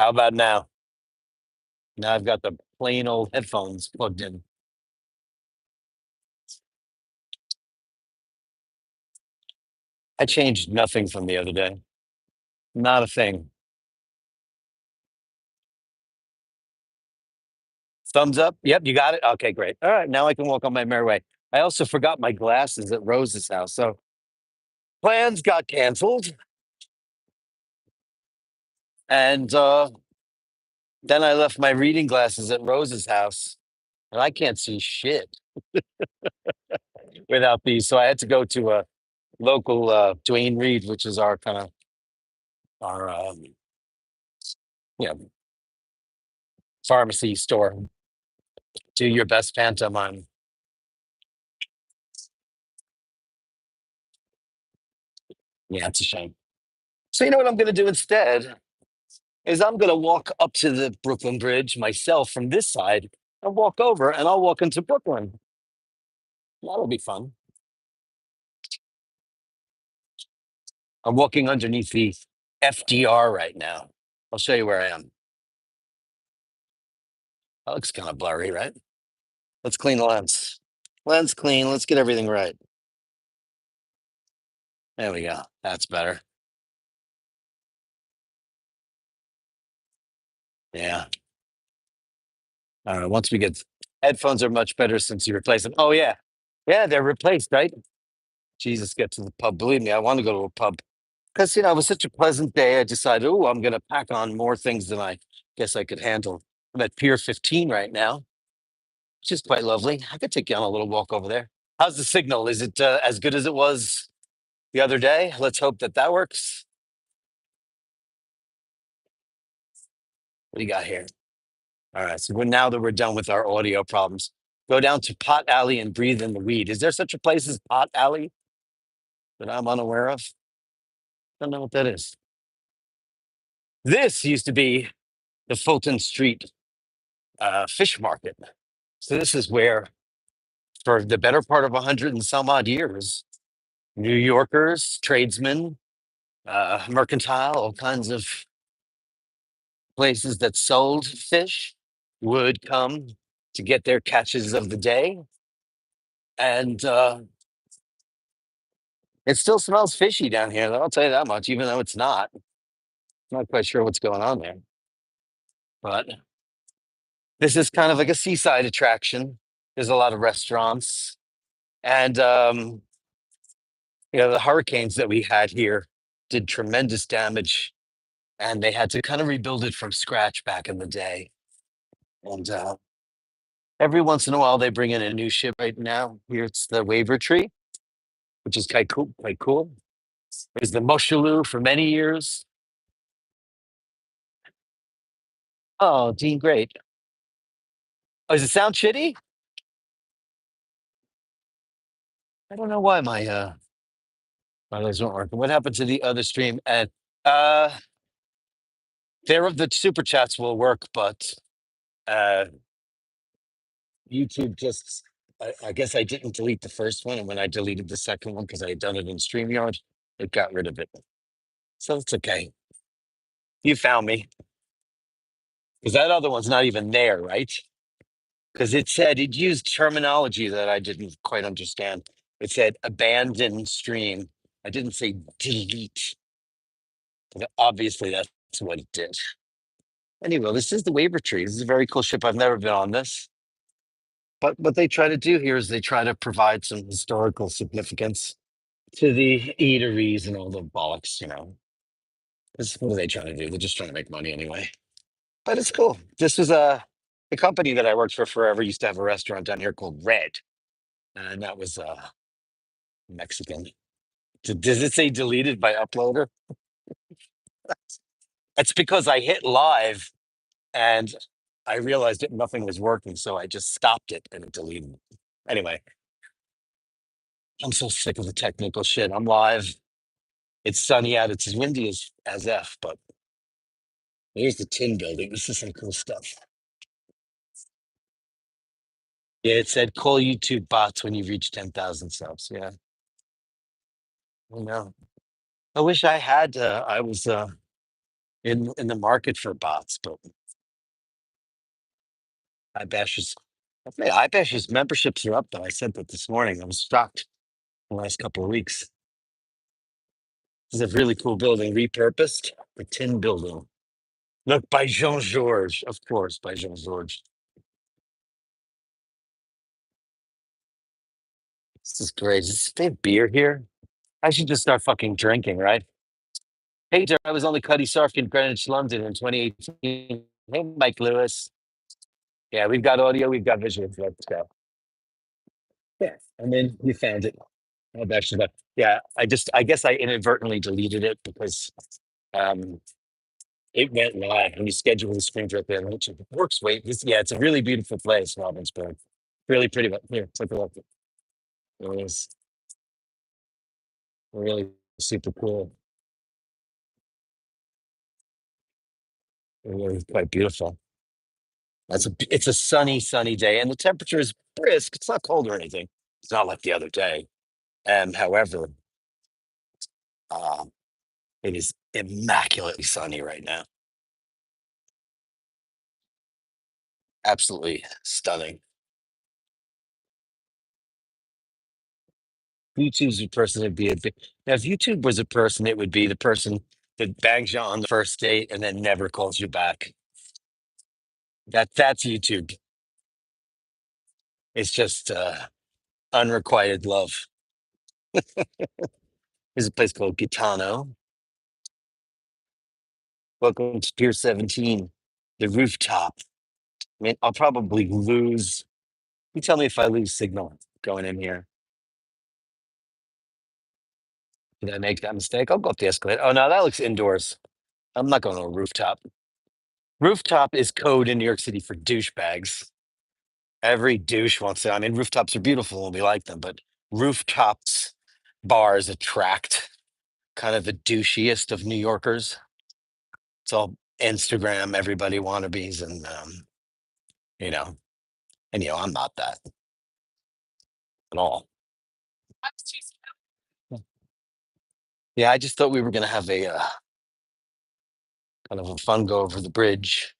How about now? Now I've got the plain old headphones plugged in. I changed nothing from the other day. Not a thing. Thumbs up. Yep, you got it. Okay, great. All right, now I can walk on my merry way. I also forgot my glasses at Rose's house, so plans got canceled, and then I left my reading glasses at Rose's house, and I can't see shit without these. So I had to go to a local Dwayne Reed, which is our kind of our you know pharmacy store. Do your best pantomime. Yeah, it's a shame. So you know what I'm going to do instead is I'm going to walk up to the Brooklyn Bridge myself from this side and walk over, and I'll walk into Brooklyn. That'll be fun. I'm walking underneath the FDR right now. I'll show you where I am. That looks kind of blurry, right? Let's clean the lens. Lens clean. Let's get everything right. There we go. That's better. Yeah. All right. Once we get headphones are much better since you replaced them. Oh yeah. Yeah, they're replaced, right? Jesus, get to the pub. Believe me, I want to go to a pub. Because, it was such a pleasant day. I decided, oh, I'm going to pack on more things than I guess I could handle. I'm at Pier 15 right now, which is quite lovely. I could take you on a little walk over there. How's the signal? Is it as good as it was the other day? Let's hope that that works. What do you got here? All right. So now that we're done with our audio problems, go down to Pot Alley and breathe in the weed. Is there such a place as Pot Alley that I'm unaware of? Don't know what that is. This used to be the Fulton Street fish market. So this is where, for the better part of 100 and some odd years, New Yorkers, tradesmen, mercantile, all kinds of places that sold fish would come to get their catches of the day. And it still smells fishy down here, though, I'll tell you that much, even though it's not. Not quite sure what's going on there. But this is kind of like a seaside attraction. There's a lot of restaurants. And the hurricanes that we had here did tremendous damage, and they had to kind of rebuild it from scratch back in the day. And every once in a while, they bring in a new ship. Right now, here it's the Waiver Tree, which is quite cool. Quite cool. It was the Moshaloo for many years. Oh, Dean, great. Oh, does it sound shitty? I don't know why my legs weren't working. What happened to the other stream? And uh, the super chats will work, but uh, YouTube just, I guess I didn't delete the first one. And when I deleted the second one, because I had done it in StreamYard, it got rid of it. So it's okay. You found me. Because that other one's not even there, right? Because it used terminology that I didn't quite understand. It said abandon stream. I didn't say delete. But obviously, that's what it did. Anyway, this is the Waiver Tree. This is a very cool ship. I've never been on this. But what they try to do here is they try to provide some historical significance to the eateries and all the bollocks. What are they trying to do? They're just trying to make money anyway. But it's cool. This was the company that I worked for forever used to have a restaurant down here called Red. And that was Mexican. Does it say deleted by uploader? That's because I hit live and I realized that nothing was working. So I just stopped it and it deleted. Anyway, I'm so sick of the technical shit. I'm live. It's sunny out. It's as windy as F, but here's the tin building. This is some cool stuff. Yeah, it said call YouTube bots when you reach 10,000 subs. Yeah. I know. I wish I had, I was in the market for bots, but iBash's iBash's memberships are up though. I said that this morning. I was shocked the last couple of weeks. This is a really cool building, repurposed, a tin building. Look, by Jean Georges, of course, by Jean Georges. This is great. They have beer here. I should just start fucking drinking, right? Hey, Jer, I was on the Cuddy Sark in Greenwich, London in 2018. Hey, Mike Lewis. Yeah, we've got audio, we've got visuals. Let's go. Yeah, and then you found it. Oh, that's yeah. I guess I inadvertently deleted it because um, it went live when you schedule the screens right there, which works. Wait, yeah, it's a really beautiful place, Robbinsburg. Really pretty. But here, take a look. It is really super cool. Really quite beautiful. It's a sunny day, and the temperature is brisk. It's not cold or anything. It's not like the other day. However, uh, it is immaculately sunny right now. Absolutely stunning. YouTube's a person that'd be a big. Now, if YouTube was a person, it would be the person that bangs you on the first date and then never calls you back. That's YouTube. It's just unrequited love. There's a place called Gitano. Welcome to Pier 17, the rooftop. I mean, I'll probably lose. You tell me if I lose signal going in here. Did I make that mistake? I'll go up the escalator. Oh no, that looks indoors. I'm not going to a rooftop. Rooftop is code in New York City for douchebags. Every douche wants to. I mean, rooftops are beautiful and we like them, but rooftops bars attract kind of the douchiest of New Yorkers. It's all Instagram, everybody wannabes, and you know, I'm not that at all. Yeah, I just thought we were going to have a kind of a fun go over the bridge,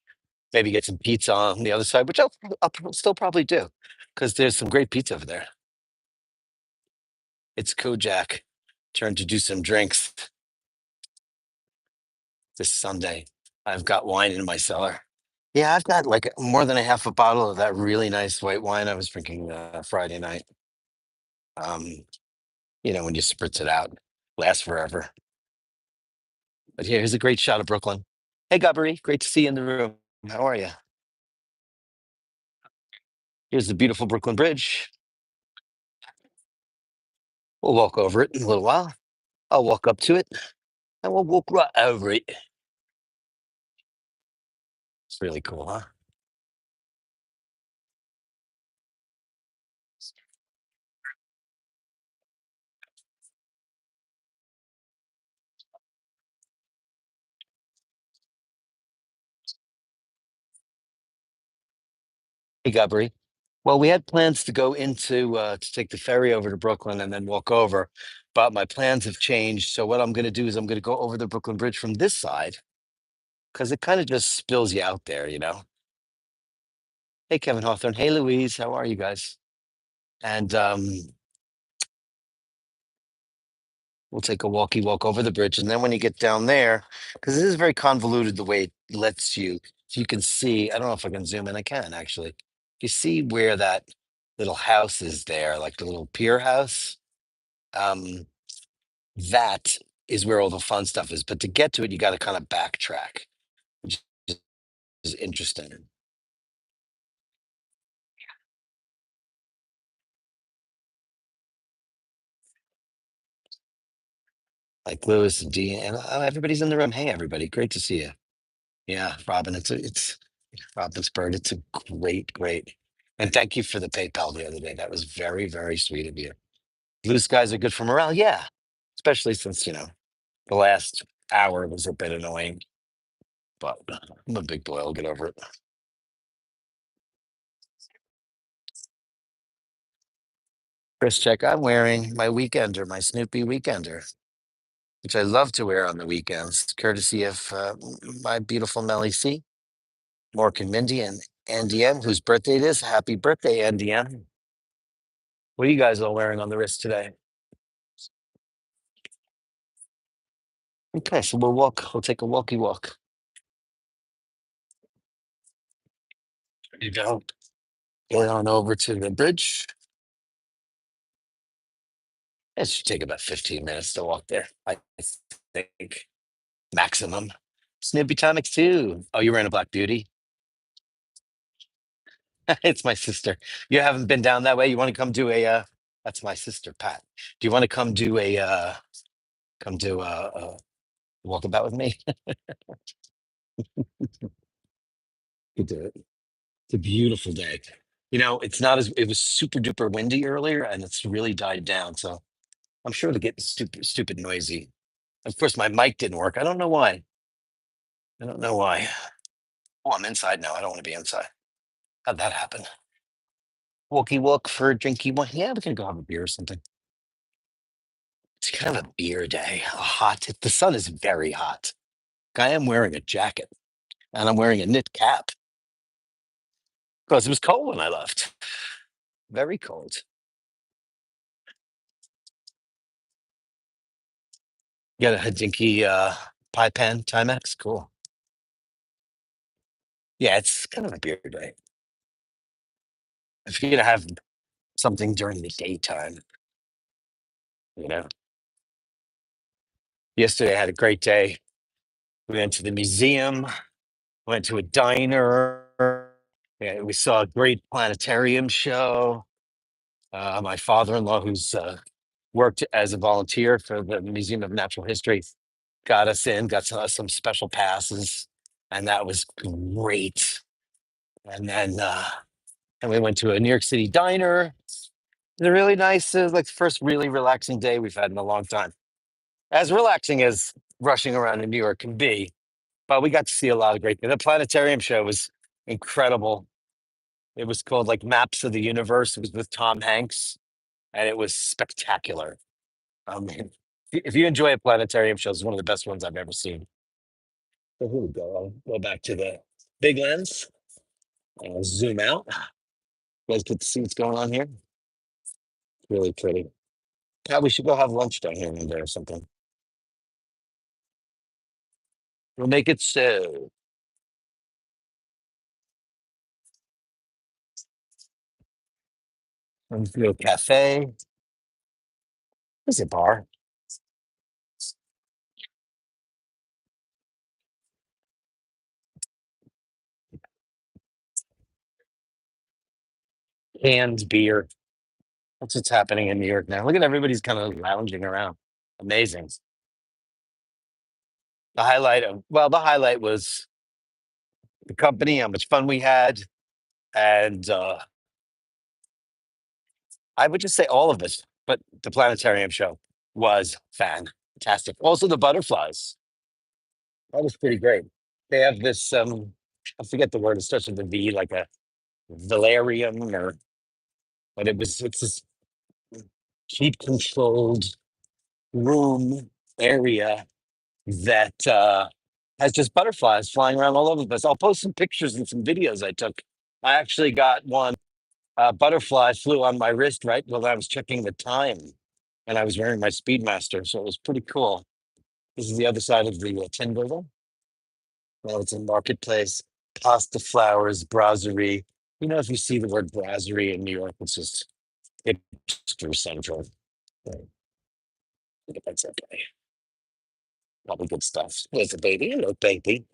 maybe get some pizza on the other side, which I'll still probably do because there's some great pizza over there. It's Kojak. Turn to do some drinks this Sunday. I've got wine in my cellar. Yeah, I've got like more than a half a bottle of that really nice white wine I was drinking Friday night. Um, when you spritz it out, lasts forever. But here's a great shot of Brooklyn. Hey, Gabri, great to see you in the room. How are you? Here's the beautiful Brooklyn Bridge. We'll walk over it in a little while. I'll walk up to it and we'll walk right over it. It's really cool, huh? Hey, Gabri. Well, we had plans to go into to take the ferry over to Brooklyn and then walk over, but my plans have changed. So what I'm going to do is I'm going to go over the Brooklyn Bridge from this side because it kind of just spills you out there. Hey, Kevin Hawthorne. Hey, Louise. How are you guys? And we'll take a walk over the bridge, and then when you get down there, because it is very convoluted the way it lets you, so you can see. I don't know if I can zoom in. I can actually. You see where that little house is there, like the little pier house. Um, that is where all the fun stuff is. But to get to it, you got to kind of backtrack, which is interesting. Like Lewis and Dean, and everybody's in the room. Hey, everybody, great to see you. Yeah, Robin, it's Robin's bird. It's a great, and thank you for the PayPal the other day. That was very, very sweet of you. Blue skies are good for morale. Yeah, especially since the last hour was a bit annoying, but I'm a big boy. I'll get over it. Chris check. I'm wearing my weekender, my Snoopy weekender. which I love to wear on the weekends, courtesy of my beautiful Melly C, Mork and Mindy, and Andy M, whose birthday it is. Happy birthday, Andy M. What are you guys all wearing on the wrist today? Okay, so we'll walk. We'll take a walkie walk. There you go. Going on over to the bridge. It should take about 15 minutes to walk there, I think, maximum. Snoopy Tomics too. Oh, you're wearing a Black Beauty? It's my sister. You haven't been down that way. You want to come do a that's my sister, Pat. Do you want to come do a walkabout with me? You do it. It's a beautiful day. You know, it's not as it was super duper windy earlier and it's really died down. So I'm sure it'll get stupid noisy. Of course, my mic didn't work. I don't know why. I don't know why. Oh, I'm inside now. I don't want to be inside. How'd that happen? Walkie walk for a drinky one. Yeah, we can go have a beer or something. It's kind of a beer day. The sun is very hot. I am wearing a jacket and I'm wearing a knit cap because it was cold when I left. Very cold. You got a Hodinkee pie pan Timex? Cool. Yeah, it's kind of a beer day. If you're gonna have something during the daytime, you know. Yesterday I had a great day. We went to the museum, went to a diner. Yeah, we saw a great planetarium show. My father-in-law, who's worked as a volunteer for the Museum of Natural History, got us in, got some special passes, and that was great. And then and we went to a New York City diner. It was a really nice, like the first really relaxing day we've had in a long time. As relaxing as rushing around in New York can be, but we got to see a lot of great things. The planetarium show was incredible. It was called like Maps of the Universe. It was with Tom Hanks, and it was spectacular. Mean, if you enjoy a planetarium show, it's one of the best ones I've ever seen. So here we go. I'll go back to the big lens. I'll zoom out. You guys get to see what's going on here. Really pretty. Yeah, we should go have lunch down here one day or something. We'll make it so. Let's go cafe. There's a bar. Canned beer. That's what's happening in New York now. Look at everybody's kind of lounging around. Amazing. The highlight was the company, how much fun we had, and I would just say all of it. But the planetarium show was fantastic. Also, the butterflies. That was pretty great. They have this I forget the word, it starts with a V, like a valerium or but it's this heat controlled room area that has just butterflies flying around all over the place. I'll post some pictures and some videos I took. I actually got one butterfly flew on my wrist right while I was checking the time, and I was wearing my Speedmaster, so it was pretty cool. This is the other side of the tin building. Well, it's a marketplace, pasta flowers, brasserie. You know, if you see the word brasserie in New York, it's just hipster central. Right. I think that's okay. Probably good stuff. There's a baby. Hello, baby.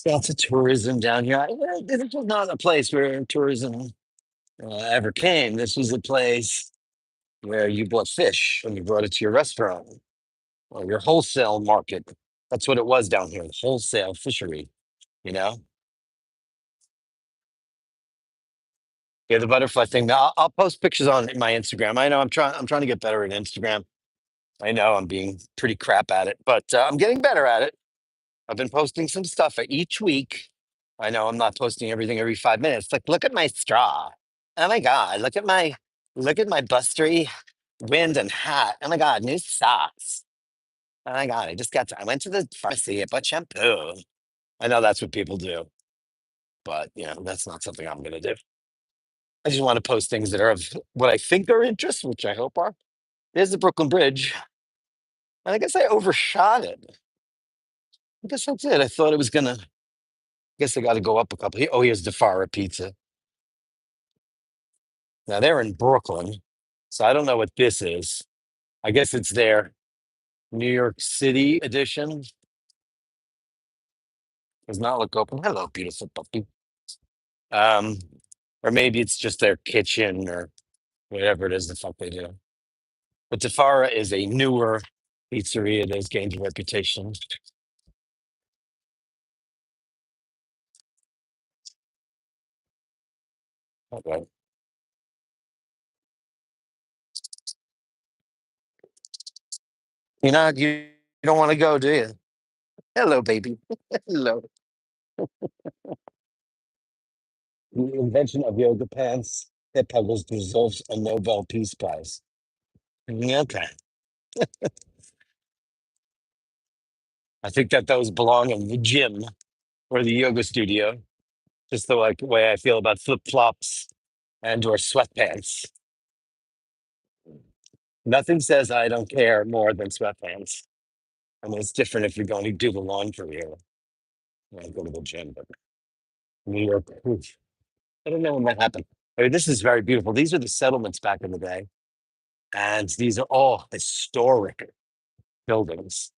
Lots of tourism down here. This was not a place where tourism ever came. This was a place where you bought fish and you brought it to your restaurant or your wholesale market. That's what it was down here, wholesale fishery, you know? Yeah, the butterfly thing. Now, I'll post pictures on my Instagram. I know I'm trying to get better at Instagram. I know I'm being pretty crap at it, but I'm getting better at it. I've been posting some stuff each week. I know I'm not posting everything every 5 minutes. Like, look at my straw. Oh my god, look at my bustery wind and hat. Oh my god, new socks. Oh my god, I went to the pharmacy, I bought shampoo. I know that's what people do, but that's not something I'm gonna do. I just want to post things that are of what I think are interest, which I hope are. There's the Brooklyn Bridge. And I guess I overshot it. I guess that's it. I thought it was gonna. I guess I got to go up a couple. Oh, here's Defara Pizza. Now they're in Brooklyn, so I don't know what this is. I guess it's their New York City edition. Does not look open. Hello, beautiful puppy. Um, or maybe it's just their kitchen or whatever it is the fuck they do. But Defara is a newer pizzeria that has gained a reputation. Okay. You don't want to go, do you? Hello, baby. Hello. The invention of yoga pants that pebbles deserves a Nobel Peace Prize. Okay. I think that those belong in the gym or the yoga studio. Just the like way I feel about flip flops and or sweatpants. Nothing says I don't care more than sweatpants. I mean, it's different if you're going to do the laundry or go to the gym, but New York, oof, I don't know when that happened. I mean, this is very beautiful. These are the settlements back in the day, and these are all historic buildings.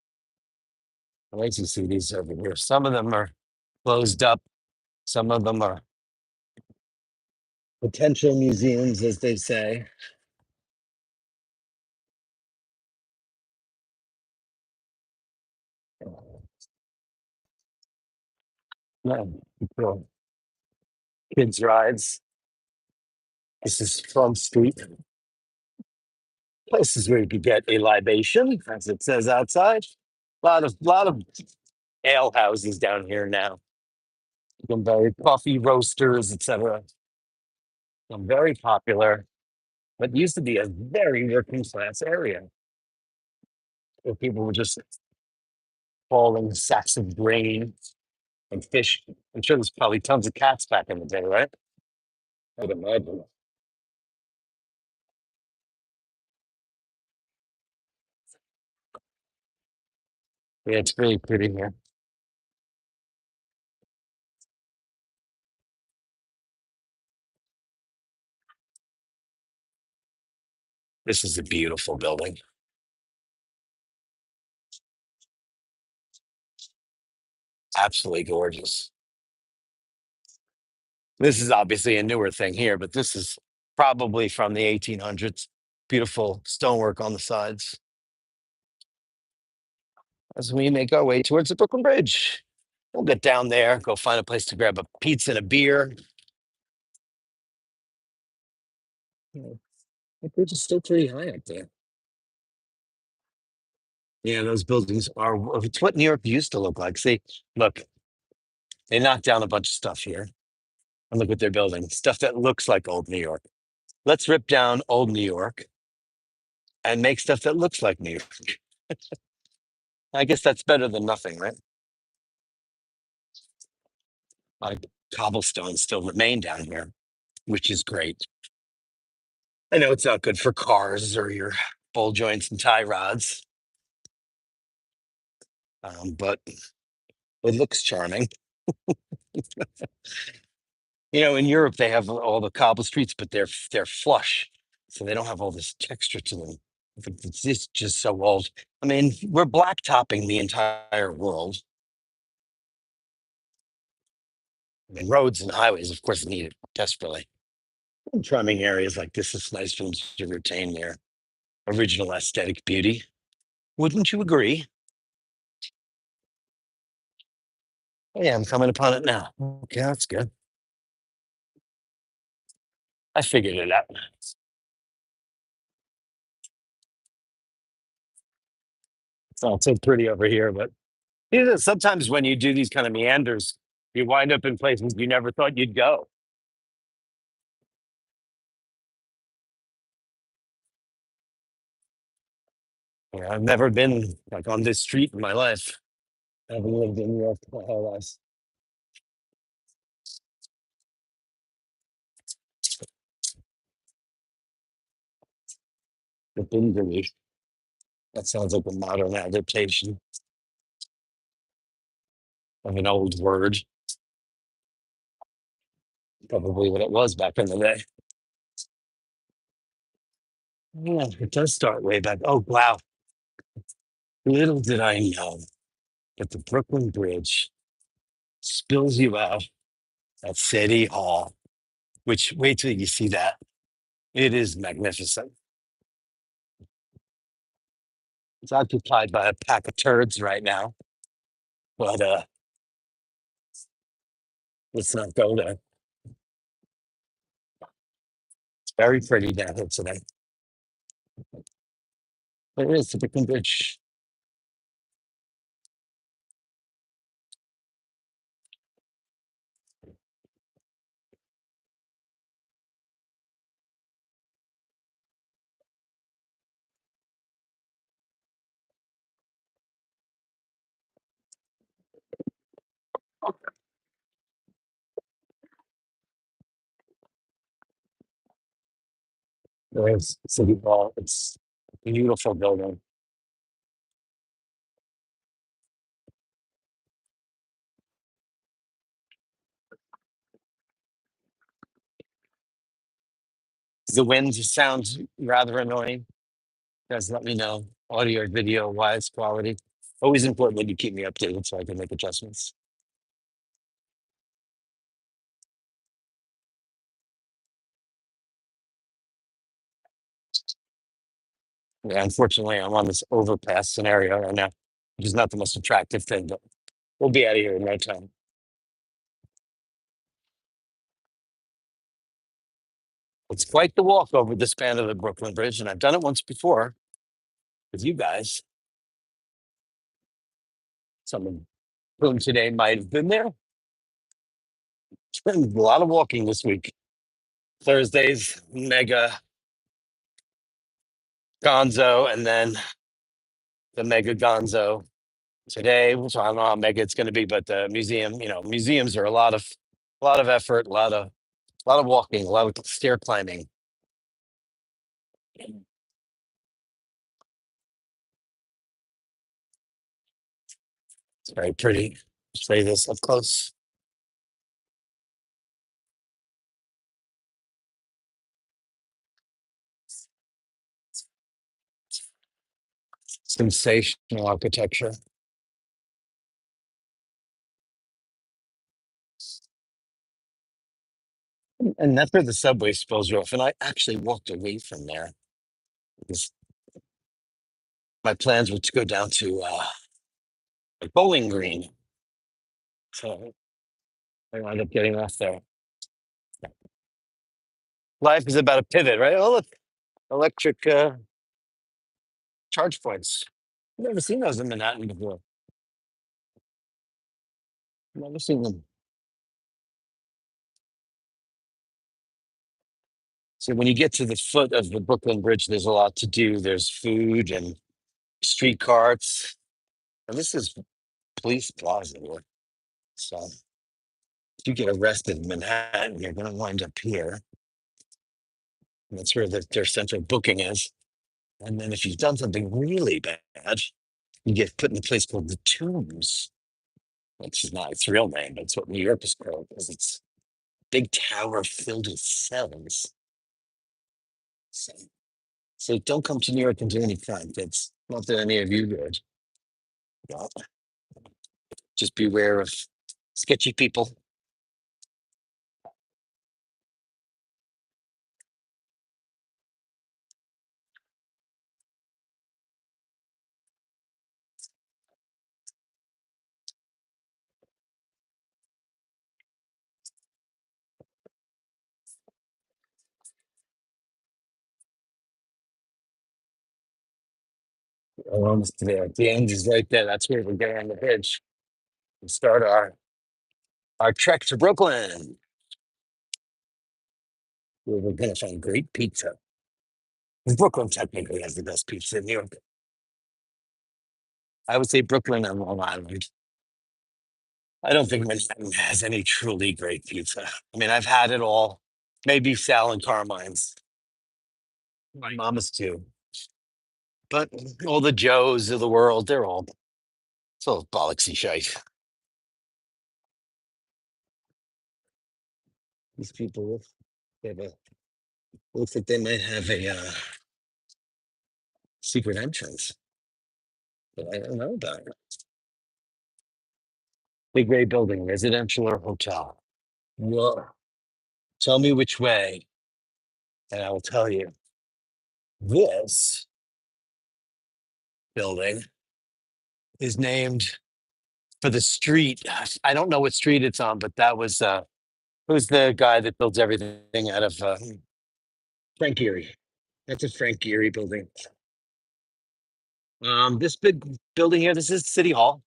I like to see these over here. Some of them are closed up. Some of them are potential museums, as they say. Yeah, cool. Kids rides. This is Front Street. Places where you could get a libation, as it says outside. A lot of ale houses down here now. Become very coffee roasters, etc. Become very popular, but used to be a very working class area where people were just hauling sacks of grain and fish. I'm sure there's probably tons of cats back in the day, right? I'd imagine. Yeah, it's really pretty here. This is a beautiful building. Absolutely gorgeous. This is obviously a newer thing here, but this is probably from the 1800s. Beautiful stonework on the sides as we make our way towards the Brooklyn Bridge. We'll get down there, go find a place to grab a pizza and a beer. Yeah, the bridge is still pretty high up there. Yeah, those buildings are, it's what New York used to look like. See, look, they knocked down a bunch of stuff here. And look what they're building stuff that looks like old New York. Let's rip down old New York and make stuff that looks like New York. I guess that's better than nothing, right? Like cobblestones still remain down here, which is great. I know it's not good for cars or your ball joints and tie rods, but it looks charming. In Europe they have all the cobble streets, but they're flush, so they don't have all this texture to them. I think it's just so old. I mean, we're blacktopping the entire world. I mean, roads and highways, of course, need it desperately. Charming areas like this is nice for them to retain their original aesthetic beauty. Wouldn't you agree? Oh, yeah, I'm coming upon it now. Okay, that's good. I figured it out. It's not so pretty over here, but sometimes when you do these kind of meanders, You wind up in places you never thought you'd go. Yeah, I've never been like on this street in my life. I haven't lived in New York my whole life. The Bingley. That sounds like a modern adaptation of an old word, probably what it was back in the day. Yeah, it does start way back. Oh, wow. Little did I know that the Brooklyn Bridge spills you out at City Hall, which, wait till you see that. It is magnificent. It's occupied by a pack of turds right now, but let's not go there. It's very pretty down here today. It is the Brooklyn Bridge. There's City Hall. It's a beautiful building. The wind sounds rather annoying. Guys, let me know. Audio or video wise quality. Always important that you keep me updated so I can make adjustments. Yeah, unfortunately, I'm on this overpass scenario right now, which is not the most attractive thing, but we'll be out of here in no time. It's quite the walk over the span of the Brooklyn Bridge, and I've done it once before with you guys. Someone whom today might have been there. It's been a lot of walking this week. Thursdays, mega gonzo, and then the mega gonzo today, which I don't know how mega it's going to be, but the museum, museums are a lot of effort, a lot of walking, a lot of stair climbing. It's very pretty. Say this up close. Sensational architecture. And that's where the subway spills you off. And I actually walked away from there because my plans were to go down to like Bowling Green. So I wound up getting off there. Life is about a pivot, right? Oh, look, electric charge points. I've never seen those in Manhattan before. Never seen them. So when you get to the foot of the Brooklyn Bridge, there's a lot to do. There's food and street carts. And this is Police Plaza here. So if you get arrested in Manhattan, you're going to wind up here. And that's where their central booking is. And then if you've done something really bad, you get put in a place called the Tombs, which is not its real name, but it's what New York is called because it's a big tower filled with cells. So, so don't come to New York and do any crime, kids. Not that any of you would. But just beware of sketchy people. We're almost there. The end is right there. That's where we get on the bridge and start our Our trek to Brooklyn, where we're going to find great pizza. Brooklyn technically has the best pizza in New York. I would say Brooklyn and Long Island. I don't think Manhattan has any truly great pizza. I mean, I've had it all. Maybe Sal and Carmine's. My mama's too. But all the Joes of the world, they're all so bollocksy shite. These people, they have a, looks like they might have a secret entrance, but I don't know about it. Big gray building, residential or hotel. Well, tell me which way, and I will tell you. This building is named for the street. I don't know what street it's on, but that was who's the guy that builds everything out of Frank Gehry. That's a Frank Gehry building. This big building here, this is City Hall.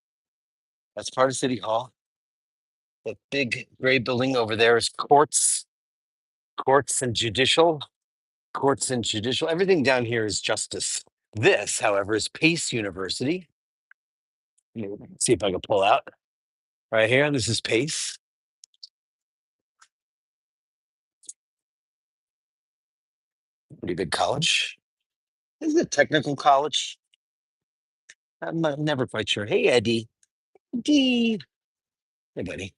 That's part of City Hall. The big gray building over there is courts and judicial. Courts and judicial. Everything down here is justice. This, however, is Pace University. Let me see if I can pull out right here. This is Pace. Pretty big college. Is it a technical college? I'm never quite sure. Hey, Eddie. Eddie. Hey, buddy.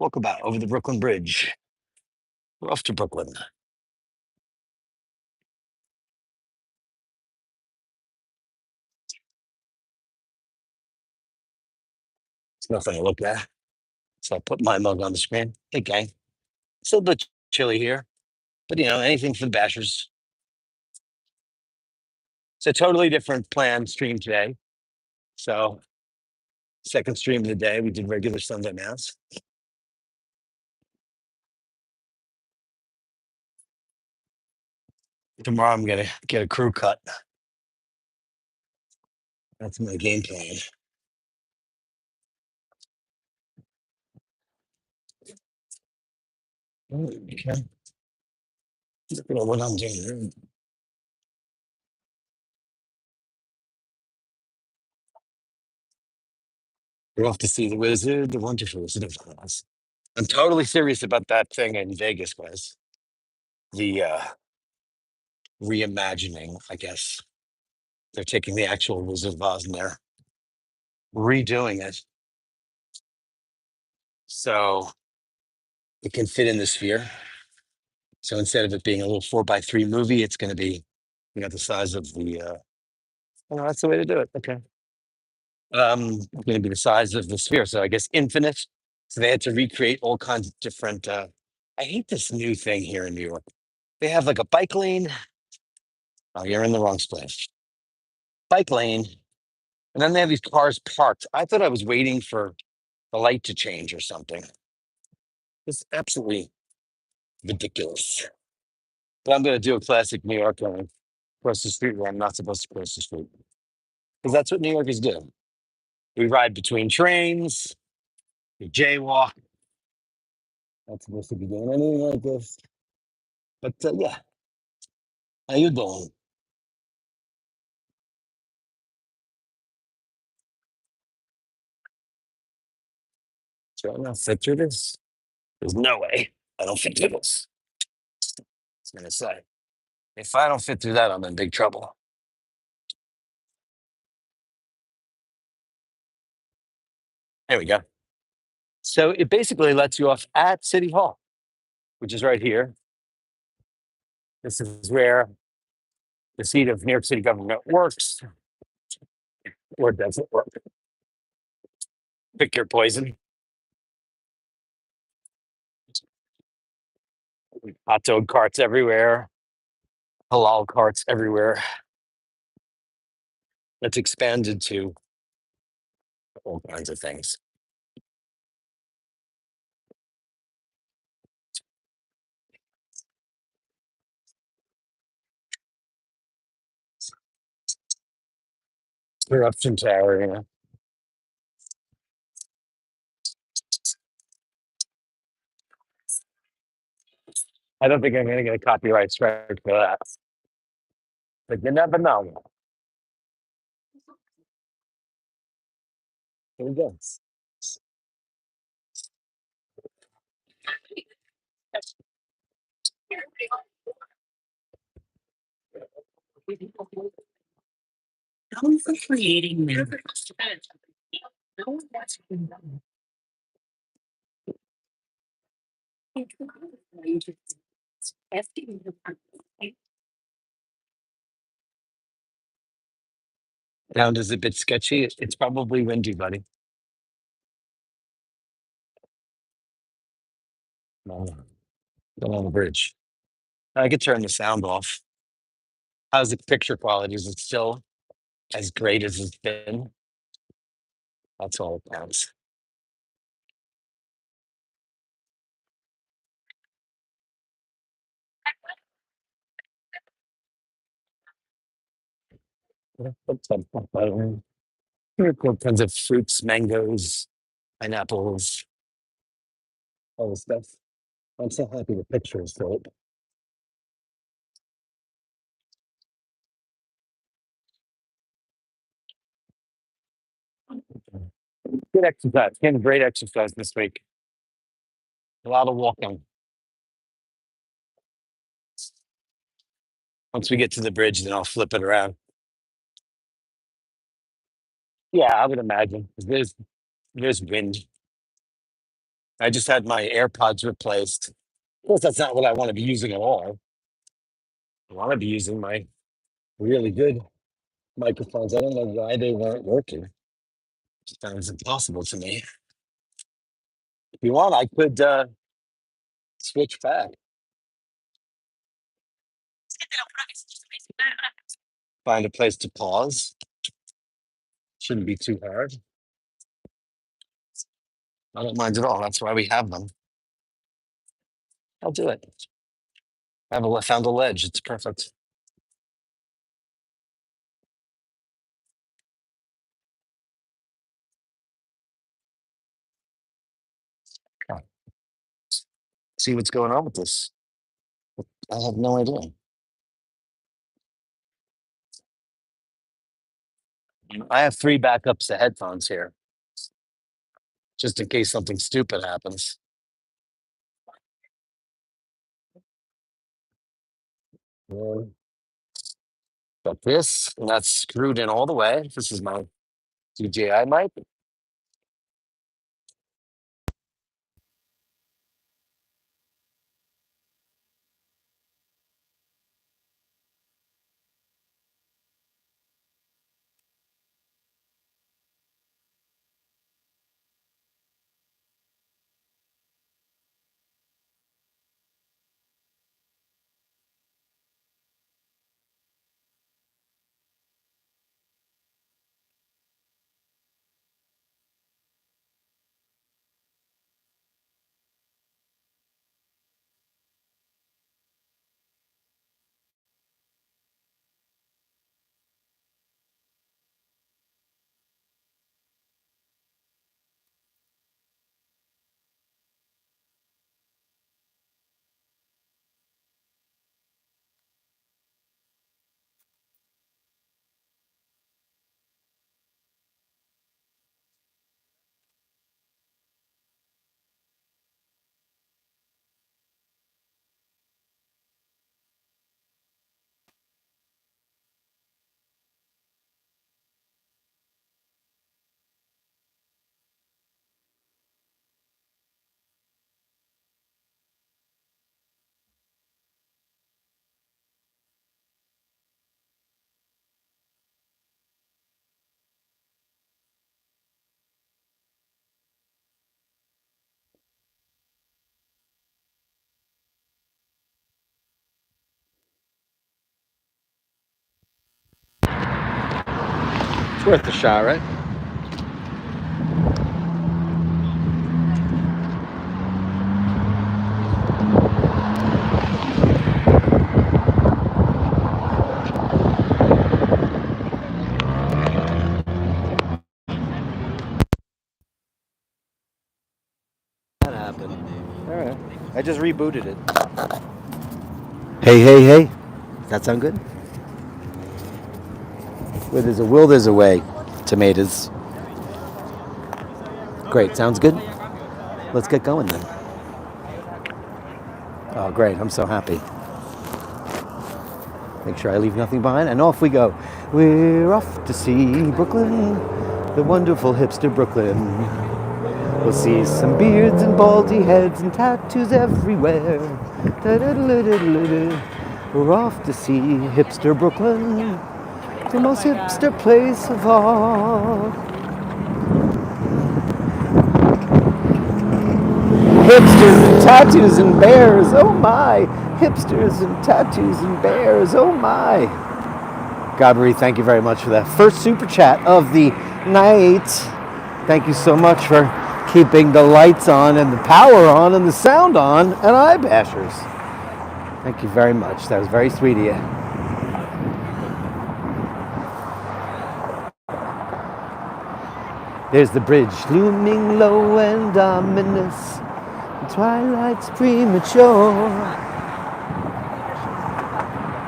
Walkabout over the Brooklyn Bridge. We're off to Brooklyn. It's nothing to look at. So I'll put my mug on the screen. Hey, gang. It's a little bit chilly here, but anything for the bashers. It's a totally different plan stream today. So, second stream of the day, we did regular Sunday Mass. Tomorrow, I'm going to get a crew cut. That's my game plan. Okay. Look at what I'm doing. We're off to see the Wizard, the Wonderful Wizard of Oz. I'm totally serious about that thing in Vegas, guys. The reimagining, I guess. They're taking the actual Wizard of Oz and they're redoing it. So it can fit in the sphere. So instead of it being a little 4x3 movie, it's going to be, the size of the, that's the way to do it. Okay. Going to be the size of the sphere. So I guess infinite. So they had to recreate all kinds of different, I hate this new thing here in New York. They have like a bike lane. Oh, you're in the wrong place. Bike lane. And then they have these cars parked. I thought I was waiting for the light to change or something. It's absolutely ridiculous. But I'm going to do a classic New York lane across the street where I'm not supposed to cross the street. Because that's what New Yorkers do. We ride between trains, we jaywalk. Not supposed to be doing anything like this. But yeah, how you doing? So I'm not fit through this. There's no way I don't fit through this. I was going to say, if I don't fit through that, I'm in big trouble. There we go. So it basically lets you off at City Hall, which is right here. This is where the seat of New York City government works or doesn't work. Pick your poison. Hot dog carts everywhere, halal carts everywhere. It's expanded to all kinds of things. Corruption tower, I don't think I'm going to get a copyright strike for that. But you never know. Here we go. Sound is a bit sketchy. It's probably windy, buddy. No, not on the bridge. I could turn the sound off. How's the picture quality? Is it still as great as it's been? That's all it counts. All kinds of fruits, mangoes, pineapples, all this stuff. I'm so happy the picture is dope. Good exercise. Getting great exercise this week. A lot of walking. Once we get to the bridge, then I'll flip it around. Yeah, I would imagine. There's wind. I just had my AirPods replaced. Of course, that's not what I want to be using at all. I want to be using my really good microphones. I don't know why they weren't working. It sounds impossible to me. If you want, I could switch back. Find a place to pause. Shouldn't be too hard. I don't mind at all. That's why we have them. I'll do it. Found a ledge. It's perfect. Okay. See what's going on with this. I have no idea. I have three backups to headphones here, just in case something stupid happens. One. Got this, and that's screwed in all the way. This is my DJI mic. It's worth a shot, right? That happened. All right. I just rebooted it. Hey, hey, hey. Does that sound good? Where there's a will, there's a way. Tomatoes. Great. Sounds good. Let's get going then. Oh, great. I'm so happy. Make sure I leave nothing behind. And off we go. We're off to see Brooklyn, the wonderful hipster Brooklyn. We'll see some beards and baldy heads and tattoos everywhere. We're off to see hipster Brooklyn, the most hipster place of all. Hipsters and tattoos and bears, oh my. Hipsters and tattoos and bears, oh my. Gabri, thank you very much for that first super chat of the night. Thank you so much for keeping the lights on and the power on and the sound on and eye bashers. Thank you very much. That was very sweet of you. There's the bridge looming low and ominous. Twilight's premature.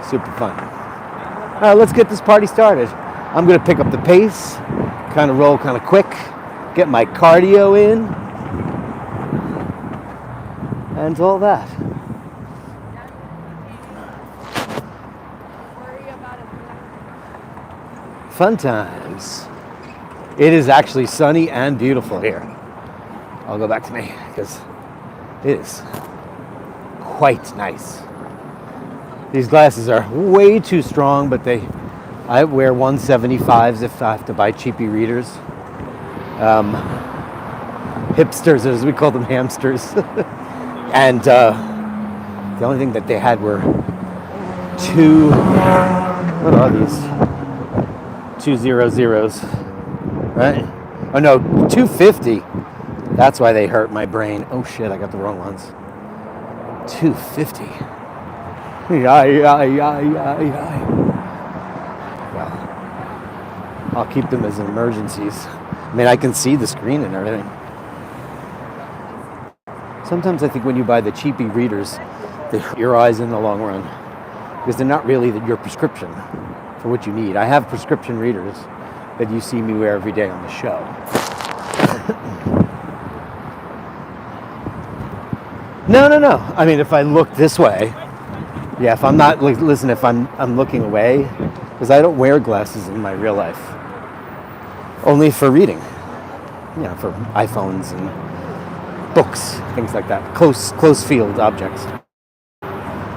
Super fun. Let's get this party started. I'm going to pick up the pace, kind of roll kind of quick, get my cardio in, and all that. Fun times. It is actually sunny and beautiful here. I'll go back to me because it is quite nice. These glasses are way too strong, but I wear 175s if I have to buy cheapy readers. Hipsters, as we call them, hamsters. And the only thing that they had were what are these? 200s, right? Oh no, 250. That's why they hurt my brain. Oh shit, I got the wrong ones. 250. Well, I'll keep them as emergencies. I mean, I can see the screen and everything. Sometimes I think when you buy the cheapy readers, they hurt your eyes in the long run because they're not really your prescription for what you need. I have prescription readers that you see me wear every day on the show. No. I mean, if I look this way, yeah, if I'm not, listen, if I'm looking away, because I don't wear glasses in my real life. Only for reading. You know, for iPhones and books, things like that. Close field objects.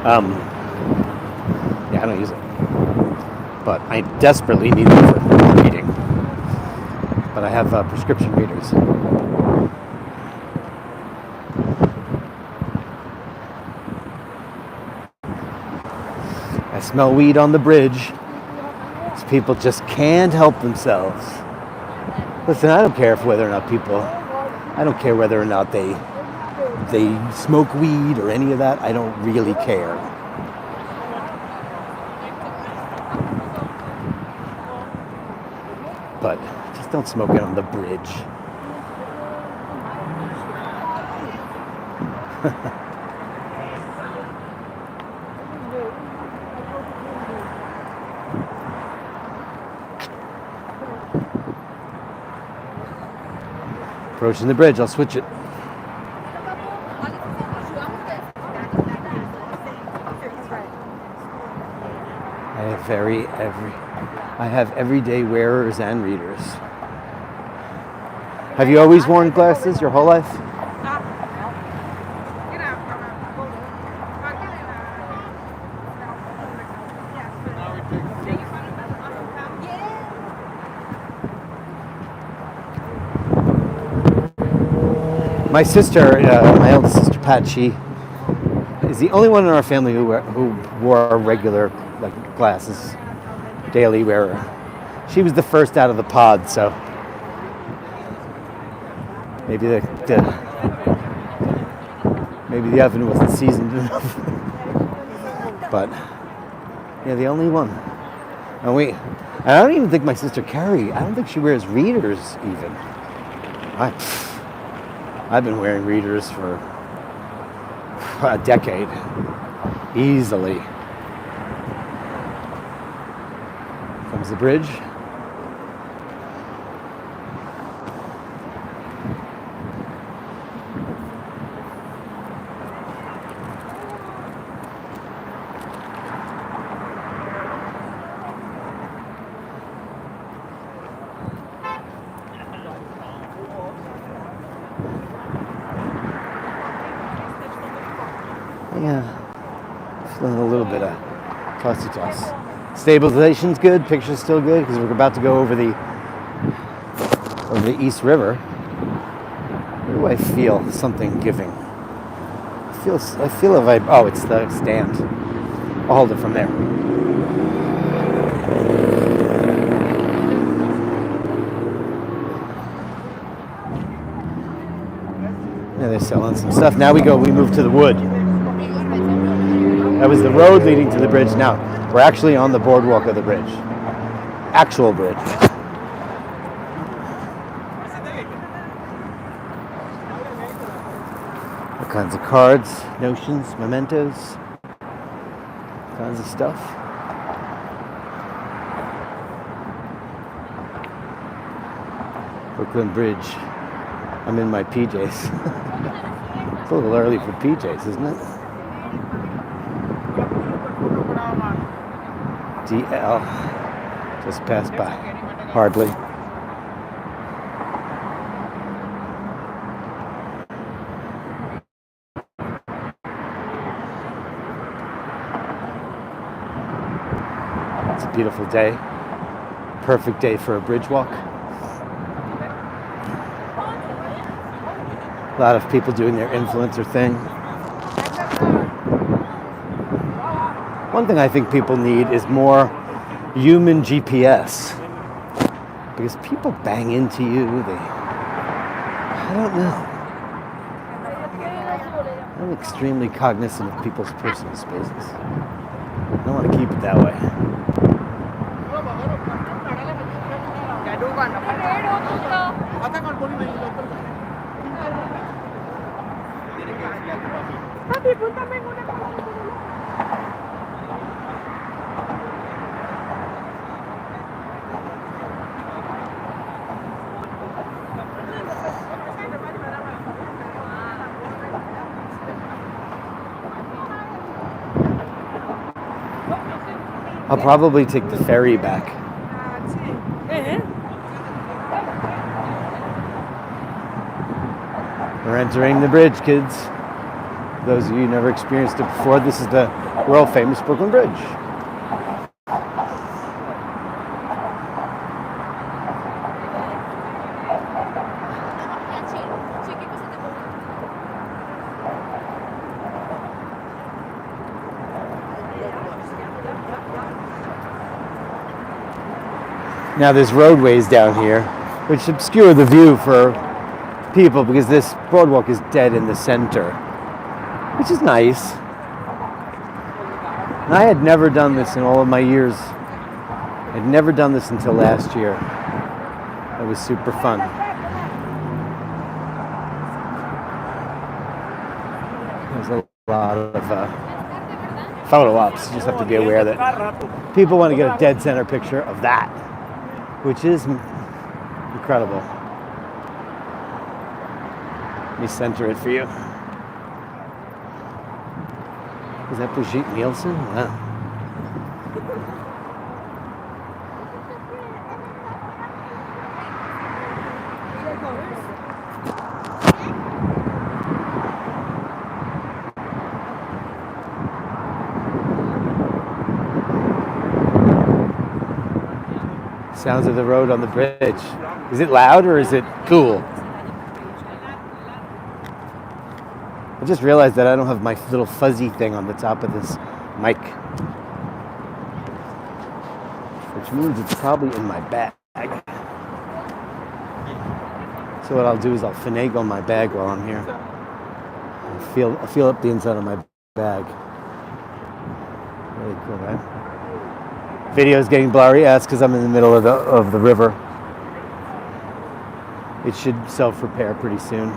Yeah, I don't use it. But I desperately need them for reading. But I have prescription readers. I smell weed on the bridge. These people just can't help themselves. Listen, I don't care whether or not I don't care whether or not they smoke weed or any of that. I don't really care. But just don't smoke it on the bridge. Approaching the bridge, I'll switch it. I have everyday wearers and readers. Have you always worn glasses your whole life? My sister, my eldest sister Pat, she is the only one in our family who wore regular glasses, daily wearer. She was the first out of the pod, so maybe the oven wasn't seasoned enough. But yeah, the only one. And I don't even think my sister Carrie. I don't think she wears readers even. I've been wearing readers for a decade. easily. Comes the bridge. Yeah, feeling a little bit of tossy-toss. Stabilization's good, picture's still good, because we're about to go over the East River. Where do I feel something giving? I feel a vibe. Oh, it's the stand. I'll hold it from there. Yeah, they're selling some stuff. Now we move to the wood. That was the road leading to the bridge. Now we're actually on the boardwalk of the bridge. Actual bridge. All kinds of cards, notions, mementos, kinds of stuff. Brooklyn Bridge. I'm in my PJs. It's a little early for PJs, isn't it? DL. Just passed by. Hardly. It's a beautiful day. Perfect day for a bridge walk. A lot of people doing their influencer thing. One thing I think people need is more human GPS. Because people bang into you, I don't know. I'm extremely cognizant of people's personal spaces. I don't want to keep it that way. I'll probably take the ferry back. We're entering the bridge, kids. For those of you who never experienced it before, this is the world famous Brooklyn Bridge. Now there's roadways down here, which obscure the view for people because this boardwalk is dead in the center, which is nice. And I had never done this in all of my years. I'd never done this until last year. It was super fun. There's a lot of photo ops. You just have to be aware that people want to get a dead center picture of that, which is incredible. Let me center it for you. Is that Brigitte Nielsen? Wow. Sounds of the road on the bridge. Is it loud or is it cool? I just realized that I don't have my little fuzzy thing on the top of this mic, which means it's probably in my bag. So what I'll do is I'll finagle my bag while I'm here. I'll feel up the inside of my bag. Really cool, right? Video is getting blurry. That's because I'm in the middle of the river. It should self-repair pretty soon.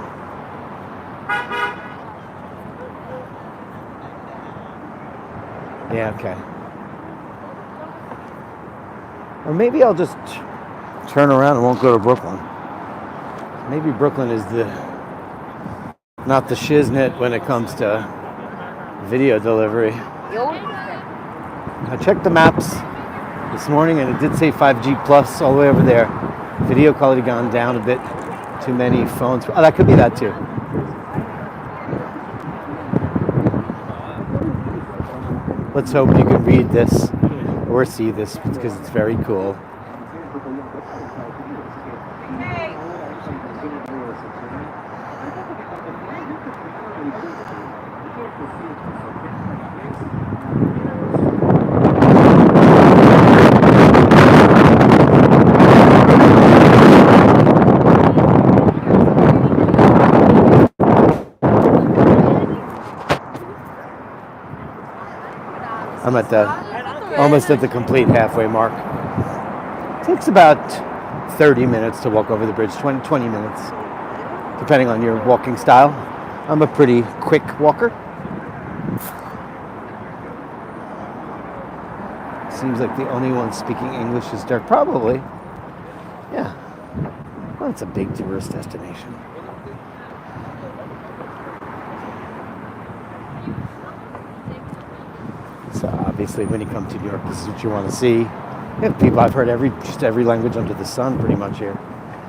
Yeah, okay. Or maybe I'll just turn around and won't go to Brooklyn. Maybe Brooklyn is not the shiznit when it comes to video delivery. I checked the maps this morning and it did say 5G plus all the way over there. Video quality gone down a bit. Too many phones. Oh, that could be that too. Let's hope you can read this or see this because it's very cool. I'm almost at the complete halfway mark. It takes about 30 minutes to walk over the bridge, 20 minutes, depending on your walking style. I'm a pretty quick walker. Seems like the only one speaking English is Dirk. Probably. Yeah. Well, it's a big tourist destination. So obviously when you come to New York, this is what you want to see. We have people, I've heard just every language under the sun pretty much here.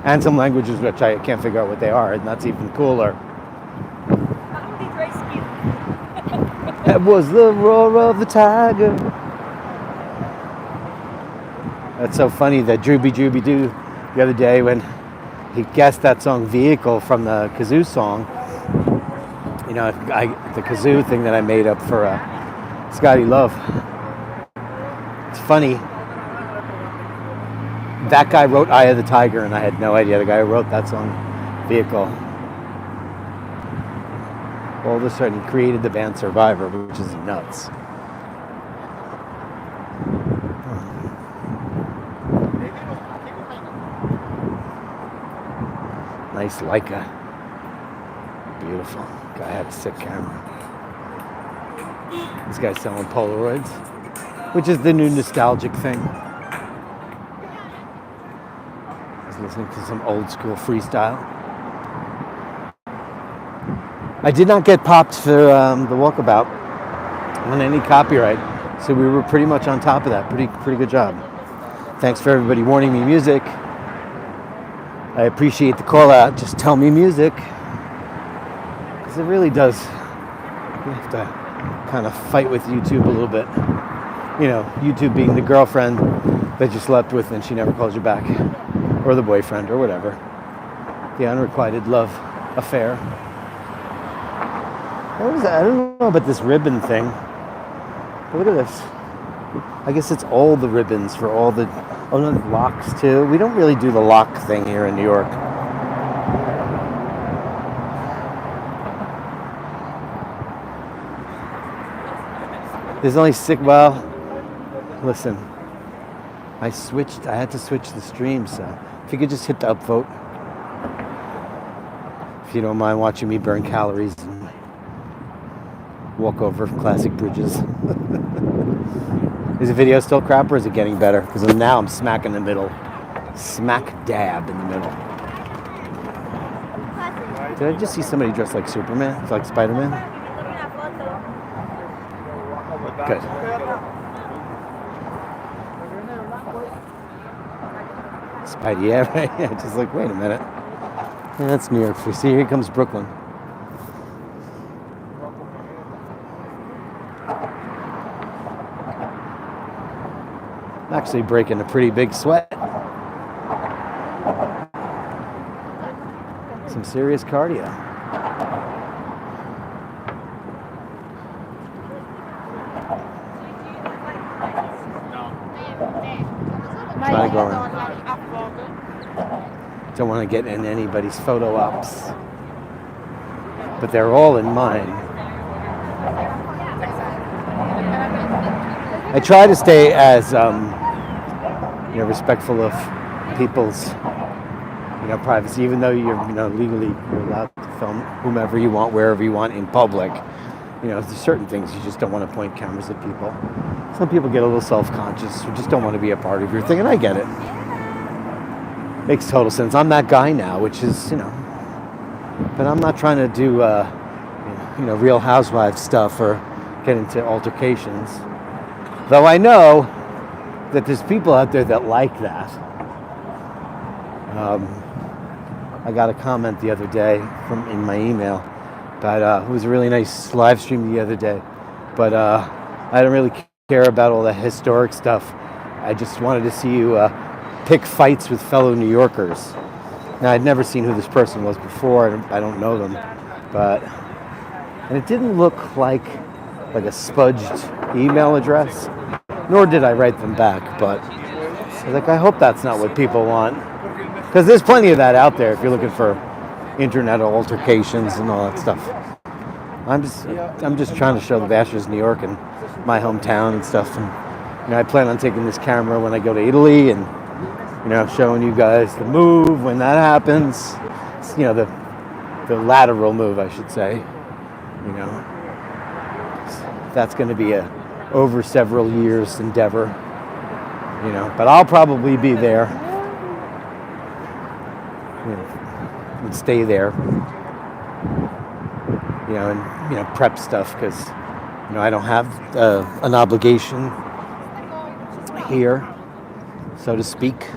And some languages which I can't figure out what they are, and that's even cooler. That was the roar of the tiger. That's so funny that Drooby Drooby Doo the other day when he guessed that song Vehicle from the kazoo song. You know, the kazoo thing that I made up for Scotty Love. It's funny. That guy wrote Eye of the Tiger, and I had no idea the guy who wrote that song, Vehicle. All of a sudden, he created the band Survivor, which is nuts. Nice Leica. Beautiful. Guy had a sick camera. This guy's selling Polaroids, which is the new nostalgic thing. I was listening to some old school freestyle. I did not get popped for the Walkabout on any copyright, so we were pretty much on top of that. Pretty good job. Thanks for everybody warning me music. I appreciate the call out. Just tell me music, because it really does. You have to kind of fight with YouTube a little bit. You know, YouTube being the girlfriend that you slept with and she never calls you back, or the boyfriend, or whatever. The unrequited love affair. What was that? I don't know about this ribbon thing. But look at this. I guess it's all the ribbons for all the... Oh no, the locks too. We don't really do the lock thing here in New York. There's only 6... Well, listen. I had to switch the stream, so if you could just hit the upvote. If you don't mind watching me burn calories and walk over classic bridges. Is the video still crap or is it getting better? Because now I'm smack in the middle. Smack dab in the middle. Did I just see somebody dressed like Superman? Like Spider-Man? Good. Spidey, yeah, right? Yeah, just like, wait a minute. Yeah, that's New York. See, here comes Brooklyn. I'm actually breaking a pretty big sweat. Some serious cardio. Try going. Don't want to get in anybody's photo ops, but they're all in mine. I try to stay as respectful of people's privacy, even though you're legally you're allowed to film whomever you want, wherever you want in public. there's certain things you just don't want to point cameras at people. Some people get a little self-conscious or just don't want to be a part of your thing, and I get it. Makes total sense. I'm that guy now, which is, but I'm not trying to do, Real Housewives stuff or get into altercations. Though I know that there's people out there that like that. I got a comment the other day in my email, but it was a really nice live stream the other day. But I don't really care about all the historic stuff. I just wanted to see you pick fights with fellow New Yorkers. Now, I'd never seen who this person was before. I don't know them, and it didn't look like a spudged email address, nor did I write them back. But I was like, I hope that's not what people want, because there's plenty of that out there if you're looking for internet altercations and all that stuff. I'm just trying to show the Bashers New York and my hometown and stuff. And I plan on taking this camera when I go to Italy and showing you guys the move when that happens. It's, the lateral move, I should say. That's going to be a over several years endeavor. But I'll probably be there. And stay there. And prep stuff because I don't have an obligation here, so to speak.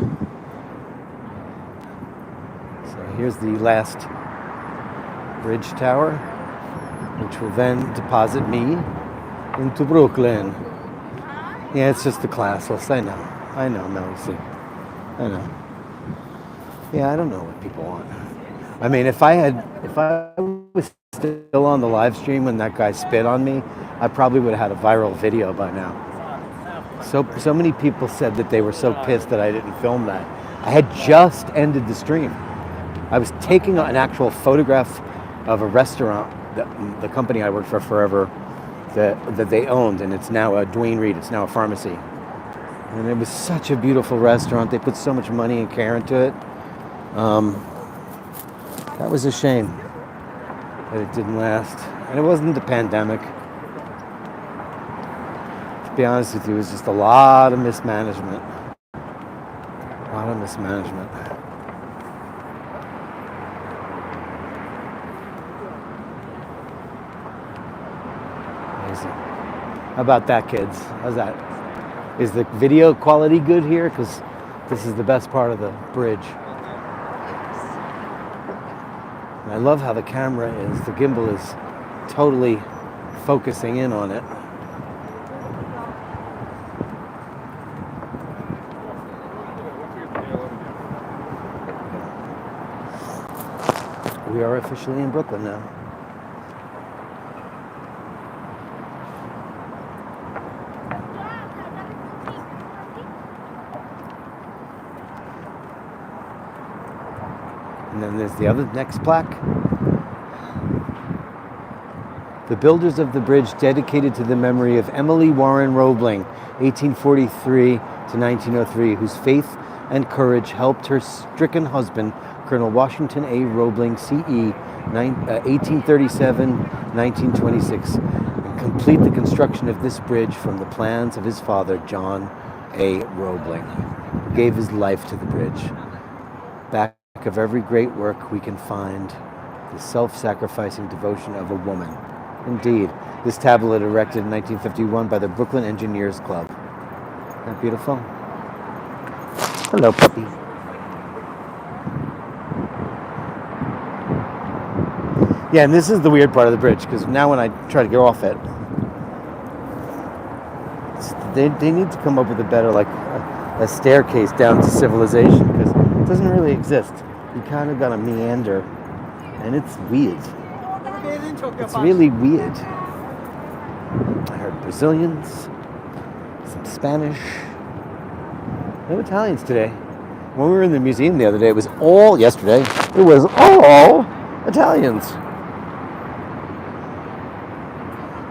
So here's the last bridge tower, which will then deposit me into Brooklyn. Yeah, it's just the classless. I know, Melody. I know. Yeah, I don't know what people want. I mean, if I was still on the live stream when that guy spit on me, I probably would have had a viral video by now. So many people said that they were so pissed that I didn't film that. I had just ended the stream. I was taking an actual photograph of a restaurant that the company I worked for forever that they owned, and it's now a Dwayne Reed. It's now a pharmacy, and it was such a beautiful restaurant. They put so much money and care into it. That was a shame that it didn't last. And it wasn't the pandemic. To be honest with you, it was just a lot of mismanagement. A lot of mismanagement. Amazing. How about that, kids? How's that? Is the video quality good here? Because this is the best part of the bridge. And I love how the camera is, the gimbal is totally focusing in on it. We are officially in Brooklyn now. And then there's the next plaque. The builders of the bridge dedicated to the memory of Emily Warren Roebling, 1843 to 1903, whose faith and courage helped her stricken husband, Colonel Washington A. Roebling, CE, 1837-1926, complete the construction of this bridge from the plans of his father, John A. Roebling, who gave his life to the bridge. Back of every great work we can find the self-sacrificing devotion of a woman. Indeed, this tablet erected in 1951 by the Brooklyn Engineers Club. Isn't that beautiful? Hello, puppy. Yeah, and this is the weird part of the bridge, because now when I try to get off it, they need to come up with a better, a staircase down to civilization, because it doesn't really exist. You kind of got to meander, and it's weird. It's really weird. I heard Brazilians, some Spanish, no Italians today. When we were in the museum the other day, it was all Italians.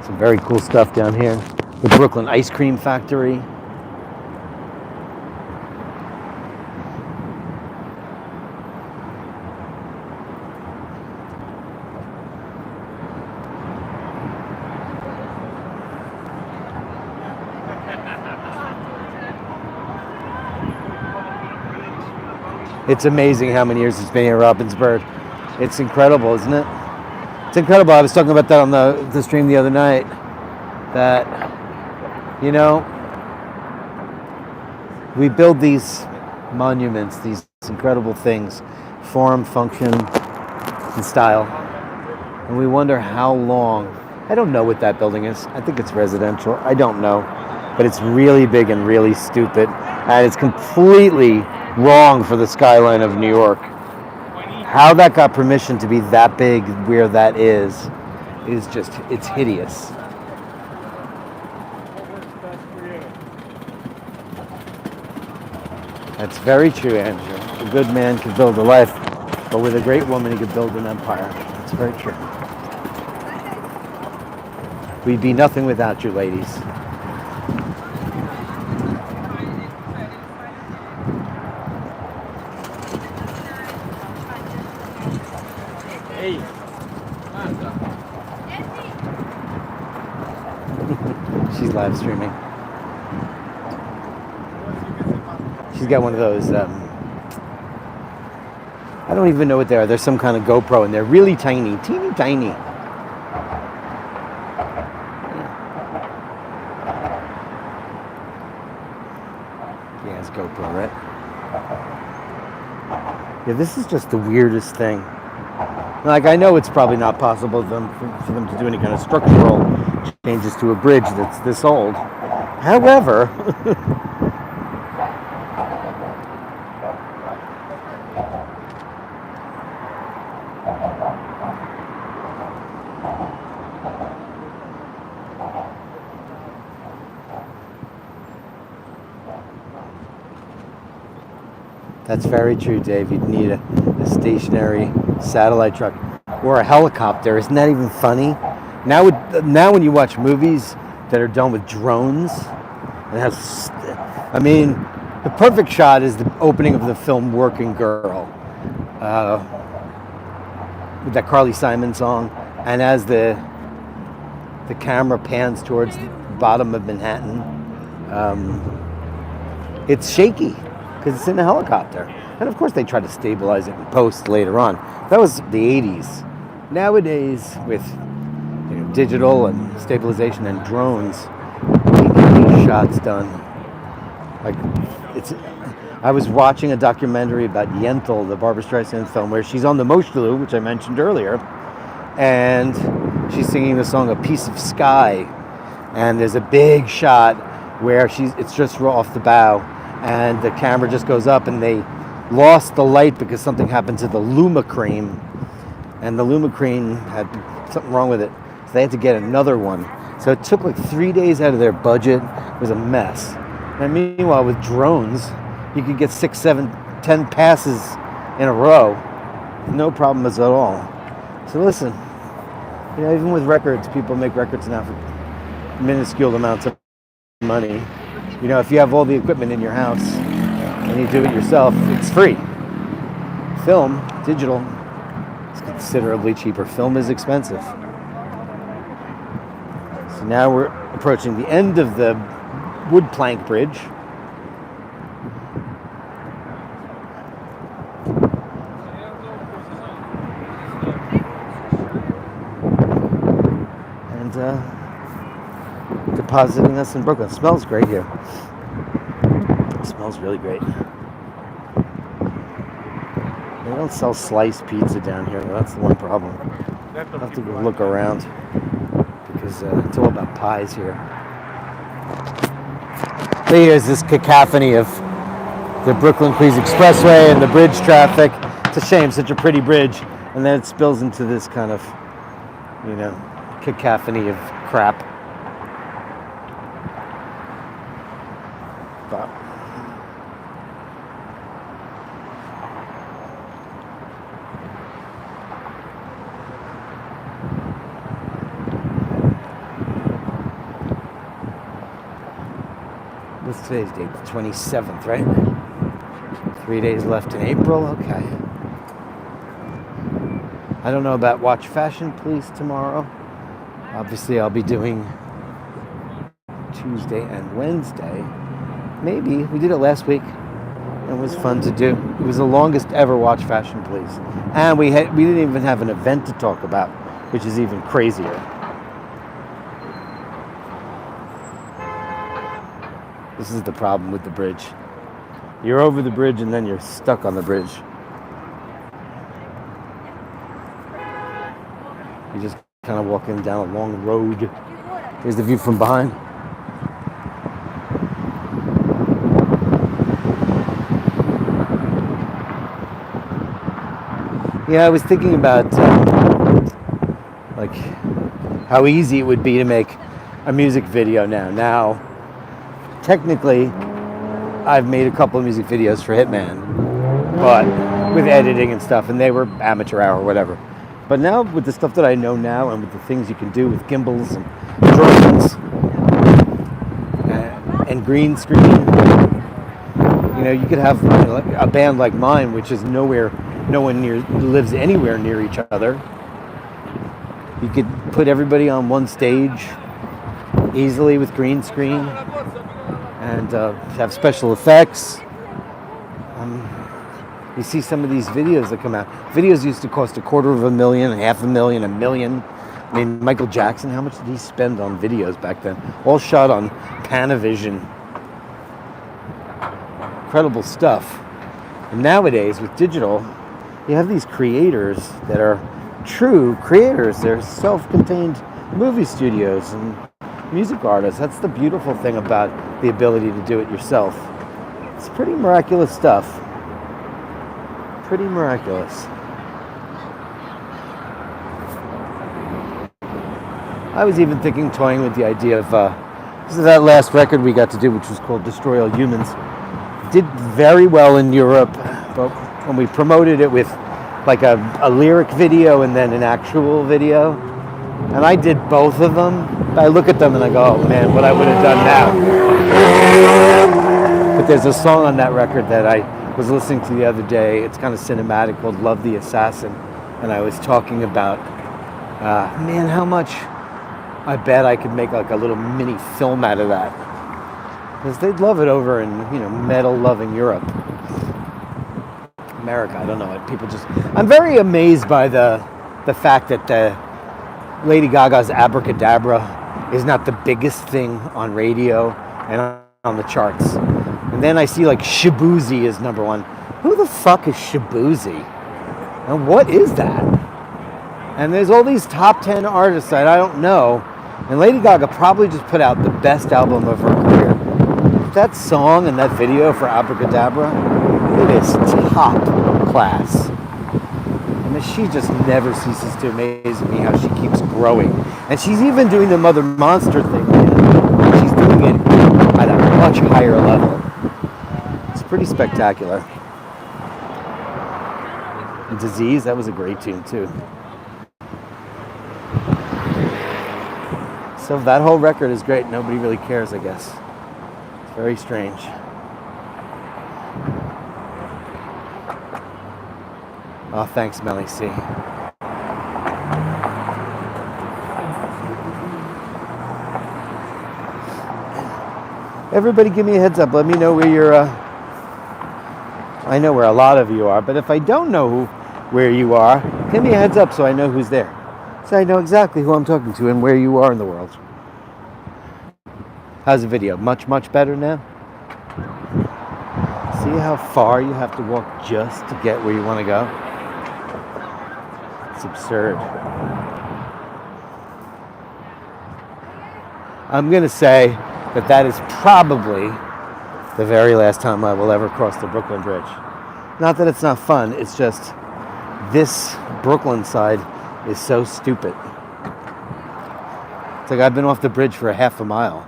Some very cool stuff down here. The Brooklyn Ice Cream Factory. It's amazing how many years it's been here, Robbinsburg. It's incredible, isn't it? It's incredible. I was talking about that on the stream the other night. That, you know, we build these monuments, these incredible things, form, function, and style, and we wonder how long. I don't know what that building is. I think it's residential. I don't know, but it's really big and really stupid, and it's completely wrong for the skyline of New York. How that got permission to be that big where that is just, it's hideous. That's very true, Andrew. A good man can build a life, but with a great woman, he could build an empire. That's very true. We'd be nothing without you, ladies. Hey. She's live streaming. She's got one of those, I don't even know what they are. They're some kind of GoPro, and they're really tiny, teeny tiny. Yeah, it's GoPro, right? Yeah, this is just the weirdest thing. Like, I know it's probably not possible for them to do any kind of structural changes to a bridge that's this old. However, that's very true, Dave. You'd need a stationary satellite truck or a helicopter. Isn't that even funny? Now when you watch movies that are done with drones, and has, I mean, the perfect shot is the opening of the film Working Girl, with that Carly Simon song, and as the camera pans towards the bottom of Manhattan, it's shaky because it's in a helicopter. And of course they try to stabilize it in post later on. That was the 80s. Nowadays, with digital and stabilization and drones, you get these shots done. Like, I was watching a documentary about Yentl, the Barbra Streisand film, where she's on the Moshulu, which I mentioned earlier, and she's singing the song "A Piece of Sky," and there's a big shot where it's just off the bow, and the camera just goes up, and they lost the light because something happened to the lumicrane, and the lumicrane had something wrong with it, so they had to get another one. So it took like 3 days out of their budget. It was a mess. And meanwhile, with drones, you could get 6, 7, 10 passes in a row, no problems at all. So listen, even with records, people make records now for minuscule amounts of money. If you have all the equipment in your house and you do it yourself, it's free. Film, digital, is considerably cheaper. Film is expensive. So now we're approaching the end of the wood plank bridge. And depositing us in Brooklyn. It smells great here. It smells really great. They don't sell sliced pizza down here. That's the one problem. I'll have to go look around because it's all about pies here. So here's this cacophony of the Brooklyn Queens Expressway and the bridge traffic. It's a shame, such a pretty bridge, and then it spills into this kind of, cacophony of crap. But what's today's date? The 27th, right? 3 days left in April. Okay. I don't know about Watch Fashion Police tomorrow. Obviously, I'll be doing Tuesday and Wednesday. Maybe. We did it last week. It was fun to do. It was the longest ever watch Fashion Police. And we didn't even have an event to talk about, which is even crazier. This is the problem with the bridge. You're over the bridge and then you're stuck on the bridge. You're just kind of walking down a long road. Here's the view from behind. Yeah, I was thinking about like how easy it would be to make a music video now. Now, technically, I've made a couple of music videos for Hitman, but with editing and stuff, and they were amateur hour or whatever. But now, with the stuff that I know now, and with the things you can do with gimbals and drones and green screen, you know, you could have a band like mine, which is no one lives anywhere near each other. You could put everybody on one stage easily with green screen and have special effects. You see some of these videos that come out. Videos used to cost $250,000, $500,000, $1 million. I mean, Michael Jackson, how much did he spend on videos back then? All shot on Panavision. Incredible stuff. And nowadays, with digital, you have these creators that are true creators. They're self-contained movie studios and music artists. That's the beautiful thing about the ability to do it yourself. It's pretty miraculous stuff. Pretty miraculous. I was even toying with the idea of this is that last record we got to do, which was called Destroy All Humans. Did very well in Europe, but when we promoted it with like a lyric video and then an actual video, and I did both of them, I look at them and I go, oh man, what I would have done now. But there's a song on that record that I was listening to the other day. It's kind of cinematic, called Love the Assassin, and I was talking about man, how much I bet I could make like a little mini film out of that, because they'd love it over in, you know, metal loving Europe. America, I don't know what people just. I'm very amazed by the fact that Lady Gaga's Abracadabra is not the biggest thing on radio and on the charts. And then I see like Shabuzi is number one. Who the fuck is Shabuzi? And what is that? And there's all these top 10 artists that I don't know. And Lady Gaga probably just put out the best album of her career. That song and that video for Abracadabra, it is top class. And she just never ceases to amaze me how she keeps growing. And she's even doing the Mother Monster thing. She's doing it at a much higher level. It's pretty spectacular. Disease, that was a great tune too. So that whole record is great. Nobody really cares, I guess. It's very strange. Oh, thanks, Melly C. Everybody give me a heads up. Let me know where you're... I know where a lot of you are, but if I don't know where you are, give me a heads up so I know who's there. So I know exactly who I'm talking to and where you are in the world. How's the video? Much, much better now? See how far you have to walk just to get where you want to go? It's absurd. I'm going to say that is probably the very last time I will ever cross the Brooklyn Bridge. Not that it's not fun, it's just this Brooklyn side is so stupid. It's like I've been off the bridge for a half a mile.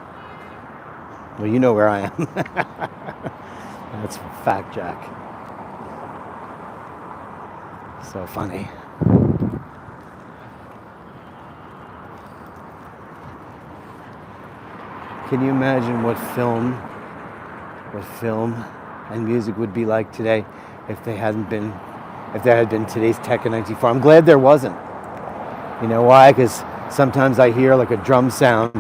Well, you know where I am. That's Fact Jack. So funny. Can you imagine what film and music would be like today if there had been today's tech in 94? I'm glad there wasn't. You know why? Because sometimes I hear like a drum sound.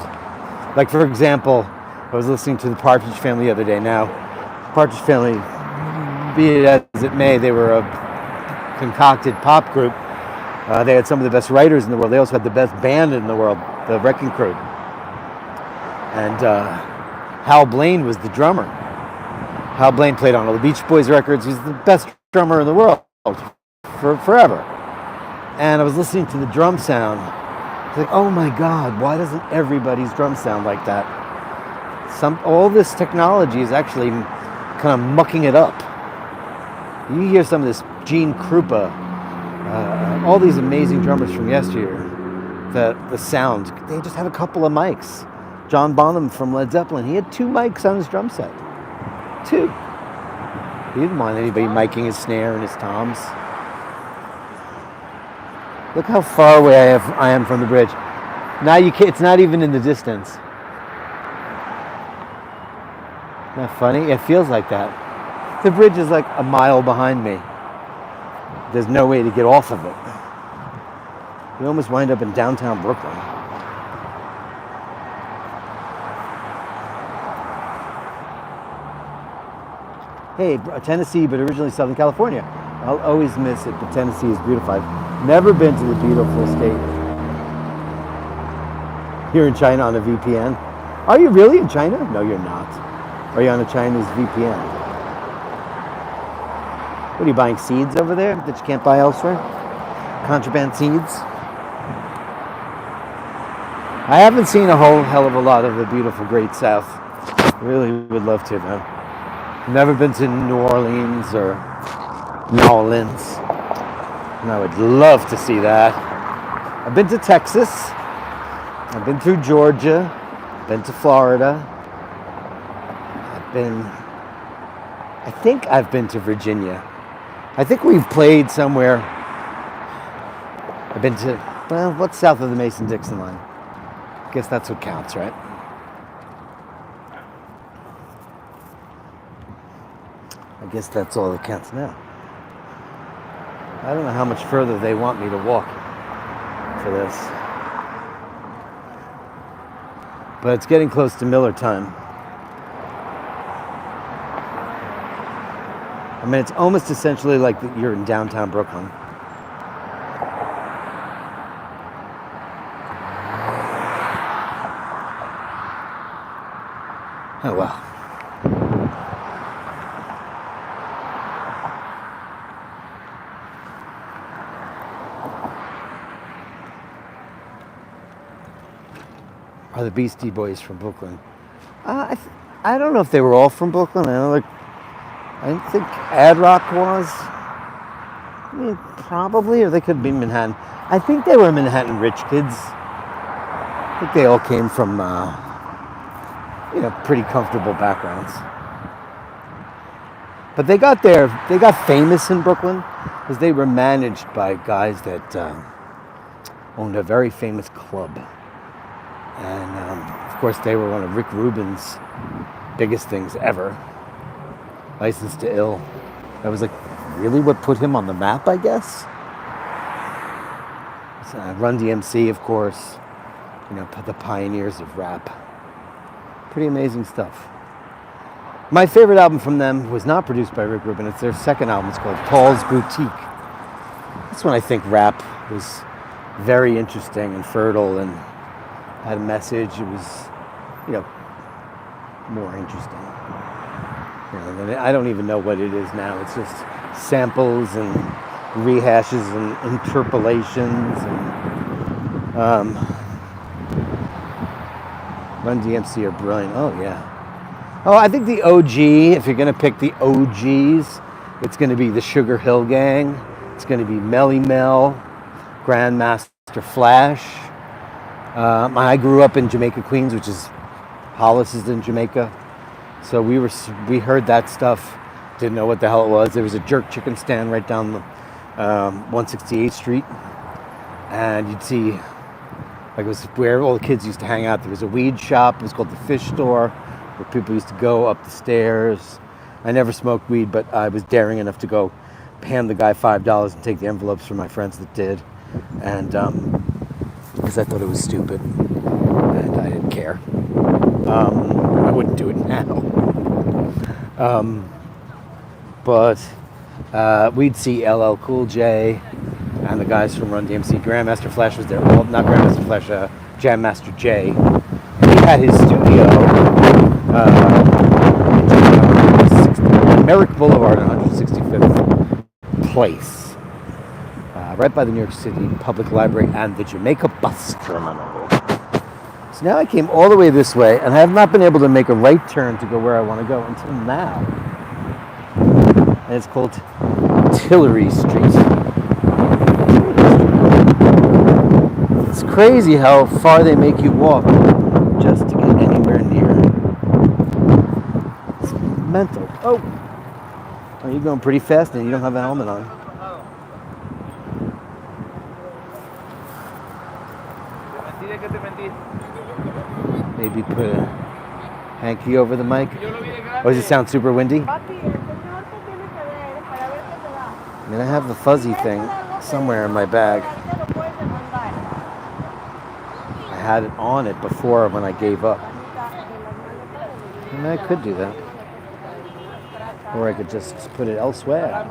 Like, for example, I was listening to the Partridge Family the other day. Now, Partridge Family, be it as it may, they were a concocted pop group. They had some of the best writers in the world. They also had the best band in the world, the Wrecking Crew. And Hal Blaine was the drummer. Hal Blaine played on all the Beach Boys records. He's the best drummer in the world for forever. And I was listening to the drum sound. I was like, oh my God, why doesn't everybody's drum sound like that? All this technology is actually kind of mucking it up. You hear some of this Gene Krupa, all these amazing drummers from yesteryear, the sound, they just have a couple of mics. John Bonham from Led Zeppelin, he had 2 mics on his drum set. 2. He didn't want anybody miking his snare and his toms. Look how far away I am from the bridge. Now you can't, it's not even in the distance. Isn't that funny? It feels like that. The bridge is like a mile behind me. There's no way to get off of it. You almost wind up in downtown Brooklyn. Hey, Tennessee, but originally Southern California. I'll always miss it, but Tennessee is beautiful. I've never been to the beautiful state. You're in China on a VPN. Are you really in China? No, you're not. Are you on a Chinese VPN? What are you buying, seeds over there that you can't buy elsewhere? Contraband seeds? I haven't seen a whole hell of a lot of the beautiful Great South. Really would love to, though. Never been to New Orleans or New Orleans, and I would love to see that. I've been to Texas. I've been through Georgia. Been to Florida. I think I've been to Virginia. I think we've played somewhere. I've been to, well, what's south of the Mason-Dixon line? I guess that's what counts, right? I guess that's all that counts now. I don't know how much further they want me to walk for this. But it's getting close to Miller time. I mean, it's almost essentially like you're in downtown Brooklyn. Oh, well. Are the Beastie Boys from Brooklyn? I don't know if they were all from Brooklyn. I think Ad Rock was. I mean, probably, or they could be Manhattan. I think they were Manhattan rich kids. I think they all came from, pretty comfortable backgrounds. But they got famous in Brooklyn because they were managed by guys that owned a very famous club. And, of course, they were one of Rick Rubin's biggest things ever. License to Ill. That was really what put him on the map, I guess. Run DMC, of course. The pioneers of rap. Pretty amazing stuff. My favorite album from them was not produced by Rick Rubin. It's their second album. It's called Paul's Boutique. That's when I think rap was very interesting and fertile and had a message. It was, more interesting. I don't even know what it is now. It's just samples and rehashes and interpolations and Run DMC are brilliant. Oh yeah. Oh, I think the OG, if you're gonna pick the OGs, it's gonna be the Sugar Hill Gang. It's gonna be Melly Mel, Grandmaster Flash. I grew up in Jamaica, Queens, which is Hollis is in Jamaica. So we heard that stuff, didn't know what the hell it was. There was a jerk chicken stand right down the 168th Street, and you'd see, it was where all the kids used to hang out. There was a weed shop. It was called the Fish Store, where people used to go up the stairs. I never smoked weed, but I was daring enough to go hand the guy $5 and take the envelopes from my friends that did, and because I thought it was stupid, and I didn't care. I wouldn't do it now. But We'd see LL Cool J and the guys from Run DMC. Grandmaster Flash was there. Well, not Grandmaster Flash, Jam Master Jay. And he had his studio in Merrick Boulevard on 165th Place, right by the New York City Public Library and the Jamaica Bus Terminal. So now I came all the way this way, and I have not been able to make a right turn to go where I want to go until now. And it's called Tillery Street. It's crazy how far they make you walk just to get anywhere near. It's mental. Oh, you're going pretty fast and you don't have a helmet on. Maybe put a hanky over the mic. Or does it sound super windy? I mean, I have the fuzzy thing somewhere in my bag. I had it on it before when I gave up. I mean, I could do that. Or I could just put it elsewhere.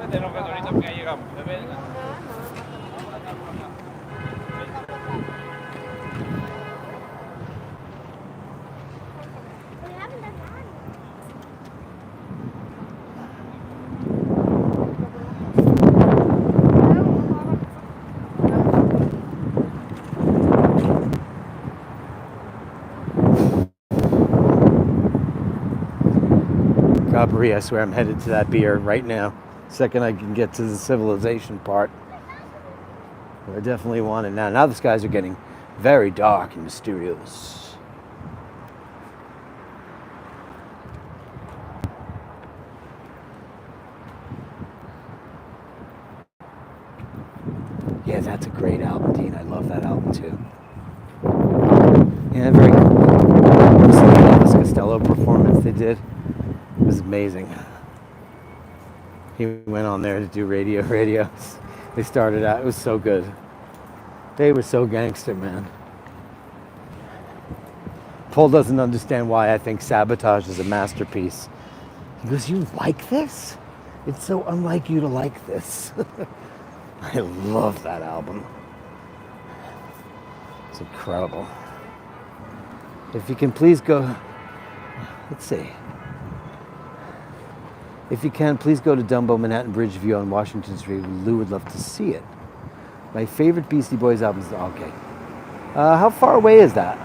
Brie, I swear I'm headed to that beer right now. Second I can get to the civilization part. But I definitely want it now. Now the skies are getting very dark and mysterious. Yeah, that's a great album, Dean. I love that album too. Yeah, very cool. The Elvis Costello performance they did. It was amazing. He went on there to do radios. They started out, it was so good. They were so gangster, man. Paul doesn't understand why I think Sabotage is a masterpiece. He goes, you like this? It's so unlike you to like this. I love that album. It's incredible. If you can please go, let's see. If you can, please go to Dumbo, Manhattan Bridge View on Washington Street. Lou would love to see it. My favorite Beastie Boys album is okay. How far away is that?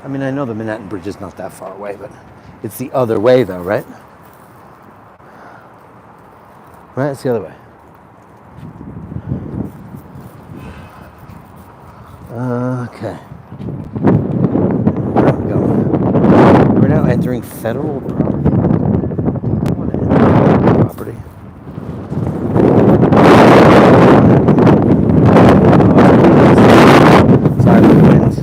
I mean, I know the Manhattan Bridge is not that far away, but it's the other way though, right? Right, it's the other way. Okay. Where are we going? We're now entering federal property. Property. Sorry for the winds.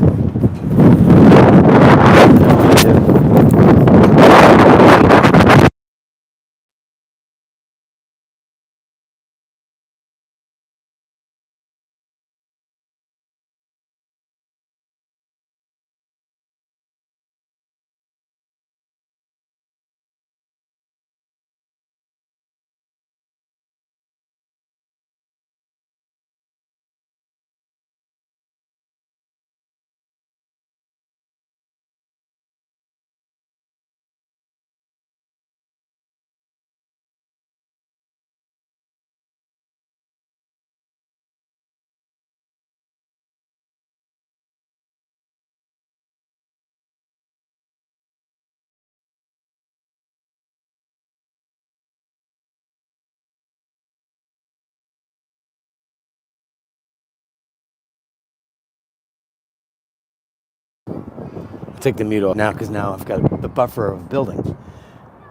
Take the mute off now because now I've got the buffer of a building.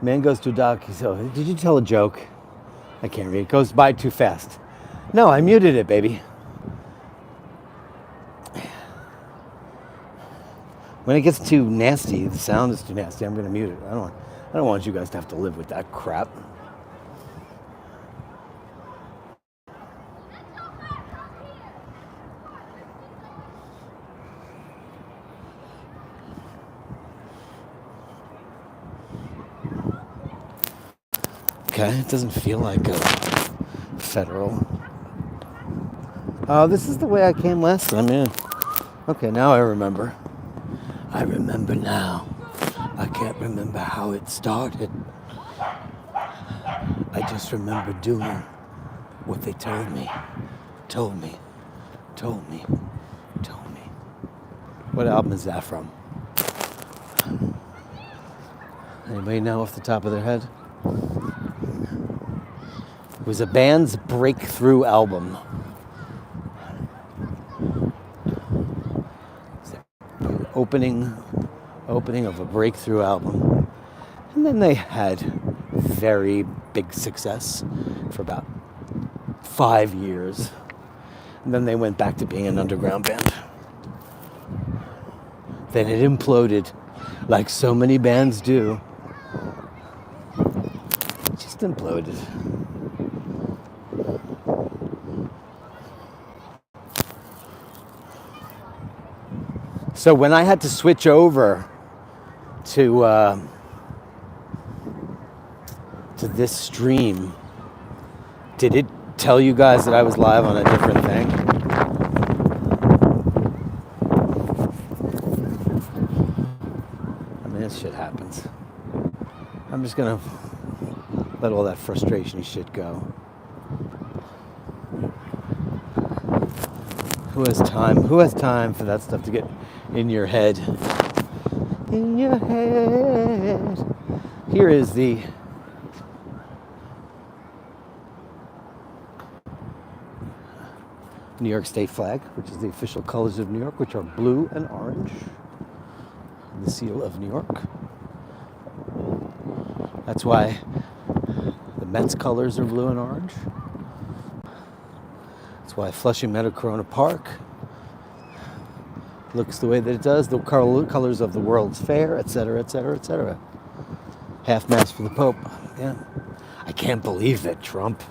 Man goes to a dog. So, did you tell a joke? I can't read. It goes by too fast. No, I muted it, baby. When it gets too nasty, the sound is too nasty. I'm going to mute it. I don't want you guys to have to live with that crap. Okay, it doesn't feel like Federal. Oh, this is the way I came last time, yeah. Okay, now I remember. I remember now. I can't remember how it started. I just remember doing what they told me. Told me. What album is that from? Anybody know off the top of their head? It was a band's breakthrough album. Opening of a breakthrough album. And then they had very big success for about 5 years. And then they went back to being an underground band. Then it imploded, like so many bands do. It just imploded. So when I had to switch over to this stream, did it tell you guys that I was live on a different thing? I mean, this shit happens. I'm just gonna let all that frustration shit go. Who has time? Who has time for that stuff to get in your head? In your head. Here is the New York State flag, which is the official colors of New York, which are blue and orange. The seal of New York. That's why the Mets colors are blue and orange. That's why Flushing Meadow Corona Park looks the way that it does. The colors of the World's Fair, etc., etc., etc. Half mast for the Pope. Yeah, I can't believe that Trump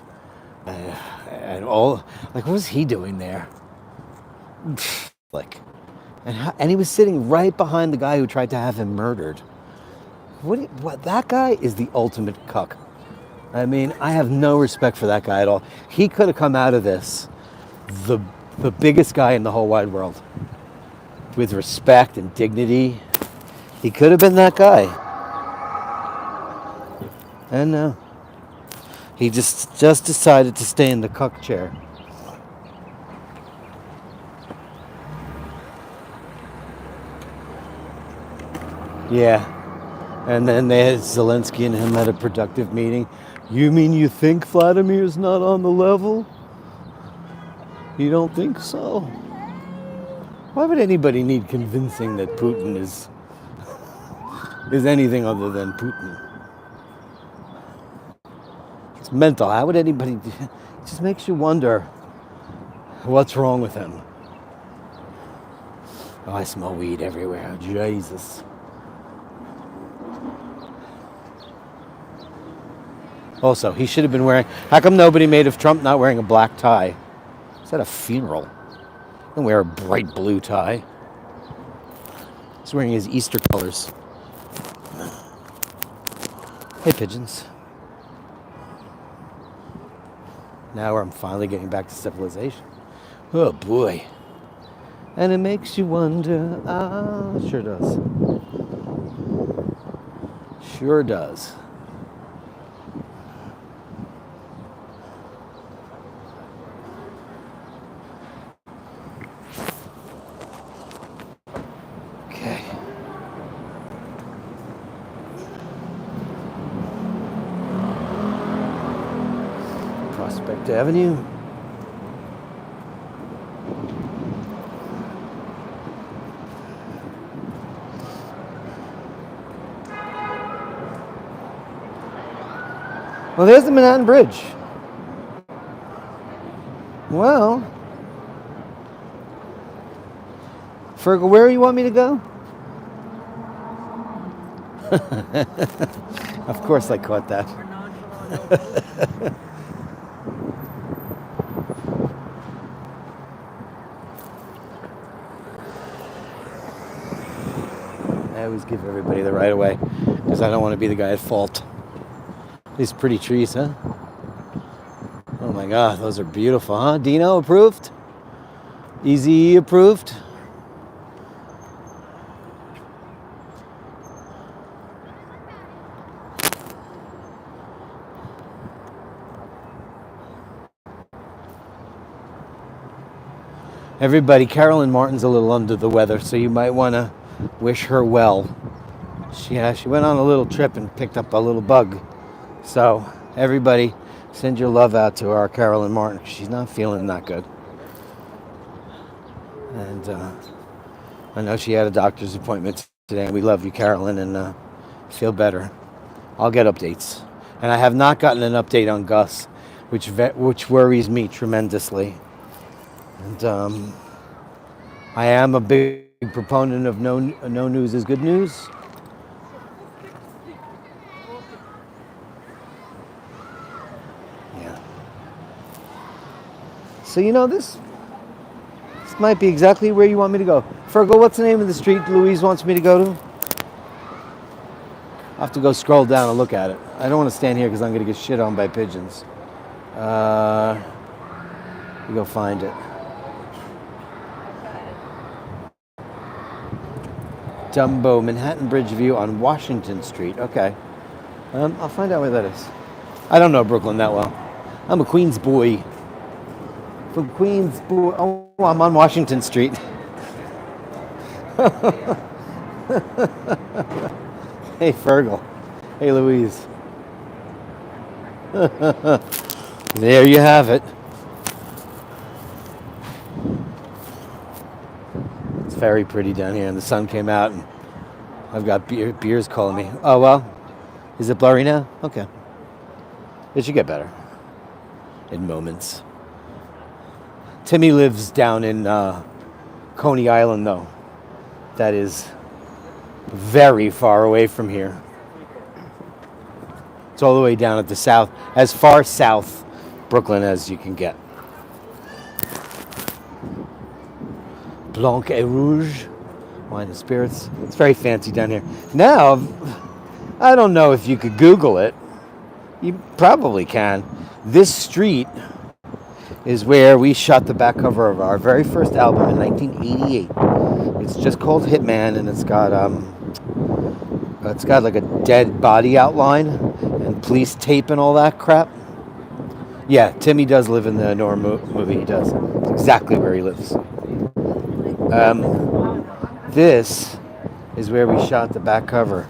and all, like, what was he doing there? Like, and he was sitting right behind the guy who tried to have him murdered. What? That guy is the ultimate cuck. I mean, I have no respect for that guy at all. He could have come out of this the biggest guy in the whole wide world, with respect and dignity. He could have been that guy. And no. He just decided to stay in the cuck chair. Yeah. And then they had Zelensky and him had a productive meeting. You mean you think Vladimir's not on the level? You don't think so? Why would anybody need convincing that Putin is anything other than Putin? It's mental. How would anybody... It just makes you wonder what's wrong with him. Oh, I smell weed everywhere. Jesus. Also, he should have been wearing... How come nobody made of Trump not wearing a black tie? Is that a funeral? He didn't wear a bright blue tie. He's wearing his Easter colors. Hey, pigeons. Now I'm finally getting back to civilization. Oh, boy. And it makes you wonder. Ah, it sure does. Sure does. Avenue. Well, there's the Manhattan Bridge. Well, Fergal, where do you want me to go? Of course I caught that. I always give everybody the right of way because I don't want to be the guy at fault. These pretty trees, huh? Oh my my God, those are beautiful, huh? Dino approved? Easy approved? Everybody, Carolyn Martin's a little under the weather, so you might want to wish her well. She went on a little trip and picked up a little bug. So everybody, send your love out to our Carolyn Martin. She's not feeling that good. And I know she had a doctor's appointment today. We love you, Carolyn, and feel better. I'll get updates. And I have not gotten an update on Gus, which worries me tremendously. And I am a big proponent of no news is good news. Yeah. So this might be exactly where you want me to go. Fergal, what's the name of the street Louise wants me to go to? I'll have to go scroll down and look at it. I don't want to stand here because I'm going to get shit on by pigeons. We go find it. Dumbo, Manhattan Bridge View on Washington Street. Okay. I'll find out where that is. I don't know Brooklyn that well. I'm a Queens boy. From Queens boy. Oh, I'm on Washington Street. Hey, Fergal. Hey, Louise. There you have it. It's very pretty down here, and the sun came out, and I've got beers calling me. Oh, well. Is it blurry now? Okay. It should get better in moments. Timmy lives down in Coney Island, though. That is very far away from here. It's all the way down at the south, as far south Brooklyn as you can get. Blanc et Rouge, wine and spirits. It's very fancy down here. Now, I don't know if you could Google it. You probably can. This street is where we shot the back cover of our very first album in 1988. It's just called Hitman, and it's got like a dead body outline and police tape and all that crap. Yeah, Timmy does live in the Norm movie. He does. It's exactly where he lives. This is where we shot the back cover.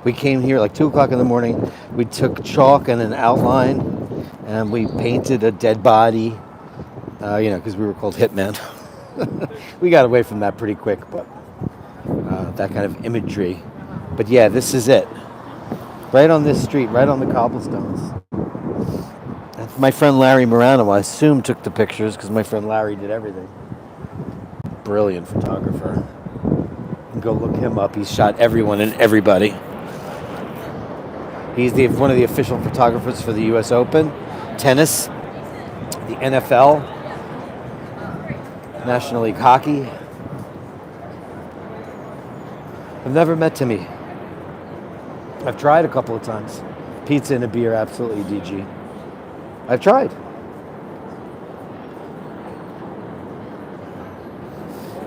We came here like 2 o'clock in the morning. We took chalk and an outline, and we painted a dead body, because we were called Hitman. We got away from that pretty quick, but that kind of imagery. But yeah, this is it. Right on this street, right on the cobblestones. And my friend Larry Morano, I assume, took the pictures because my friend Larry did everything. Brilliant photographer. You can go look him up. He's shot everyone and everybody. He's one of the official photographers for the U.S. Open, tennis, the NFL, National League Hockey. I've never met Timmy. I've tried a couple of times. Pizza and a beer, absolutely, DG. I've tried.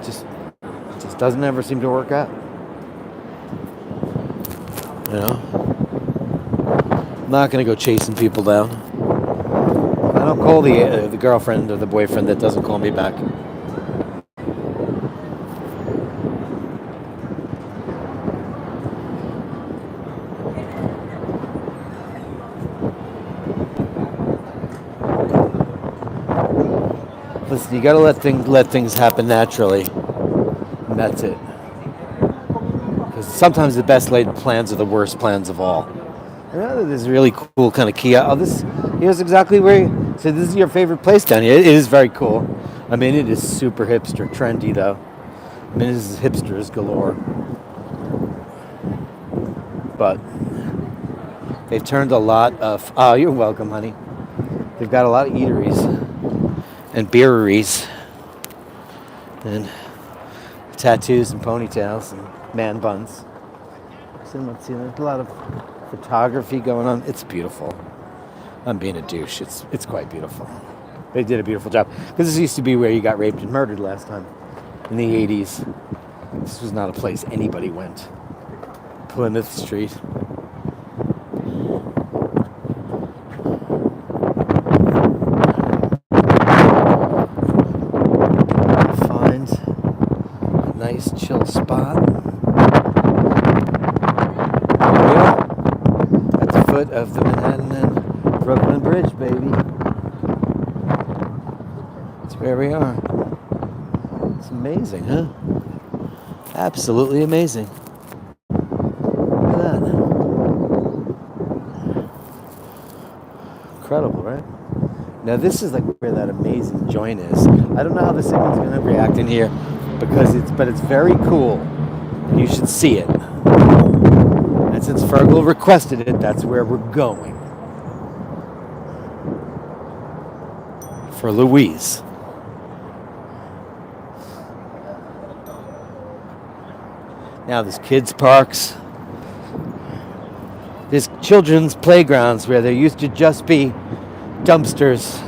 Just doesn't ever seem to work out. I'm not going to go chasing people down. I don't call the girlfriend or the boyfriend that doesn't call me back. Listen, you got to let things happen naturally. And that's it. Because sometimes the best laid plans are the worst plans of all. This really cool kind of kiosk. Here's exactly where. So this is your favorite place down here. It is very cool. I mean, it is super hipster, trendy though. I mean, this is hipsters galore. But they've turned a lot of. Oh, you're welcome, honey. They've got a lot of eateries and beereries and tattoos and ponytails and man buns. So let's see, there's a lot of photography going on. It's beautiful. I'm being a douche. It's quite beautiful. They did a beautiful job. Because this used to be where you got raped and murdered last time in the 80s. This was not a place anybody went. Plymouth Street. Find a nice chill spot. At the foot of the Manhattan and Brooklyn Bridge, baby. That's where we are. It's amazing, huh? Absolutely amazing. Look at that. Incredible, right? Now this is like where that amazing joint is. I don't know how the signal's gonna react in here because it's very cool. And you should see it. And since Fergal requested it, that's where we're going. For Louise. Now there's kids' parks. There's children's playgrounds where there used to just be dumpsters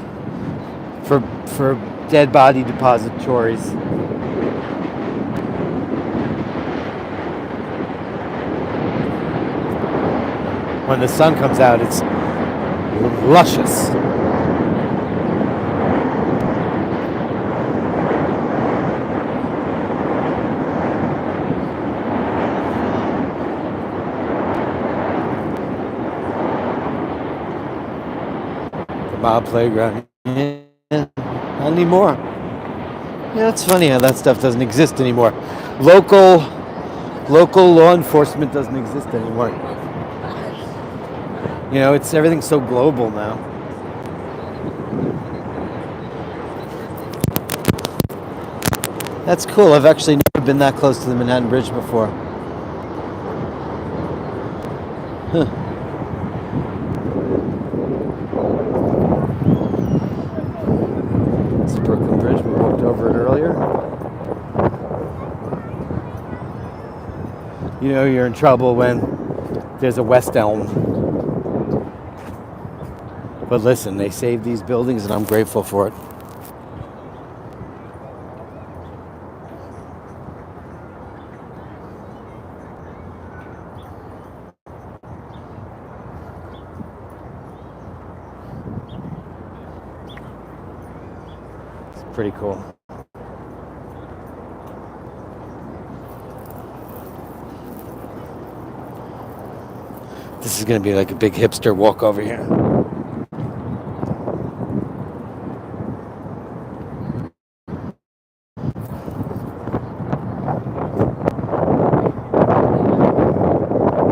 for dead body depositories. When the sun comes out, it's luscious. Mob playground. Yeah, not anymore. Yeah, it's funny how that stuff doesn't exist anymore. Local law enforcement doesn't exist anymore. You know, everything's so global now. That's cool. I've actually never been that close to the Manhattan Bridge before. Huh. Brooklyn Bridge, we walked over it earlier. You know you're in trouble when there's a West Elm. But listen, they saved these buildings and I'm grateful for it. Pretty cool. This is going to be like a big hipster walk over here.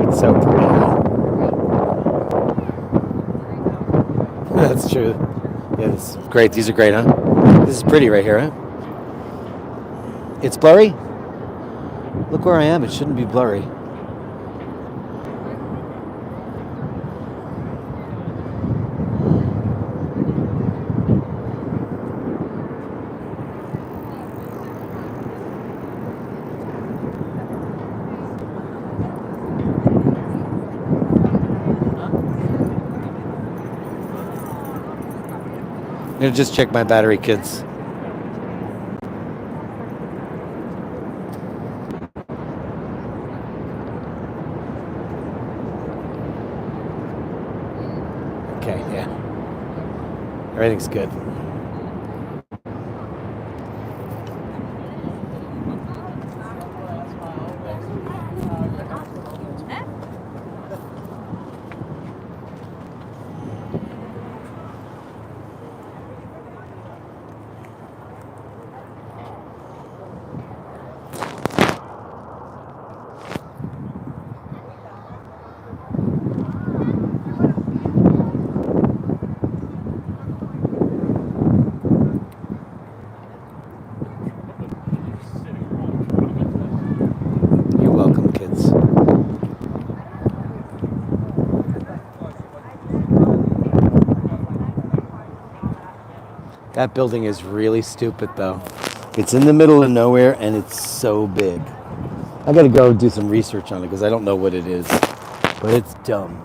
It's so pretty. That's true. Yeah, this is great. These are great, huh? This is pretty right here, huh? It's blurry? Look where I am. It shouldn't be blurry. I'm gonna just check my battery, kids. Okay, yeah. Everything's good. That building is really stupid, though. It's in the middle of nowhere, and it's so big. I gotta go do some research on it, because I don't know what it is. But it's dumb.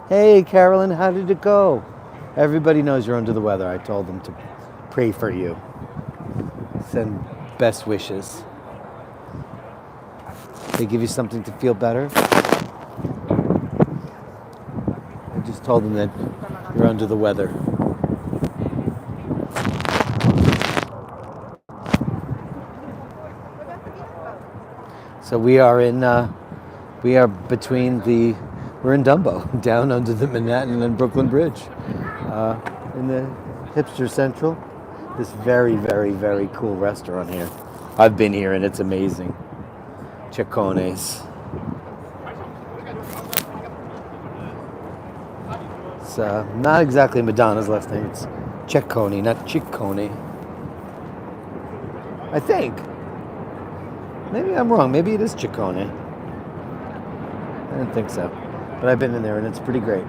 Hey, Carolyn, how did it go? Everybody knows you're under the weather. I told them to pray for you. Send best wishes. They give you something to feel better? I just told them that you're under the weather. So we are in we're in Dumbo, down under the Manhattan and Brooklyn Bridge, in the hipster central. This very, very, very cool restaurant here. I've been here and it's amazing. Ciccone's. It's not exactly Madonna's last name. It's Ceccone, not Ciccone. I think. Maybe I'm wrong. Maybe it is Ciccone. I didn't think so. But I've been in there and it's pretty great.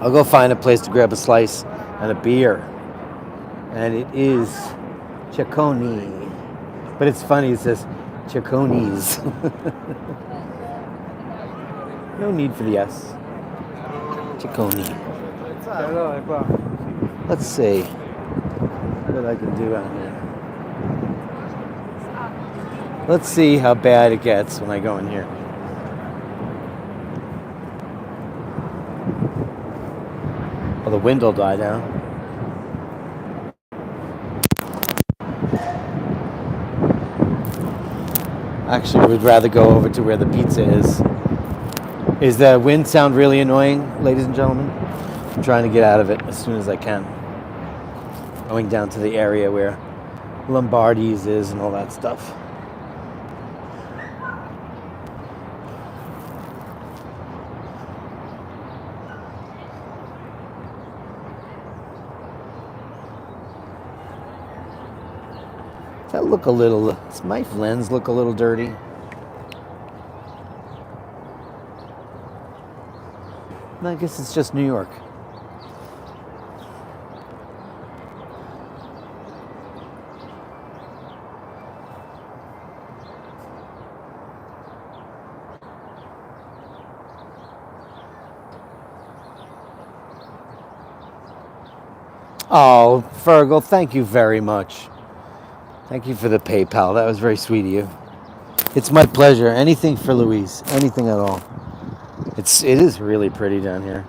I'll go find a place to grab a slice and a beer. And it is Ciccone. But it's funny, it says Ciccone's. No need for the S. Ciccone. Let's see what I can do out here. Let's see how bad it gets when I go in here. Well, the wind will die down. Actually, we'd rather go over to where the pizza is. Is the wind sound really annoying, ladies and gentlemen? I'm trying to get out of it as soon as I can. Going down to the area where Lombardi's is and all that stuff. Does that look a little, does my lens look a little dirty? I guess it's just New York. Oh, Virgil, thank you very much. Thank you for the PayPal. That was very sweet of you. It's my pleasure. Anything for Louise. Anything at all. It is really pretty down here.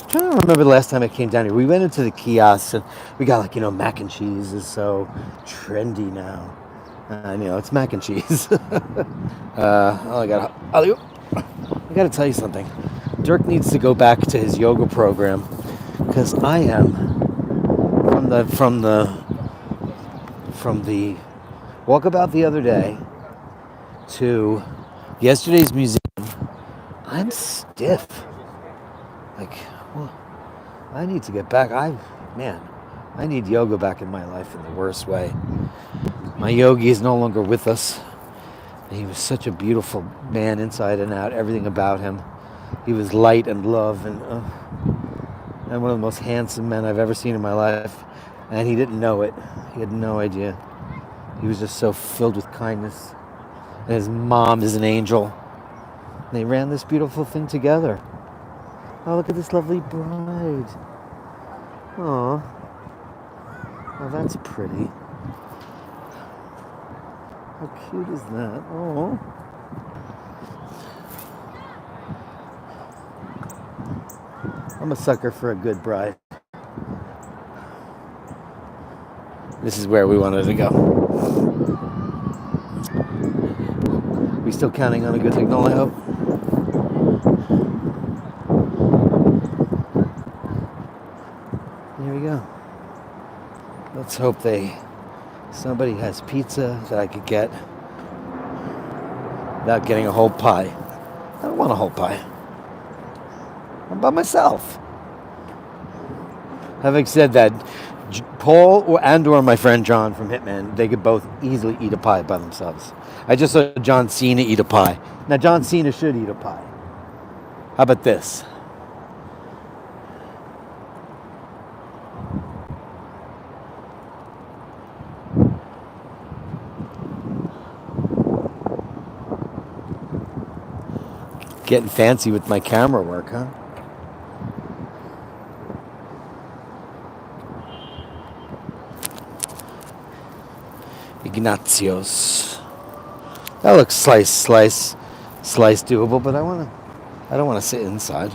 I'm trying to remember the last time I came down here. We went into the kiosks and we got mac and cheese is so trendy now. It's mac and cheese. I gotta tell you something. Dirk needs to go back to his yoga program because I am from the walkabout the other day to yesterday's museum. I'm stiff. I need to get back. I need yoga back in my life in the worst way. My yogi is no longer with us. He was such a beautiful man inside and out, everything about him. He was light and love and one of the most handsome men I've ever seen in my life. And he didn't know it. He had no idea. He was just so filled with kindness. And his mom is an angel. They ran this beautiful thing together. Oh, look at this lovely bride. Aw. Oh, that's pretty. How cute is that? Oh. I'm a sucker for a good bride. This is where we wanted to go. We still counting on a good signal, I hope? Here we go. Let's hope somebody has pizza that I could get without getting a whole pie. I don't want a whole pie. I'm by myself. Having said that, Paul or my friend John from Hitman, they could both easily eat a pie by themselves. I just saw John Cena eat a pie. Now, John Cena should eat a pie. How about this? Getting fancy with my camera work, huh? Ignacio's. That looks slice doable, but I don't wanna sit inside.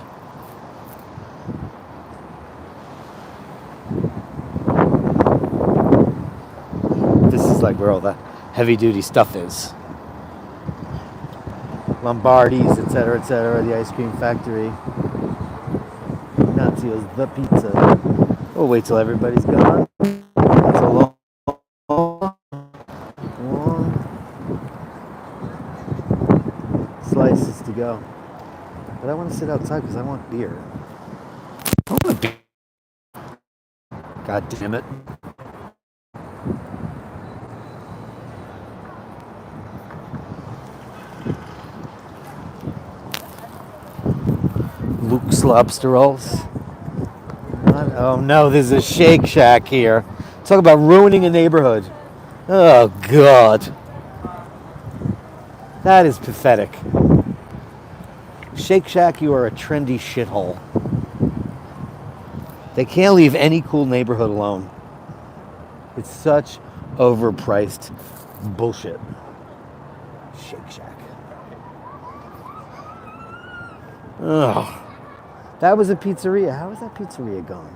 This is like where all the heavy duty stuff is. Lombardi's, etc., the ice cream factory. Ignacio's, the pizza. We'll wait till everybody's gone. That's a long slices to go. But I want to sit outside because I want beer. I want beer. God damn it. Luke's Lobster Rolls. Oh no, there's a Shake Shack here. Talk about ruining a neighborhood. Oh God. That is pathetic. Shake Shack, you are a trendy shithole. They can't leave any cool neighborhood alone. It's such overpriced bullshit. Shake Shack. Ugh. That was a pizzeria. How is that pizzeria gone?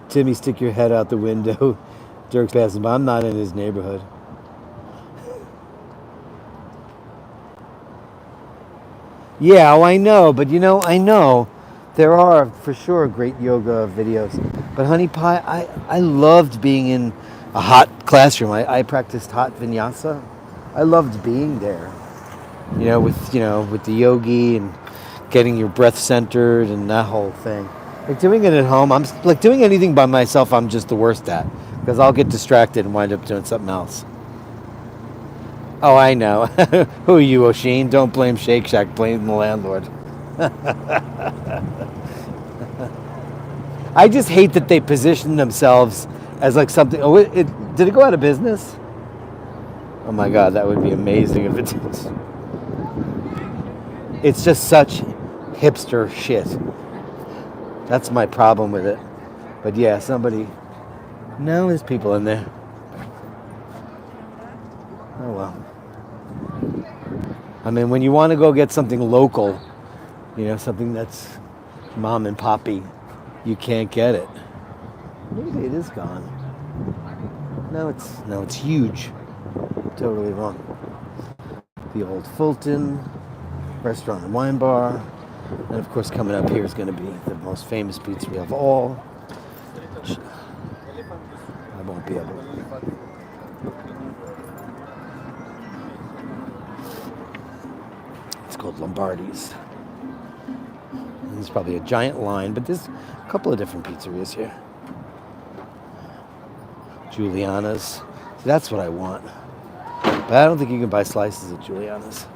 Timmy, stick your head out the window. Dirk's passing by. I'm not in his neighborhood. Yeah, oh, I know, but I know there are for sure great yoga videos. But honey pie, I loved being in a hot classroom. I practiced hot vinyasa. I loved being there. With the yogi and getting your breath centered and that whole thing. Like doing it at home, I'm like doing anything by myself. I'm just the worst at because I'll get distracted and wind up doing something else. Oh, I know. Who are you, O'Sheen? Don't blame Shake Shack. Blame the landlord. I just hate that they position themselves as like something. Oh, did it go out of business? Oh my God, that would be amazing if it did. It's just such hipster shit. That's my problem with it. But yeah, no, there's people in there. Oh well. I mean, when you want to go get something local, something that's mom and poppy, you can't get it. Maybe it is gone. No, it's huge. Totally wrong. The old Fulton restaurant and wine bar. And of course, coming up here is going to be the most famous pizzeria of all. I won't be able to. It's called Lombardi's. And there's probably a giant line, but there's a couple of different pizzerias here. Giuliana's. See, that's what I want. But I don't think you can buy slices at Giuliana's.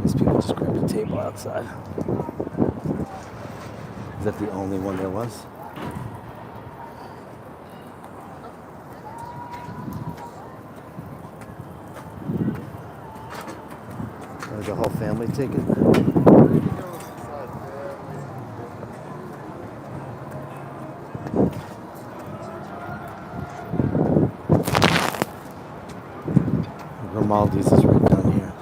These people just grabbed a table outside. Is that the only one there was? There's a whole family ticket. Grimaldi's is right down here.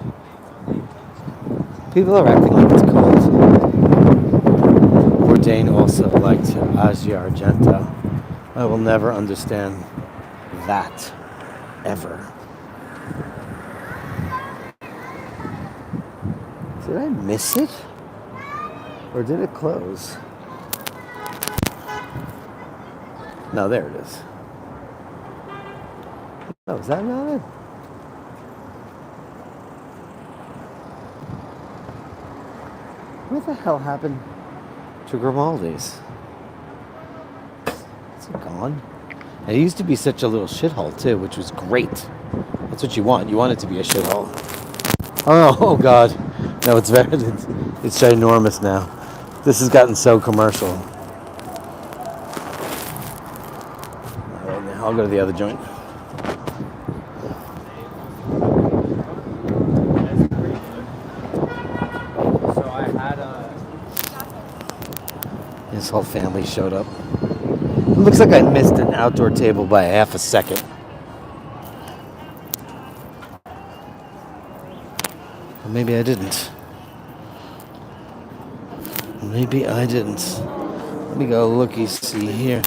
People are acting like it's cold. Bourdain also liked Asia Argento. I will never understand that, ever. Did I miss it? Or did it close? No, there it is. Oh, is that not it? What the hell happened to Grimaldi's? Is it gone? And it used to be such a little shithole too, which was great. That's what you want. You want it to be a shithole. Oh God. No, it's ginormous now. This has gotten so commercial. I'll go to the other joint. So I had a. His whole family showed up. It looks like I missed an outdoor table by half a second. Or maybe I didn't. Maybe I didn't. Let me go looky see here.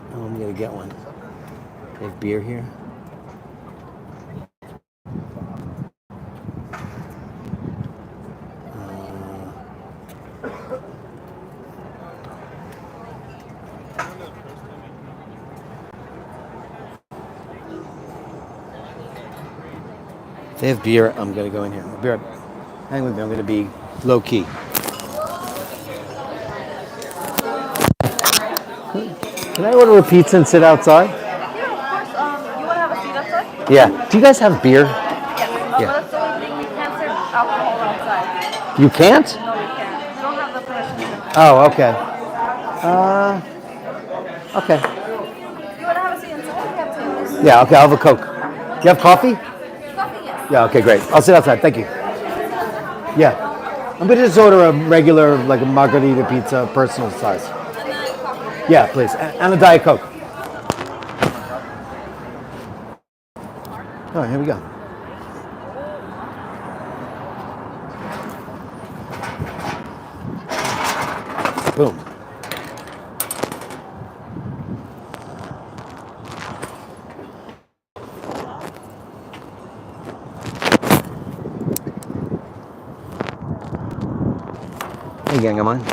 Oh, I'm gonna get one. They have beer here. If they have beer, I'm gonna go in here. I'll be right. Hang with me. I'm gonna be low key. Can I order a pizza and sit outside? Yeah, of course. You want to have a seat outside? Yeah. Do you guys have beer? Yes. Yeah. But that's the only thing. We can't serve alcohol outside. You can't? No, we can't. We don't have the permission to. Oh, okay. Okay. You want to have a seat inside? We have tables. Yeah, okay, I'll have a Coke. You have coffee? Coffee, yes. Yeah, okay, great. I'll sit outside. Thank you. Yeah. I'm gonna just order a regular, like a margarita pizza, personal size. And then coffee. Yeah, please. And a Diet Coke. All right, here we go. Boom. Hey, gang of mine.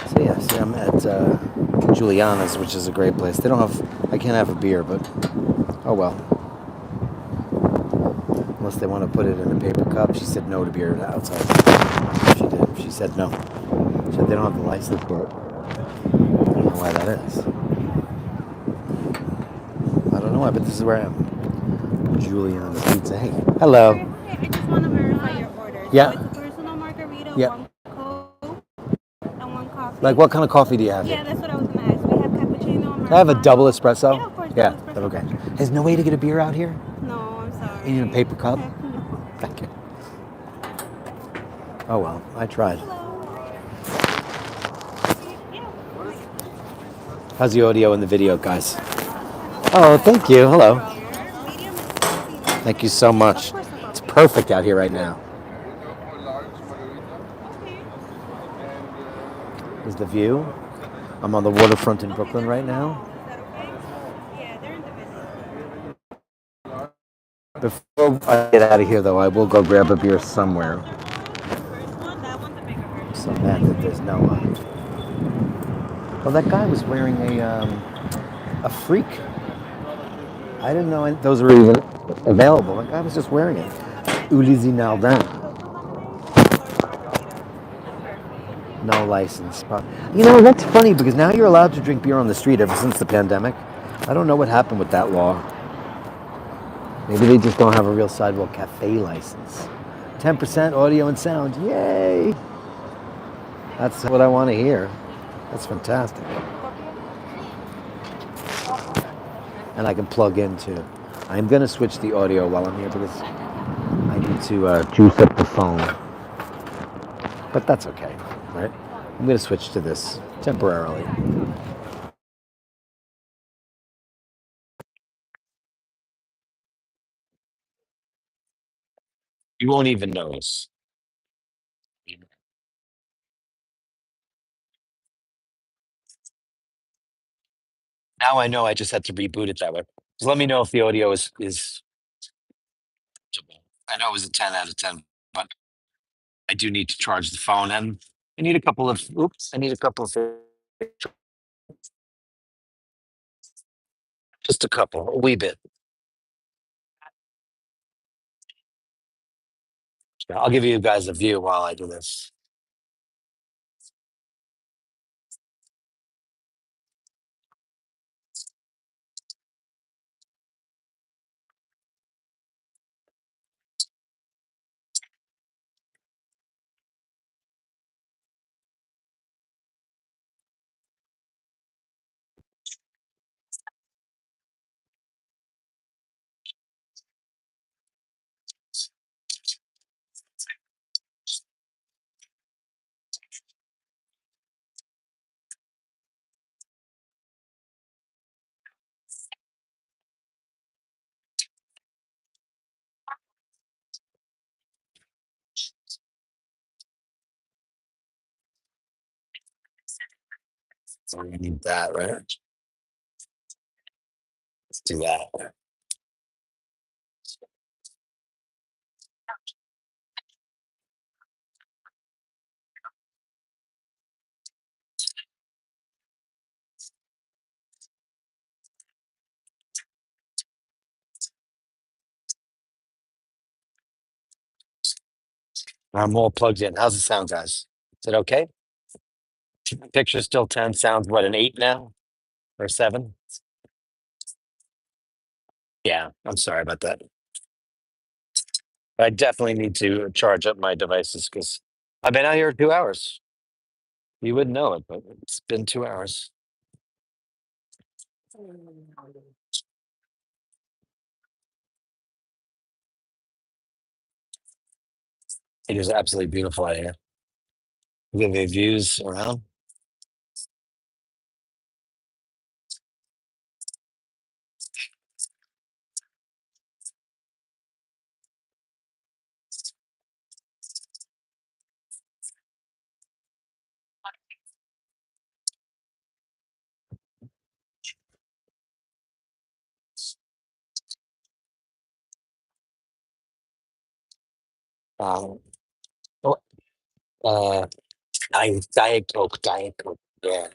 So yeah, see, I'm at Juliana's, which is a great place. They don't have, I can't have a beer, but oh well. Unless they want to put it in a paper cup. She said no to beer outside. She did. She said no. She said they don't have the license for it. I don't know why that is. I don't know why, but this is where I am. Juliana's Pizza. Hey, hello. Hey, I just want to verify your order. Yeah. So it's a personal margarita, Yeah. one Coke, and one coffee. Like, what kind of coffee do you have? Yeah, that's what I was going to ask. We have cappuccino, Can I have a Americano. double espresso? Yeah, of course. Yeah, Double espresso. okay. There's no way to get a beer out here? No, I'm sorry. You need a paper cup? No. Thank you. Oh well, I tried. How's the audio and the video, guys? Oh, thank you. Hello. Medium is 16. Thank you so much. It's perfect out here right now. Here's the view. I'm on the waterfront in Brooklyn right now. Is that okay? Yeah, they're individual. Before I get out of here, though, I will go grab a beer somewhere. First one, that one's a bigger version. I'm so mad that there's no. Well, that guy was wearing a freak. I didn't know those were even available. That guy was just wearing it. Ulizi Naldan. No license. You know, that's funny because now you're allowed to drink beer on the street ever since the pandemic. I don't know what happened with that law. Maybe they just don't have a real sidewalk cafe license. 10% audio and sound. Yay! That's what I want to hear. That's fantastic. And I can plug into. I'm going to switch the audio while I'm here because I need to juice up the phone. But that's okay, right? I'm going to switch to this temporarily. You won't even notice. Now I know I just had to reboot it that way. Just let me know if the audio is. I know it was a 10 out of 10, but I do need to charge the phone and I need a couple of just a couple, a wee bit. I'll give you guys a view while I do this. So we need that, right? Let's do that. I'm all plugged in. How's it sound, guys? Is it okay? Picture still 10. Sounds what, an 8 now? Or 7? Yeah, I'm sorry about that. I definitely need to charge up my devices because I've been out here 2 hours. You wouldn't know it, but it's been 2 hours. It is absolutely beautiful out here. Look at the views around. Um, oh, uh, Diet Coke, Diet Coke. Yeah,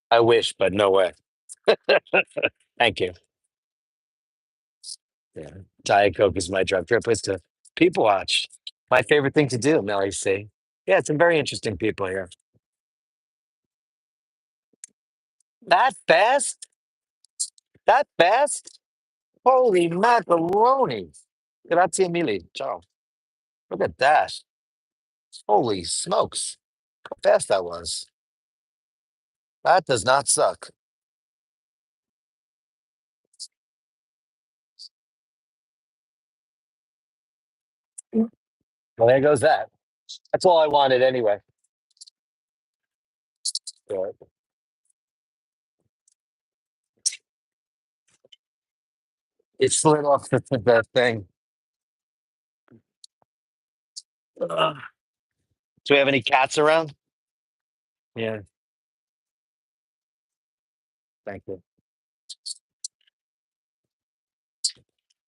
I wish, but no way. Thank you. Yeah, Diet Coke is my drug. Favorite place to people watch. My favorite thing to do, Melly C. Yeah, some very interesting people here. That fast? That fast? Holy macaroni. Grazie mille. Ciao. Look at that. Holy smokes. How fast that was. That does not suck. Well, there goes that. That's all I wanted anyway. Yeah. It slid off the thing. Ugh. Do we have any cats around? Yeah, thank you.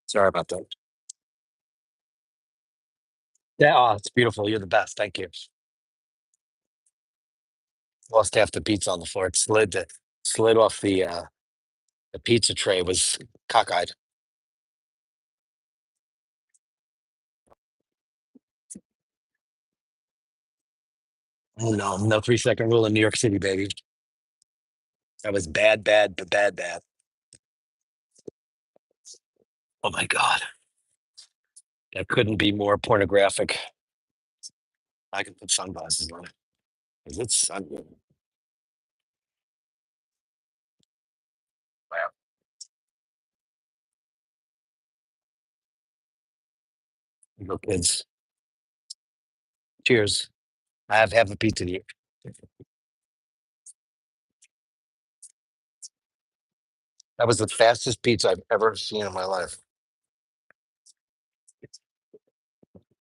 Sorry about that. Yeah, oh, it's beautiful. You're the best. Thank you. Lost half the pizza on the floor. It slid off the pizza tray was cockeyed. Oh no, no 3-second rule in New York City, baby. That was bad, bad, bad, bad. Oh my God. That couldn't be more pornographic. I can put sunglasses on it. Is it sun? Wow. Go kids. Cheers. I have half a pizza to eat. That was the fastest pizza I've ever seen in my life.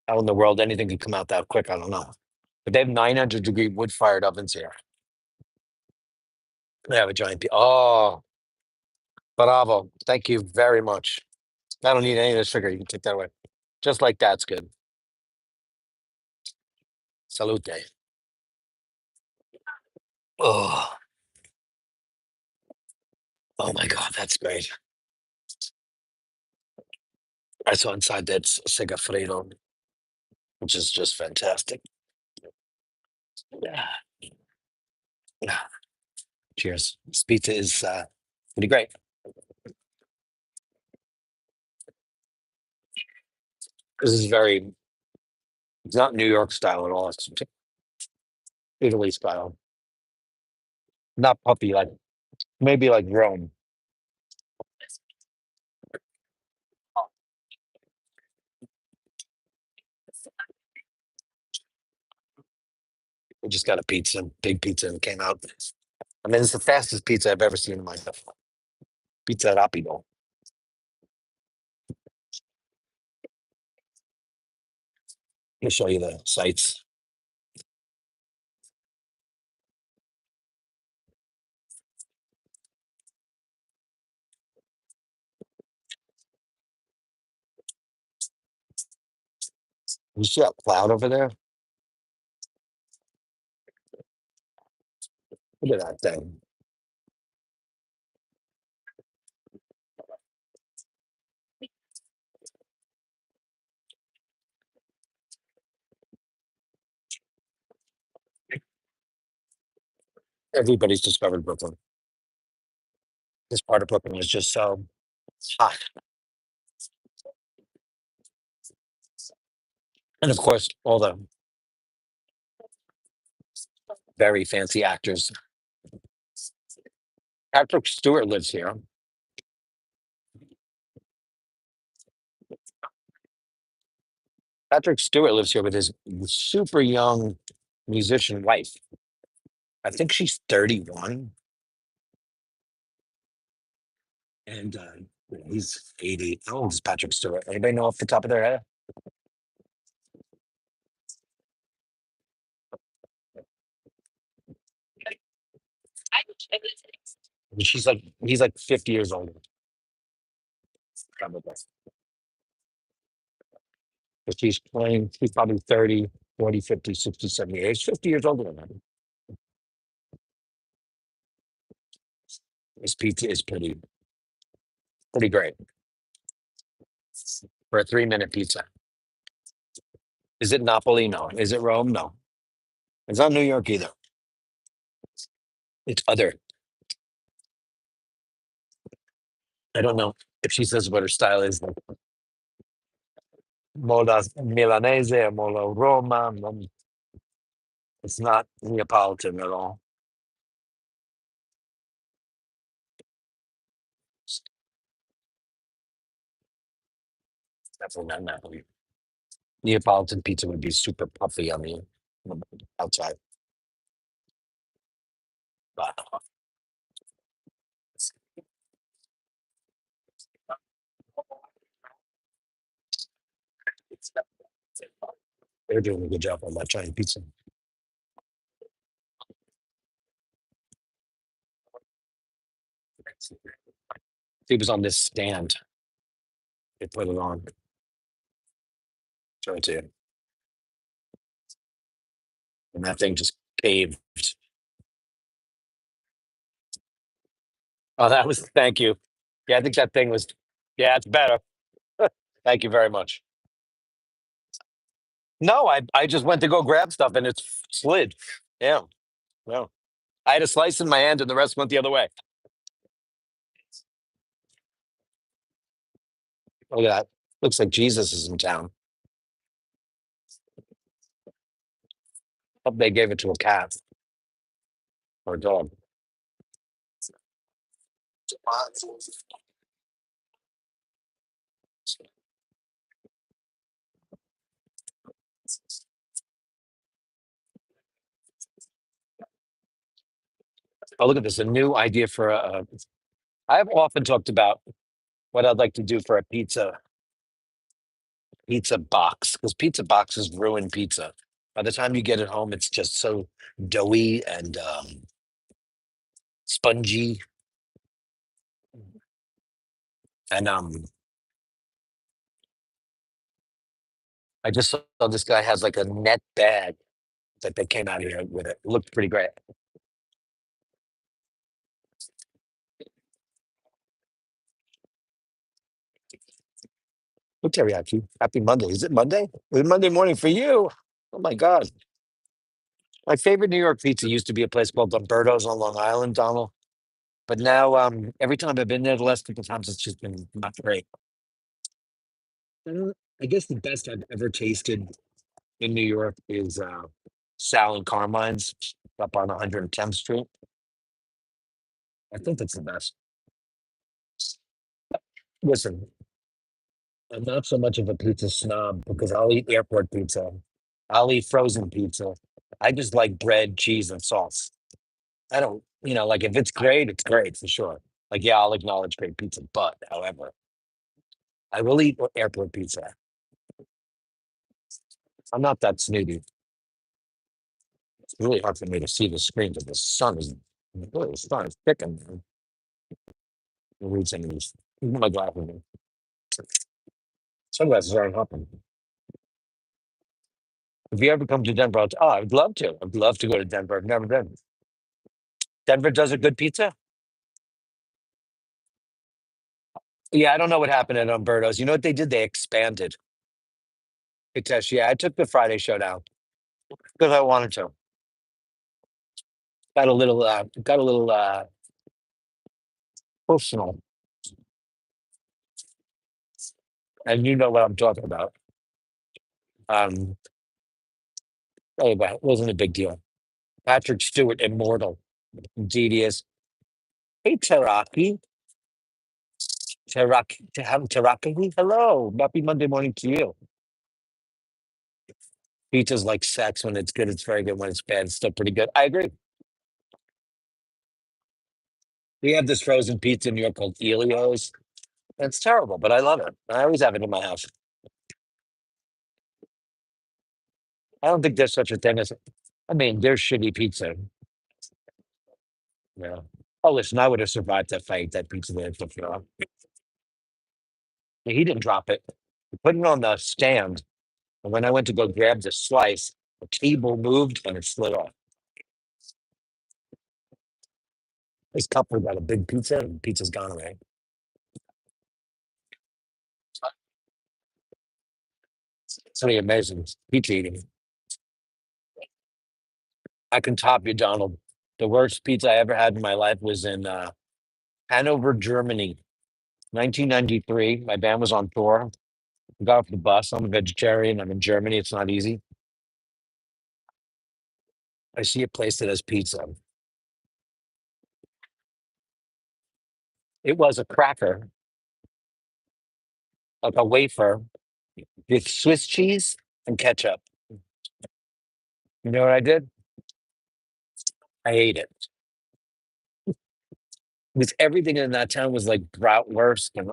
How in the world anything could come out that quick? I don't know. But they have 900-degree wood-fired ovens here. They have a giant pizza. Oh, bravo. Thank you very much. I don't need any of the sugar. You can take that away. Just like that's good. Salute. Oh, oh my God, that's great. I saw inside that's Segafredo, which is just fantastic. Yeah. Yeah. Cheers. This pizza is pretty great. This is very, it's not New York style at all. It's Italy style. Not puppy, like maybe like Rome. We just got a pizza, big pizza, and it came out. I mean, it's the fastest pizza I've ever seen in my life. Pizza rapido. Let me show you the sites. You see that cloud over there? Look at that thing. Everybody's discovered Brooklyn. This part of Brooklyn is just so hot. And of course, all the very fancy actors. Patrick Stewart lives here. Patrick Stewart lives here with his super young musician wife. I think she's 31. And he's 80. How old is Patrick Stewart? Anybody know off the top of their head? She's like, he's like 50 years old. Probably. But she's playing, she's probably 30, 40, 50, 60, 70. He's 50 years older than him. His pizza is pretty great for a 3-minute pizza. Is it Napoli? No. Is it Rome? No. It's not New York either. It's other. I don't know if she says what her style is. Like moda Milanese or moda Roma. It's not Neapolitan at all. Definitely not Napoli. Neapolitan pizza would be super puffy on the outside. But they're doing a good job on that giant pizza. It was on this stand. They put it on. Show it to you. And that thing just caved. Oh, that was, thank you. Yeah, I think that thing was, yeah, it's better. Thank you very much. No, I just went to go grab stuff and it's slid. Yeah. No. I had a slice in my hand and the rest went the other way. Look at that. Looks like Jesus is in town. Hope they gave it to a cat or a dog. Oh, look at this. A new idea for a. I've often talked about what I'd like to do for a pizza box, because pizza boxes ruin pizza. By the time you get it home, it's just so doughy and spongy. And I just saw this guy has like a net bag that they came out here with. It looked pretty great. Well, teriyaki. Happy Monday. Is it Monday? It's Monday morning for you. Oh my God. My favorite New York pizza used to be a place called Umberto's on Long Island, Donald. But now, every time I've been there the last couple of times, it's just been not great. I guess the best I've ever tasted in New York is Sal and Carmine's up on 110th Street. I think that's the best. Listen, I'm not so much of a pizza snob because I'll eat airport pizza. I'll eat frozen pizza. I just like bread, cheese, and sauce. I don't, like if it's great for sure. Like, yeah, I'll acknowledge great pizza, but however, I will eat airport pizza. I'm not that snooty. It's really hard for me to see the screen because the sun is really starting to thicken. Man. I'll read some of these. My glasses. Sunglasses aren't helping. If you ever come to Denver, I'd love to. I'd love to go to Denver. I've never been. Denver does a good pizza. Yeah, I don't know what happened at Umberto's. You know what they did? They expanded. Yeah, I took the Friday show down because I wanted to. Got a little personal, and you know what I'm talking about. Um, anyway, it wasn't a big deal. Patrick Stewart, immortal, genius. Hey, Teraki. Hello, happy Monday morning to you. Pizza's like sex. When it's good, it's very good. When it's bad, it's still pretty good. I agree. We have this frozen pizza in New York called Elio's. It's terrible, but I love it. I always have it in my house. I don't think there's such a thing as. I mean, there's shitty pizza. Yeah. Oh, listen, I would have survived that fight. That pizza there. He didn't drop it. He put it on the stand. And when I went to go grab the slice, the table moved and it slid off. This couple got a big pizza and the pizza's gone away. It's pretty amazing. Pizza eating. I can top you, Donald. The worst pizza I ever had in my life was in Hanover, Germany, 1993. My band was on tour. I got off the bus. I'm a vegetarian. I'm in Germany. It's not easy. I see a place that has pizza. It was a cracker, like a wafer with Swiss cheese and ketchup. You know what I did? I ate it. Because everything in that town was like bratwurst and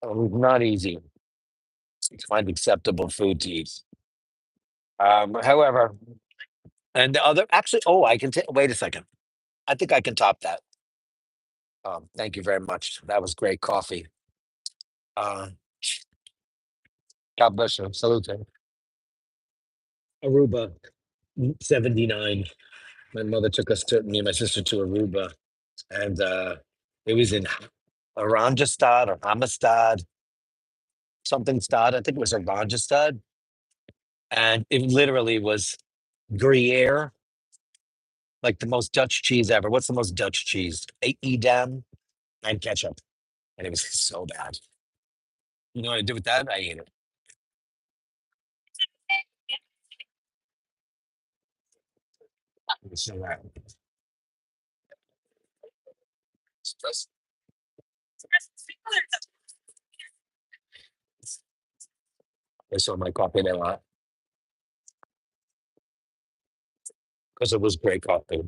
it was not easy to find acceptable food to eat. However, and the other actually, oh, I can wait a second. I think I can top that. Thank you very much. That was great coffee. Uh, God bless you. Salute. Aruba, 79. My mother took me and my sister to Aruba, and it was in Oranjestad or Amistad, something Stad. I think it was Oranjestad. And it literally was Gruyere, like the most Dutch cheese ever. What's the most Dutch cheese? Edam and ketchup. And it was so bad. You know what I did with that? I ate it. It was so bad. I saw my coffee a lot because it was great coffee.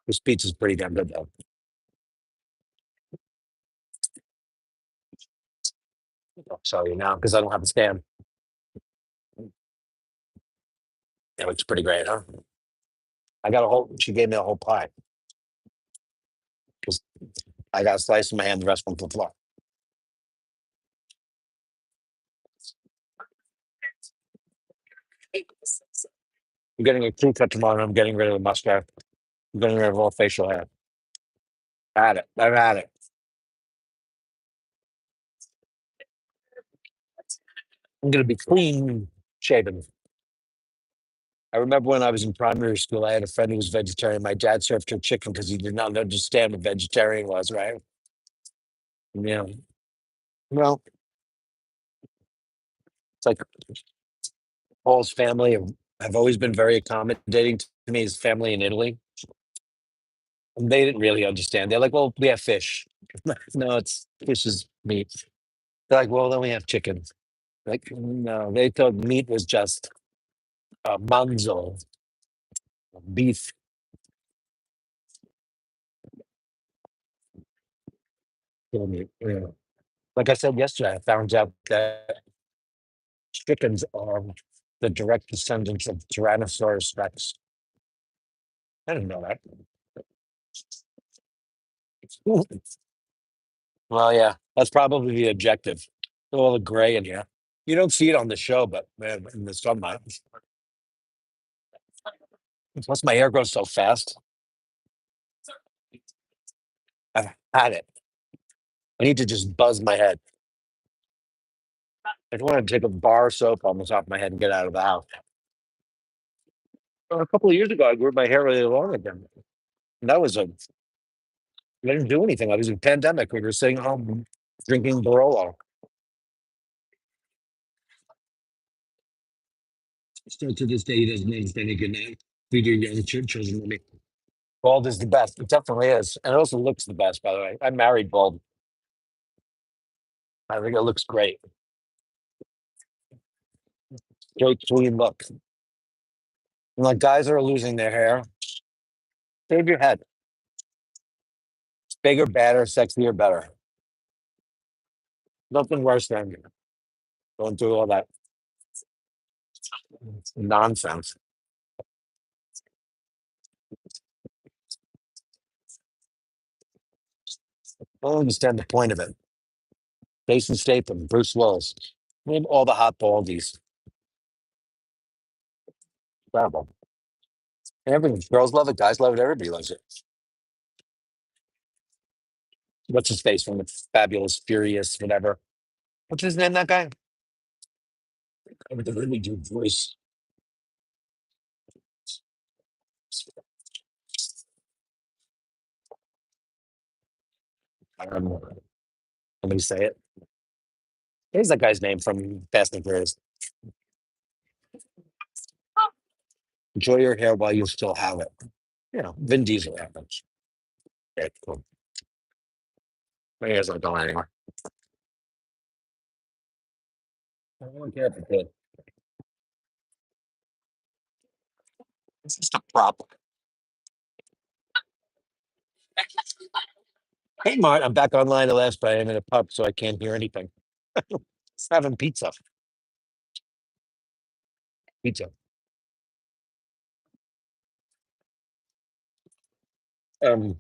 This pizza's pretty damn good though. I'll show you now because I don't have a stand. It looks pretty great, huh? I got a whole. She gave me a whole pie because I got a slice in my hand. The rest went to the floor. I'm getting a crew cut tomorrow. And I'm getting rid of the mustache. I'm getting rid of all facial hair. I had it. I've had it. I'm gonna be clean shaven. I remember when I was in primary school, I had a friend who was vegetarian. My dad served her chicken because he did not understand what vegetarian was, right? Yeah. Well, it's like Paul's family have always been very accommodating to me, his family in Italy. And they didn't really understand. They're like, well, we have fish. No, it's fish is meat. They're like, well, then we have chicken. Like, no, they thought meat was just manzo, beef. Meat. Yeah. Like I said yesterday, I found out that chickens are the direct descendants of Tyrannosaurus Rex. I didn't know that. Well, yeah, that's probably the objective. All the gray in here. You don't see it on the show, but man, in the sunlight. Plus, my hair grows so fast. I've had it. I need to just buzz my head. I don't want to take a bar of soap on the top of my head and get out of the house. Well, a couple of years ago, I grew my hair really long again. And that was a, I didn't do anything. I was in pandemic. We were sitting home drinking Barolo. Still to this day, he doesn't understand a good name. We do young children with me. Bald is the best. It definitely is. And it also looks the best, by the way. I married bald. I think it looks great. Great, clean look. And like guys are losing their hair. Shave your head. It's bigger, badder, sexier, better. Nothing worse than going through all that nonsense. I don't understand the point of it. Jason Statham, Bruce Willis, name all the hot baldies. Incredible. Everything. Girls love it, guys love it, everybody loves it. What's his face from the Fabulous Furious, whatever? What's his name, that guy? With the really deep voice. Let me say it. Here's that guy's name from Fast and Furious. Enjoy your hair while you still have it. You know, Vin Diesel happens. Okay, cool. My hair's not going anywhere. I don't care if it did. It's just a prop. Hey, Mart, I'm back online at last, but I am in a pub, so I can't hear anything. It's having pizza. Pizza. Um,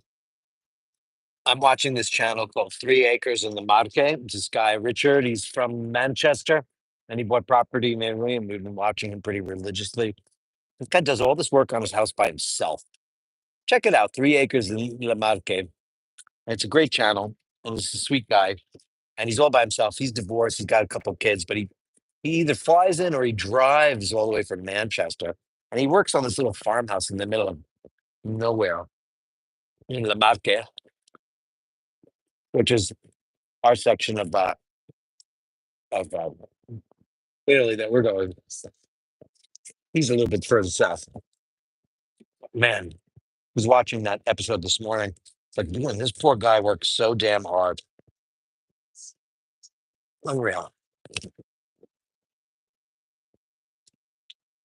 I'm watching this channel called 3 Acres in the Marque. It's this guy, Richard. He's from Manchester, and he bought property in Italy, and we've been watching him pretty religiously. This guy does all this work on his house by himself. Check it out, 3 Acres in La Marque. It's a great channel, and he's a sweet guy, and he's all by himself. He's divorced. He's got a couple of kids, but he either flies in or he drives all the way from Manchester, and he works on this little farmhouse in the middle of nowhere in La Marque, which is our section of Italy that we're going. He's a little bit further south. Man, I was watching that episode this morning. It's like, man, this poor guy works so damn hard. Unreal.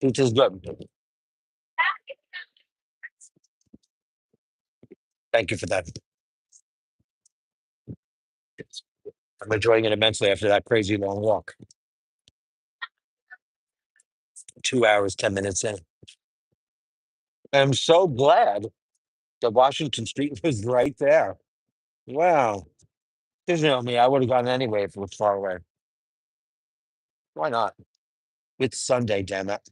It is good. Thank you for that. I'm enjoying it immensely after that crazy long walk. 2 hours, 10 minutes in. I'm so glad that Washington Street was right there. Wow. Just know me, I would have gone anyway if it was far away. Why not? It's Sunday, damn it.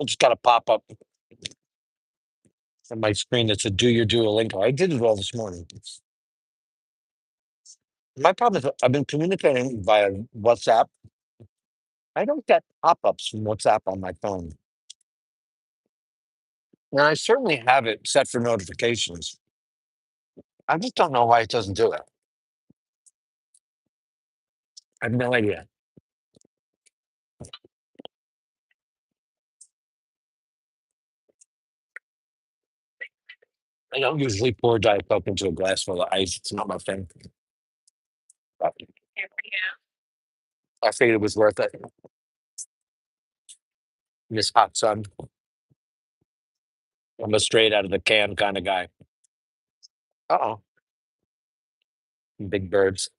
I just got a pop up on my screen that said, do your Duolingo. I did it all this morning. My problem is I've been communicating via WhatsApp. I don't get pop ups from WhatsApp on my phone. And I certainly have it set for notifications. I just don't know why it doesn't do it. I have no idea. I don't usually pour Diet Coke into a glass full of ice. It's not my thing. But I figured it was worth it. In this hot sun. I'm a straight out of the can kind of guy. Uh-oh. Big birds.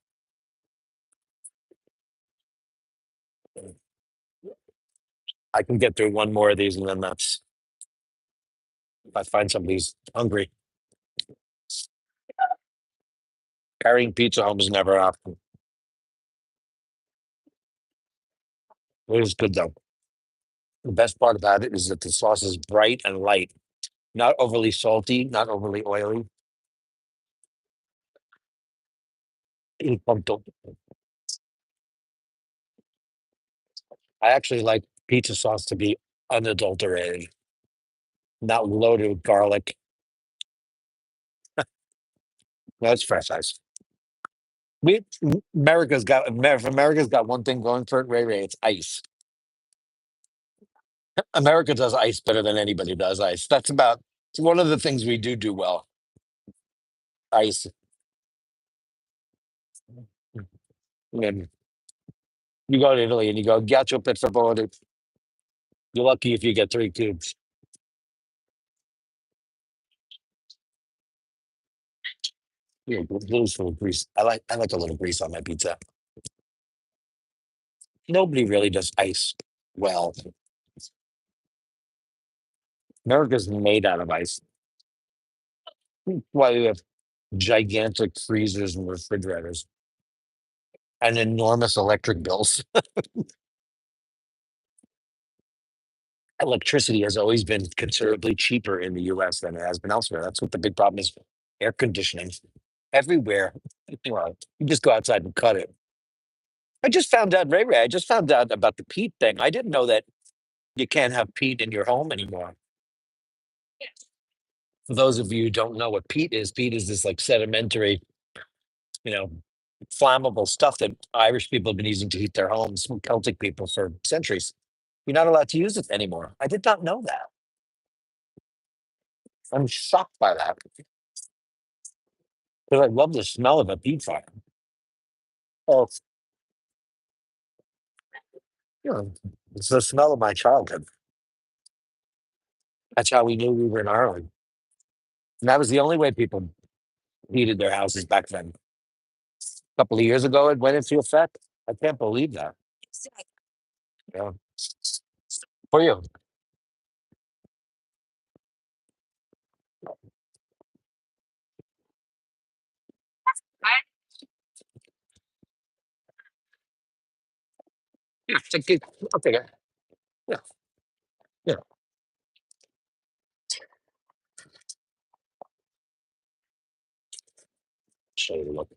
I can get through one more of these and then that's if I find somebody's hungry. Carrying pizza home is never an option. It is good though. The best part about it is that the sauce is bright and light, not overly salty, not overly oily. Il punto. I actually like pizza sauce to be unadulterated, not loaded with garlic. That's fresh ice. We America's got one thing going for it, Ray Ray. It's ice. America does ice better than anybody does ice. It's one of the things we do well. Ice. And you go to Italy and you go ghiaccio per favore. You're lucky if you get 3 cubes. Little grease. I like a little grease on my pizza. Nobody really does ice well. America's made out of ice. Why we have gigantic freezers and refrigerators and enormous electric bills. Electricity has always been considerably cheaper in the US than it has been elsewhere. That's what the big problem is. Air conditioning everywhere. Well, you just go outside and cut it. I just found out, Ray Ray, I just found out about the peat thing. I didn't know that you can't have peat in your home anymore. For those of you who don't know what peat is this like sedimentary, you know, flammable stuff that Irish people have been using to heat their homes, Celtic people for centuries. You're not allowed to use it anymore. I did not know that. I'm shocked by that because I love the smell of a peat fire. Oh, you know, it's the smell of my childhood. That's how we knew we were in Ireland. And that was the only way people heated their houses back then. A couple of years ago, it went into effect. I can't believe that. Yeah. For you. Yeah, I'll take it. Yeah, yeah. Show you the look.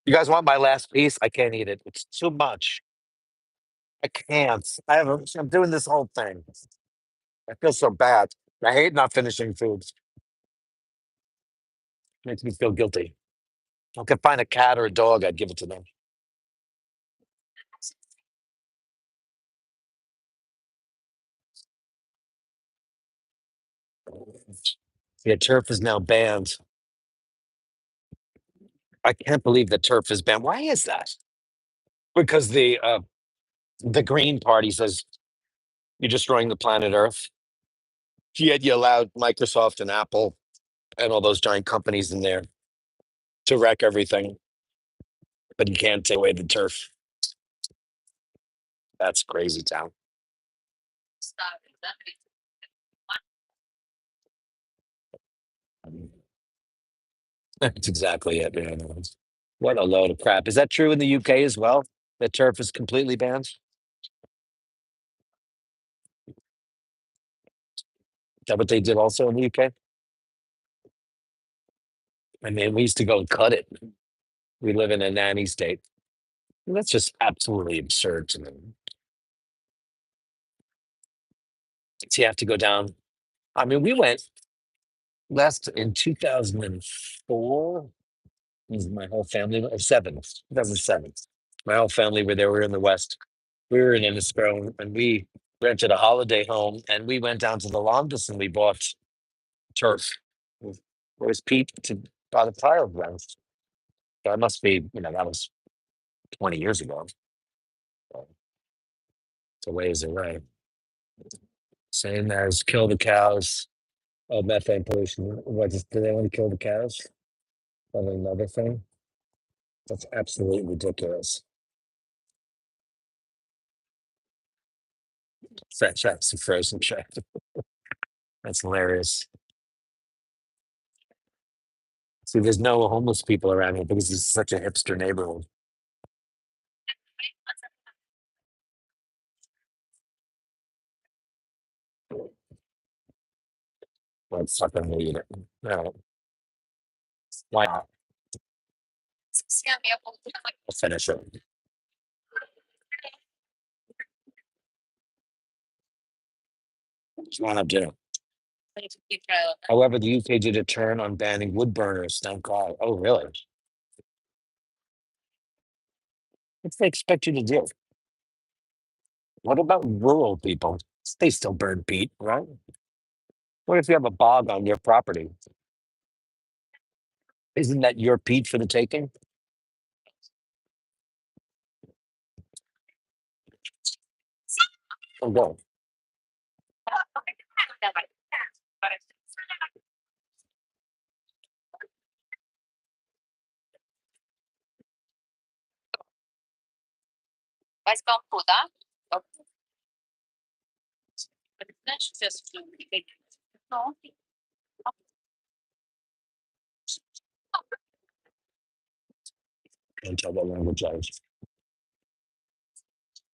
You guys want my last piece? I can't eat it. It's too much. I can't. I'm doing this whole thing. I feel so bad. I hate not finishing foods. Makes me feel guilty. If I could find a cat or a dog, I'd give it to them. Yeah, turf is now banned. I can't believe that turf is banned. Why is that? Because the Green Party says you're destroying the planet Earth. Yet you allowed Microsoft and Apple and all those giant companies in there to wreck everything, but you can't take away the turf. That's crazy town. That's exactly it, man. What a load of crap. Is that true in the UK as well? That turf is completely banned? Is that what they did also in the UK? I mean, we used to go and cut it. We live in a nanny state. And that's just absolutely absurd to me. So you have to go down. I mean, we went last in 2004. My whole family, or 2007. My whole family were there. We were in the West. We were in Innisbro and we rented a holiday home and we went down to the Longest and we bought turf. It was Pete to by the prior ones. So it must be, that was 20 years ago. So it's a ways away. Same as kill the cows. Oh, methane pollution. What, do they want to kill the cows? On another thing? That's absolutely ridiculous. French that's some frozen shit. That's hilarious. See, there's no homeless people around here because it's such a hipster neighborhood. Let's fucking read it. No, why not? I'll finish it. Just want to dinner. However, the UK did a turn on banning wood burners. Thank God. Oh, really? What do they expect you to do? What about rural people? They still burn peat, right? What if you have a bog on your property? Isn't that your peat for the taking? Oh, go. Can't tell what language I was.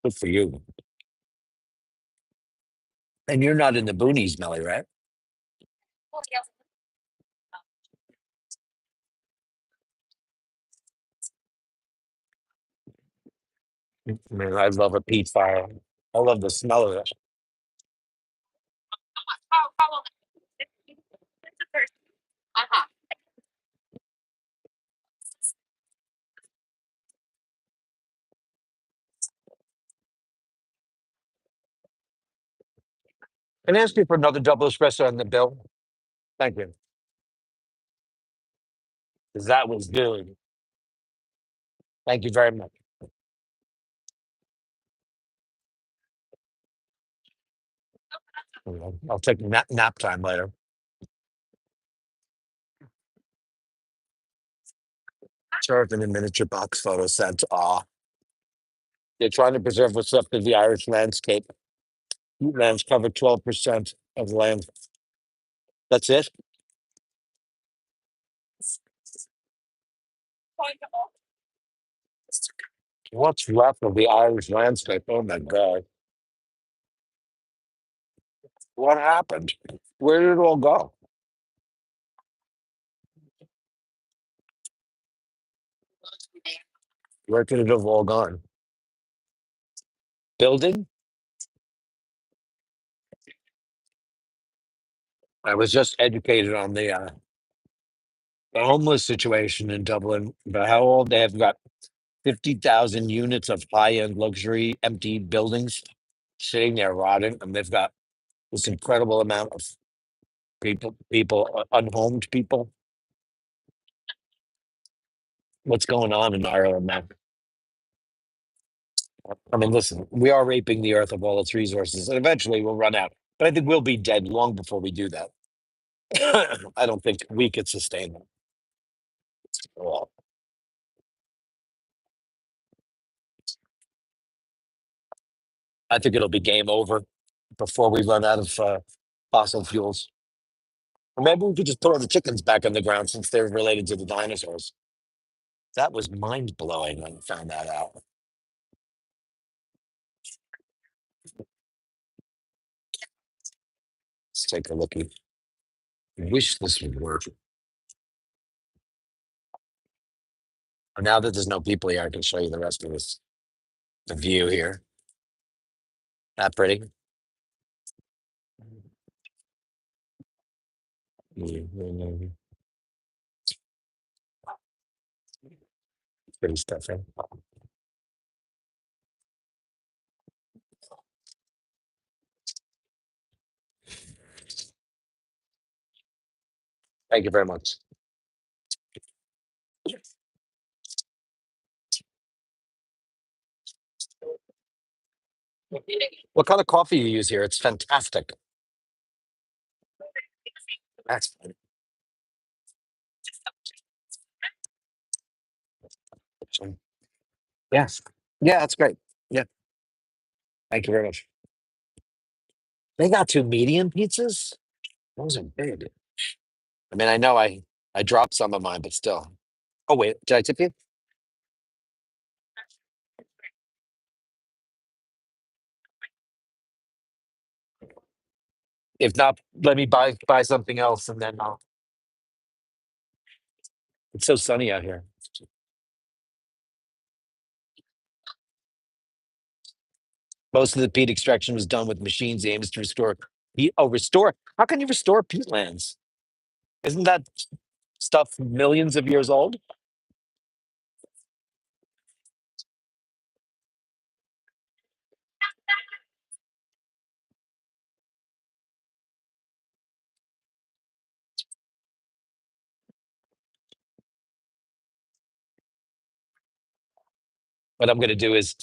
Good for you. And you're not in the boonies, Melly, right? I mean, I love a peat fire. I love the smell of it. Can I ask you for another double espresso on the bill? Thank you. 'Cause that was good. Thank you very much. I'll take nap time later. Served in a miniature box photo set. They're trying to preserve what's left of the Irish landscape. Lands cover 12% of the land. That's it. What's left of the Irish landscape? Oh my God. What happened? Where did it all go? Where could it have all gone? Building? I was just educated on the homeless situation in Dublin, but how old they have got 50,000 units of high-end luxury empty buildings sitting there rotting, and they've got this incredible amount of unhomed people. What's going on in Ireland, man? I mean, listen, we are raping the earth of all its resources, and eventually we'll run out. But I think we'll be dead long before we do that. I don't think we could sustain that. Well, I think it'll be game over before we run out of fossil fuels. Or maybe we could just throw the chickens back on the ground since they're related to the dinosaurs. That was mind blowing when I found that out. Let's take a look. I wish this would work. Now that there's no people here, I can show you the rest of this. The view here. Not pretty. Pretty stuff, eh? Thank you very much. What kind of coffee you use here? It's fantastic. That's yes. Yeah, that's great. Yeah, thank you very much. They got two medium pizzas. Those are big. I mean, I know I dropped some of mine, but still. Oh wait, did I tip you? If not, let me buy something else, and then I'll. It's so sunny out here. Most of the peat extraction was done with machines aimed to restore peat. Oh, restore? How can you restore peatlands? Isn't that stuff millions of years old? What I'm going to do is,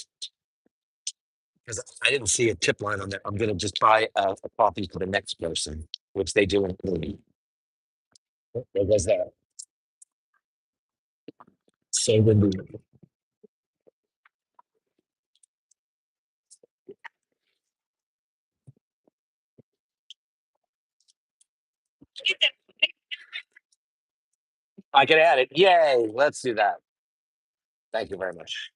because I didn't see a tip line on there, I'm going to just buy a coffee for the next person, which they do in Italy. There goes that. So windy. I can add it. Yay! Let's do that. Thank you very much.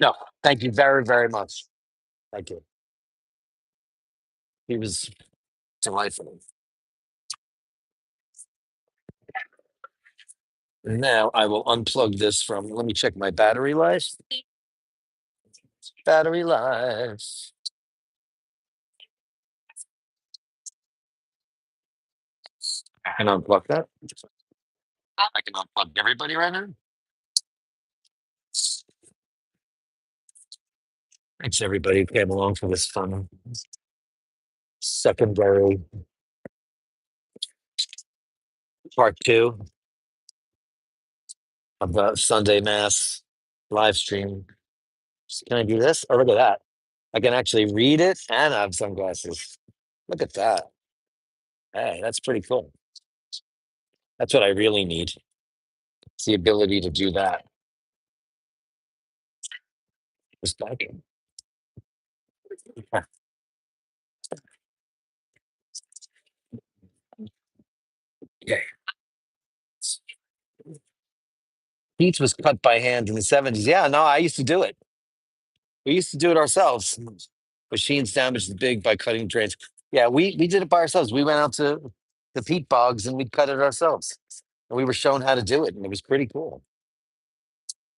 No, thank you very, very much. Thank you. He was delightful. Now I will unplug this from. Let me check my battery life. Battery life. I can unplug that. I can unplug everybody right now. Thanks everybody who came along for this fun secondary part two of the Sunday Mass live stream. Can I do this? Oh, look at that. I can actually read it and have sunglasses. Look at that. Hey, that's pretty cool. That's what I really need. It's the ability to do that. Just like it. Okay. Peach was cut by hand in the 70s. Yeah, no, I used to do it. We used to do it ourselves. Machines damaged the big by cutting drains. Yeah, we did it by ourselves. We went out to the peat bogs and we cut it ourselves. And we were shown how to do it, and it was pretty cool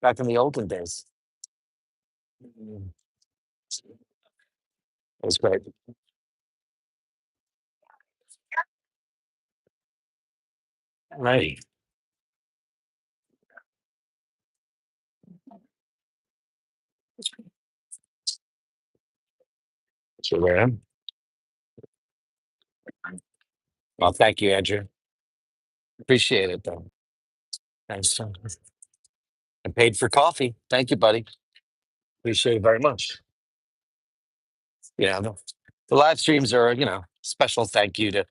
back in the olden days. It was great. Right. Sure am. Well, thank you, Andrew. Appreciate it, though. Thanks. I paid for coffee. Thank you, buddy. Appreciate it very much. The live streams are, special thank you to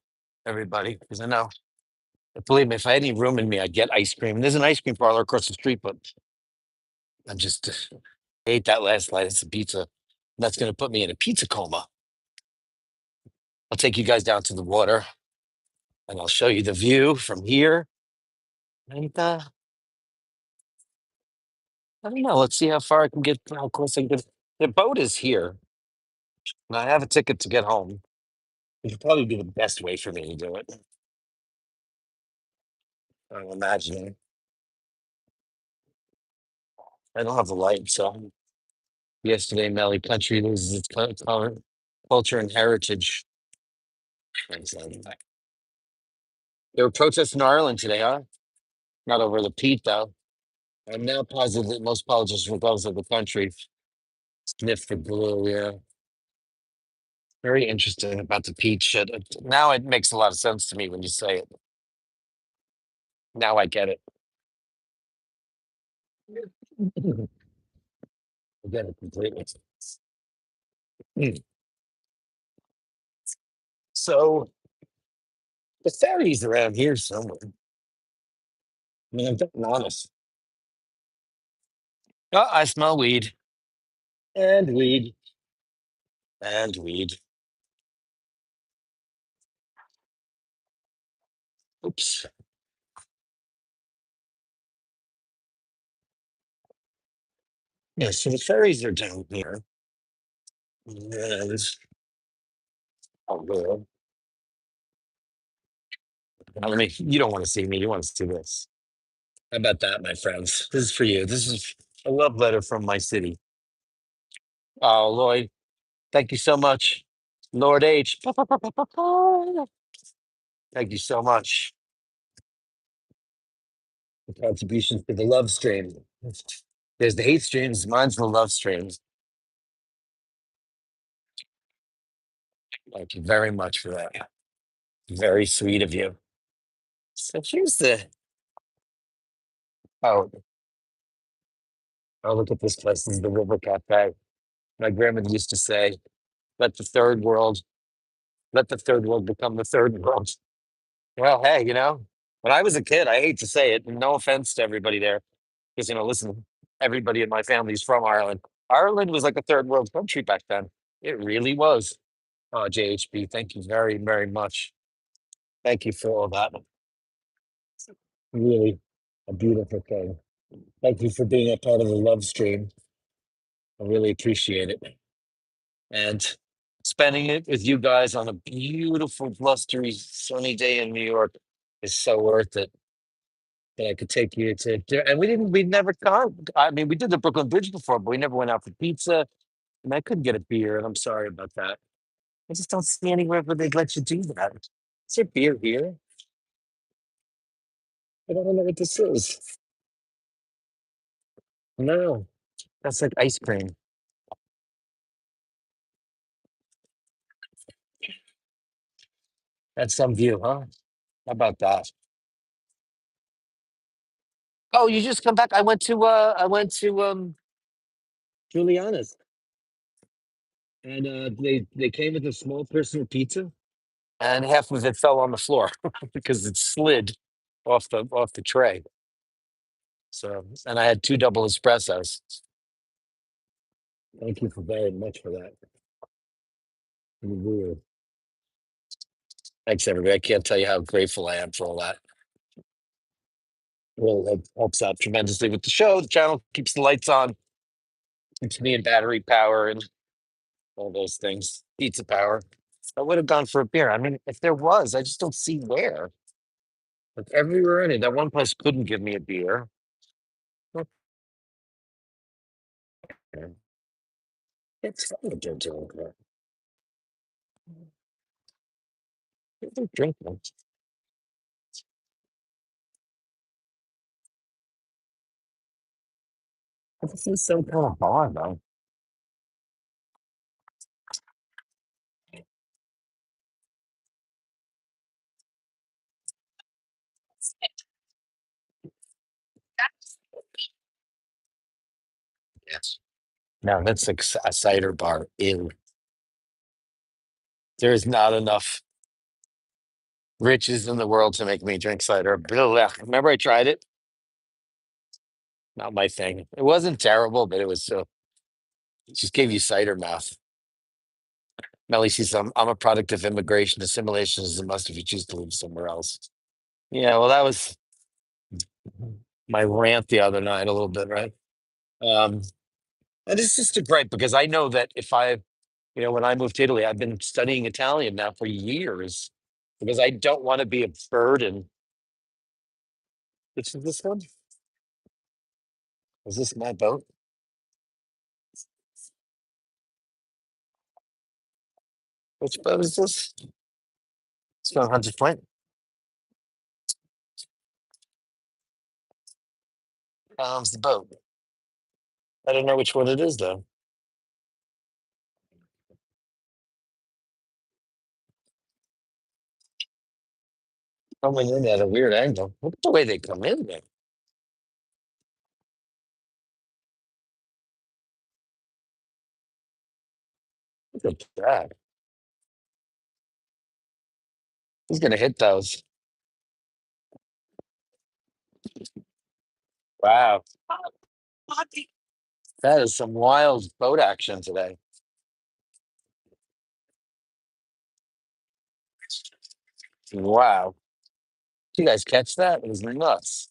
everybody because I know, believe me, if I had any room in me, I'd get ice cream. And there's an ice cream parlor across the street, but I just ate that last night. It's a pizza. That's going to put me in a pizza coma. I'll take you guys down to the water and I'll show you the view from here. And I don't know. Let's see how far I can get, how close I can get. The boat is here. And I have a ticket to get home. It would probably be the best way for me to do it. I'm imagining. I don't have the light, so yesterday, Melly Country loses its culture and heritage. They were protesting in Ireland today, huh? Not over the peat, though. I'm now positive that most politicians, regardless of the country, sniff the glue. Yeah, very interesting about the peach shit. Now it makes a lot of sense to me when you say it. Now I get it. I get it completely. Mm. So the ferry's around here somewhere. I mean, I'm being honest. Oh, I smell weed and weed and weed. Oops. Yeah, so the ferries are down here. And oh, well, now let me. You don't want to see me. You want to see this. How about that, my friends? This is for you. This is a love letter from my city. Oh, Lloyd, thank you so much. Lord H. Thank you so much. The contributions to the love stream. There's the hate streams. Mine's the love streams. Thank you very much for that. Very sweet of you. So here's the oh, oh look at this place. This is the River Cafe. My grandmother used to say, let the third world, let the third world become the third world. Well, hey, when I was a kid, I hate to say it, and no offense to everybody there, because listen, everybody in my family is from Ireland. Ireland was like a third world country back then. It really was. JHB, thank you very, very much. Thank you for all that. Really a beautiful thing. Thank you for being a part of the love stream. I really appreciate it. And spending it with you guys on a beautiful, blustery, sunny day in New York is so worth it. That I could take you and we never gone. I mean, we did the Brooklyn Bridge before, but we never went out for pizza. And I couldn't get a beer, and I'm sorry about that. I just don't see anywhere where they'd let you do that. Is there beer here? I don't know what this is. No, that's like ice cream. That's some view, huh? How about that? Oh, you just come back. I went to Juliana's, and they came with a small personal pizza, and half of it fell on the floor because it slid off the tray. So, and I had two double espressos. Thank you for very much for that. Really. Thanks, everybody. I can't tell you how grateful I am for all that. Well, it helps out tremendously with the show. The channel keeps the lights on, keeps me in battery power and all those things. Pizza power. I would have gone for a beer. I mean, if there was, I just don't see where. Like everywhere in it, that one place couldn't give me a beer. Okay. It's fun to drink that. They're drinking. This is some kind of bar, though. Yes. No, that's like a cider bar. Ew. There is not enough riches in the world to make me drink cider. Blech. Remember, I tried it. Not my thing. It wasn't terrible, but it was so. It just gave you cider mouth. Melly says, I'm a product of immigration. Assimilation is a must if you choose to live somewhere else. Yeah, well, that was my rant the other night, a little bit, right? Um, and it's just a gripe because I know that if when I moved to Italy, I've been studying Italian now for years because I don't want to be a burden. Which is this one? Is this my boat? Which boat is this? It's from Hunter's Point. It's the boat. I don't know which one it is though. Coming in at a weird angle. Look at the way they come in there. Look at that. He's gonna hit those. Wow. That is some wild boat action today. Wow. Did you guys catch that? It was nuts.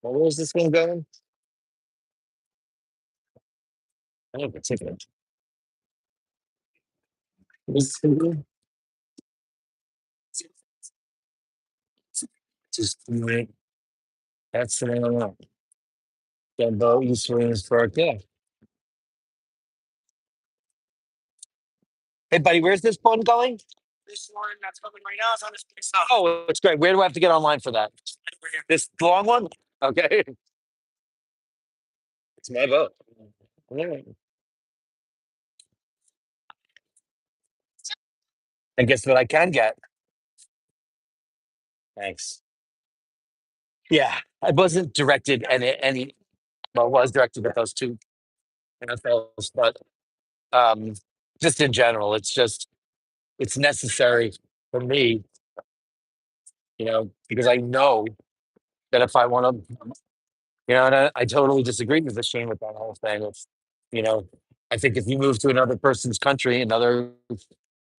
Well, where's this one going? I don't know, take it. Where's this one going? Just wait. That's the one. Dumbo, East Williamsburg. Yeah. Hey, buddy, where's this one going? This one that's coming right now is on this place. Oh, it's great. Where do I have to get online for that? This long one? Okay. It's my boat. All right. And guess what I can get? Thanks. Yeah, I wasn't directed any well, it was directed at those two NFLs, but um, just in general, it's necessary for me, because I know that if I want to, and I totally disagree with the Shane with that whole thing. You know, I think if you move to another person's country, another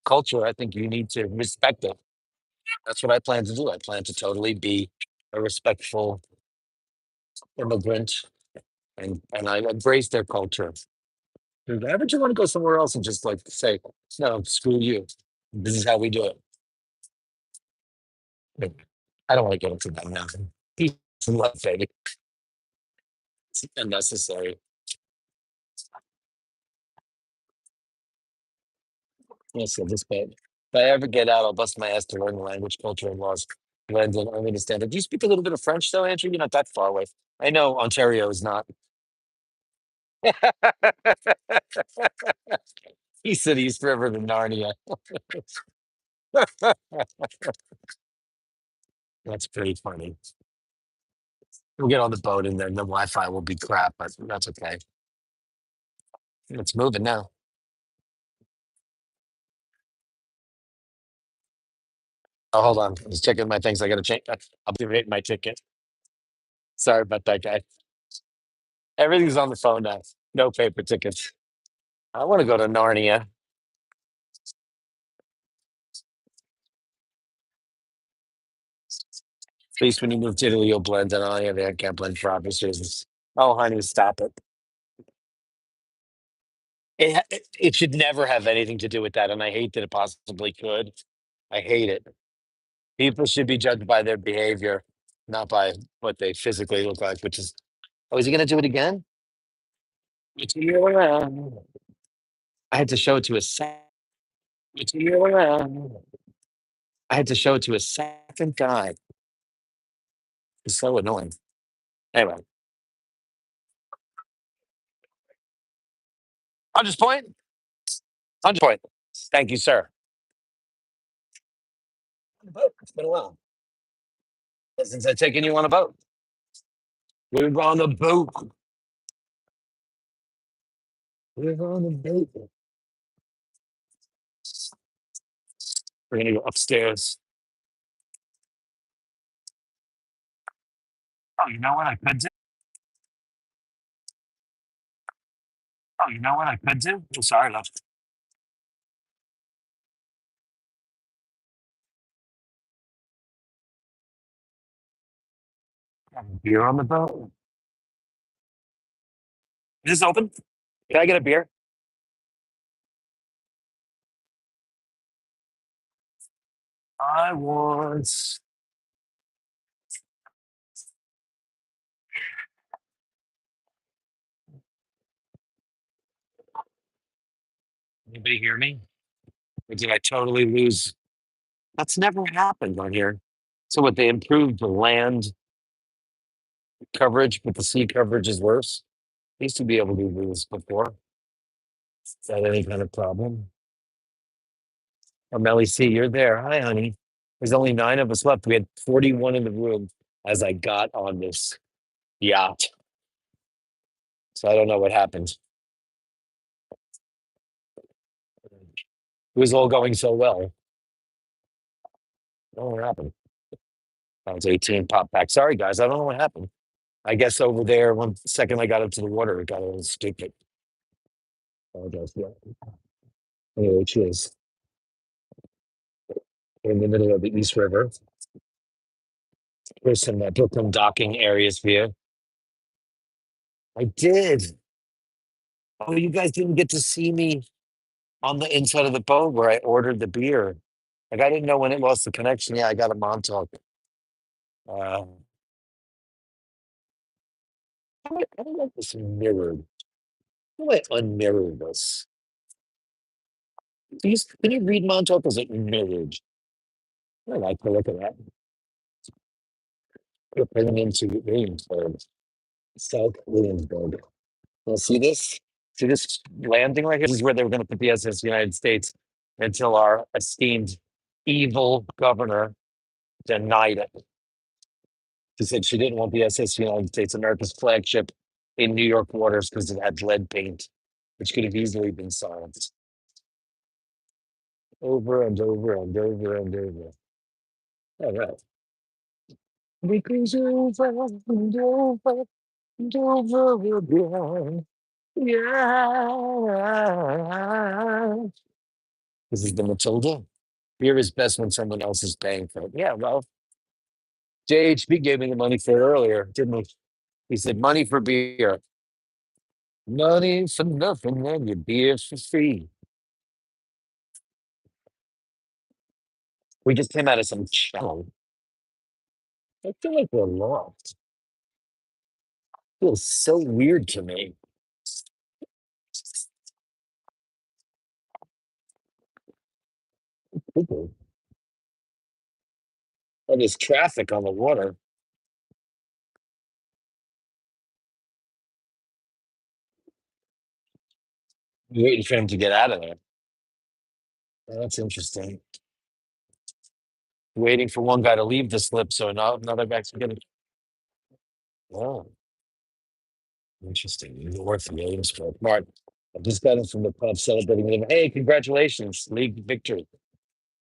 culture, I think you need to respect it. That's what I plan to do. I plan to totally be a respectful immigrant, and I embrace their culture. Why would you want to go somewhere else and just like say, no, screw you? This is how we do it. But I don't want to get into that now. Peace and love, baby. It's unnecessary. Yes, so this bad. If I ever get out, I'll bust my ass to learn the language, culture, and laws. Blend in, only understand it. Do you speak a little bit of French, though, Andrew? You're not that far away. I know Ontario is not. He said East River to Narnia. That's pretty funny. We'll get on the boat and then the Wi-Fi will be crap, but that's okay. It's moving now. Oh, hold on. I was checking my things. I got to change. I'll update my ticket. Sorry about that, guy. Everything's on the phone now. No paper tickets. I want to go to Narnia. At least when you move to Italy, you'll blend in. Oh, yeah, they can't blend for obvious reasons. Oh, honey, stop it. It should never have anything to do with that, and I hate that it possibly could. I hate it. People should be judged by their behavior, not by what they physically look like. Which is, oh, is he going to do it again? It's around. I had to show it to a It's around. I had to show it to a second guy. It's so annoying. Anyway, I'll just point. I'll just point. Thank you, sir. On the boat. It's been a while since I've taken you on a boat. We're on the boat. We're on the boat. We're gonna go upstairs. Oh, you know what I could do? Oh, you know what I could do? I'm sorry, love. Have a beer on the boat. Is this open? Can I get a beer? I want. Anybody hear me? Or did I totally lose? That's never happened on here. So what? They improved the land coverage, but the sea coverage is worse. I used to be able to do this before without any kind of problem. Oh, Melly C, you're there. Hi, honey. There's only 9 of us left. We had 41 in the room as I got on this yacht. So I don't know what happened. It was all going so well. I don't know what happened. I was 18, pop back. Sorry, guys. I don't know what happened. I guess over there, one second I got up to the water, it got a little stupid. Apologize. Yeah. Anyway, cheers. We're in the middle of the East River. There's some Brooklyn docking areas here. I did. Oh, you guys didn't get to see me on the inside of the boat where I ordered the beer. Like I didn't know when it lost the connection. Yeah, I got a Montauk. Uh, I don't like this mirrored. How do I unmirror this? Can you read Montauk? Is it mirrored? I like the look of that. We're putting into Williamsburg, South Williamsburg. You'll see this? See this landing right here? This is where they were going to put the SS United States until our esteemed evil governor denied it. She said she didn't want the SS United States, America's flagship, in New York waters because it had lead paint, which could have easily been silenced. Over and over and over and over. All right. We cruise over and over and over again. Yeah. This is the Matilda. Beer is best when someone else is paying for it. Yeah, well, JHB gave me the money for it earlier, didn't he? He said, money for beer. Money for nothing and your beer for free. We just came out of some channel. I feel like we're lost. Feels so weird to me. People. Oh, there's traffic on the water. You're waiting for him to get out of there. Oh, that's interesting. Waiting for one guy to leave the slip so another guy's gonna. Oh, interesting. North Williamsburg. Mark, I just got him from the pub celebrating with him. Hey, congratulations, league victory.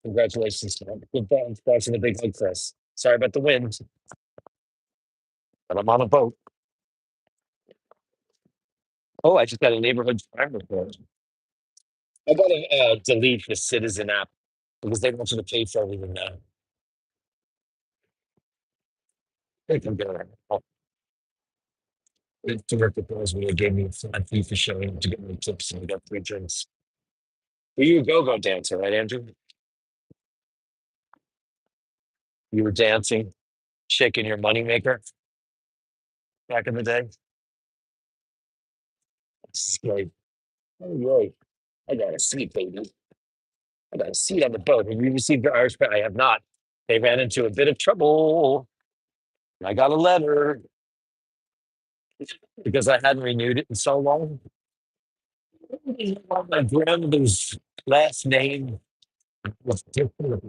Congratulations, man. Good ball. Watching the big hug fest. Sorry about the wind, but I'm on a boat. Oh, I just got a neighborhood crime report. I gotta delete the Citizen app because they want you to pay for everything now. They can do it. Oh, the director calls me and gave me a flat fee for showing up to get my tips and I got 3 drinks. Were you a go-go dancer, right, Andrew? You were dancing, shaking your moneymaker back in the day. It's great. Oh, yay. I got a seat, baby. I got a seat on the boat. Have you received your Irish? I have not. They ran into a bit of trouble. I got a letter because I hadn't renewed it in so long. My grandmother's last name was different.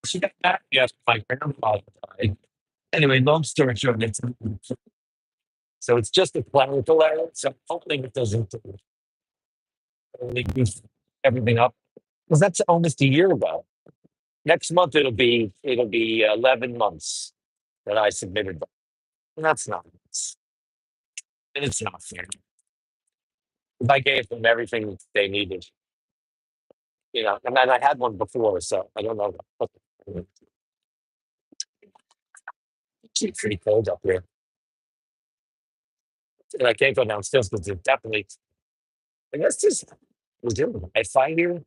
She got back to me after my grandfather died. Anyway, long story short, so it's just a clerical error. So I'm hoping it doesn't really beef everything up. Because that's almost a year ago. Next month it'll be 11 months that I submitted. And that's not and it's not fair. I gave them everything they needed. And then I had one before, so I don't know. It's pretty cold up here. And I can't go downstairs because it's definitely, I guess this, we're doing Wi-Fi here.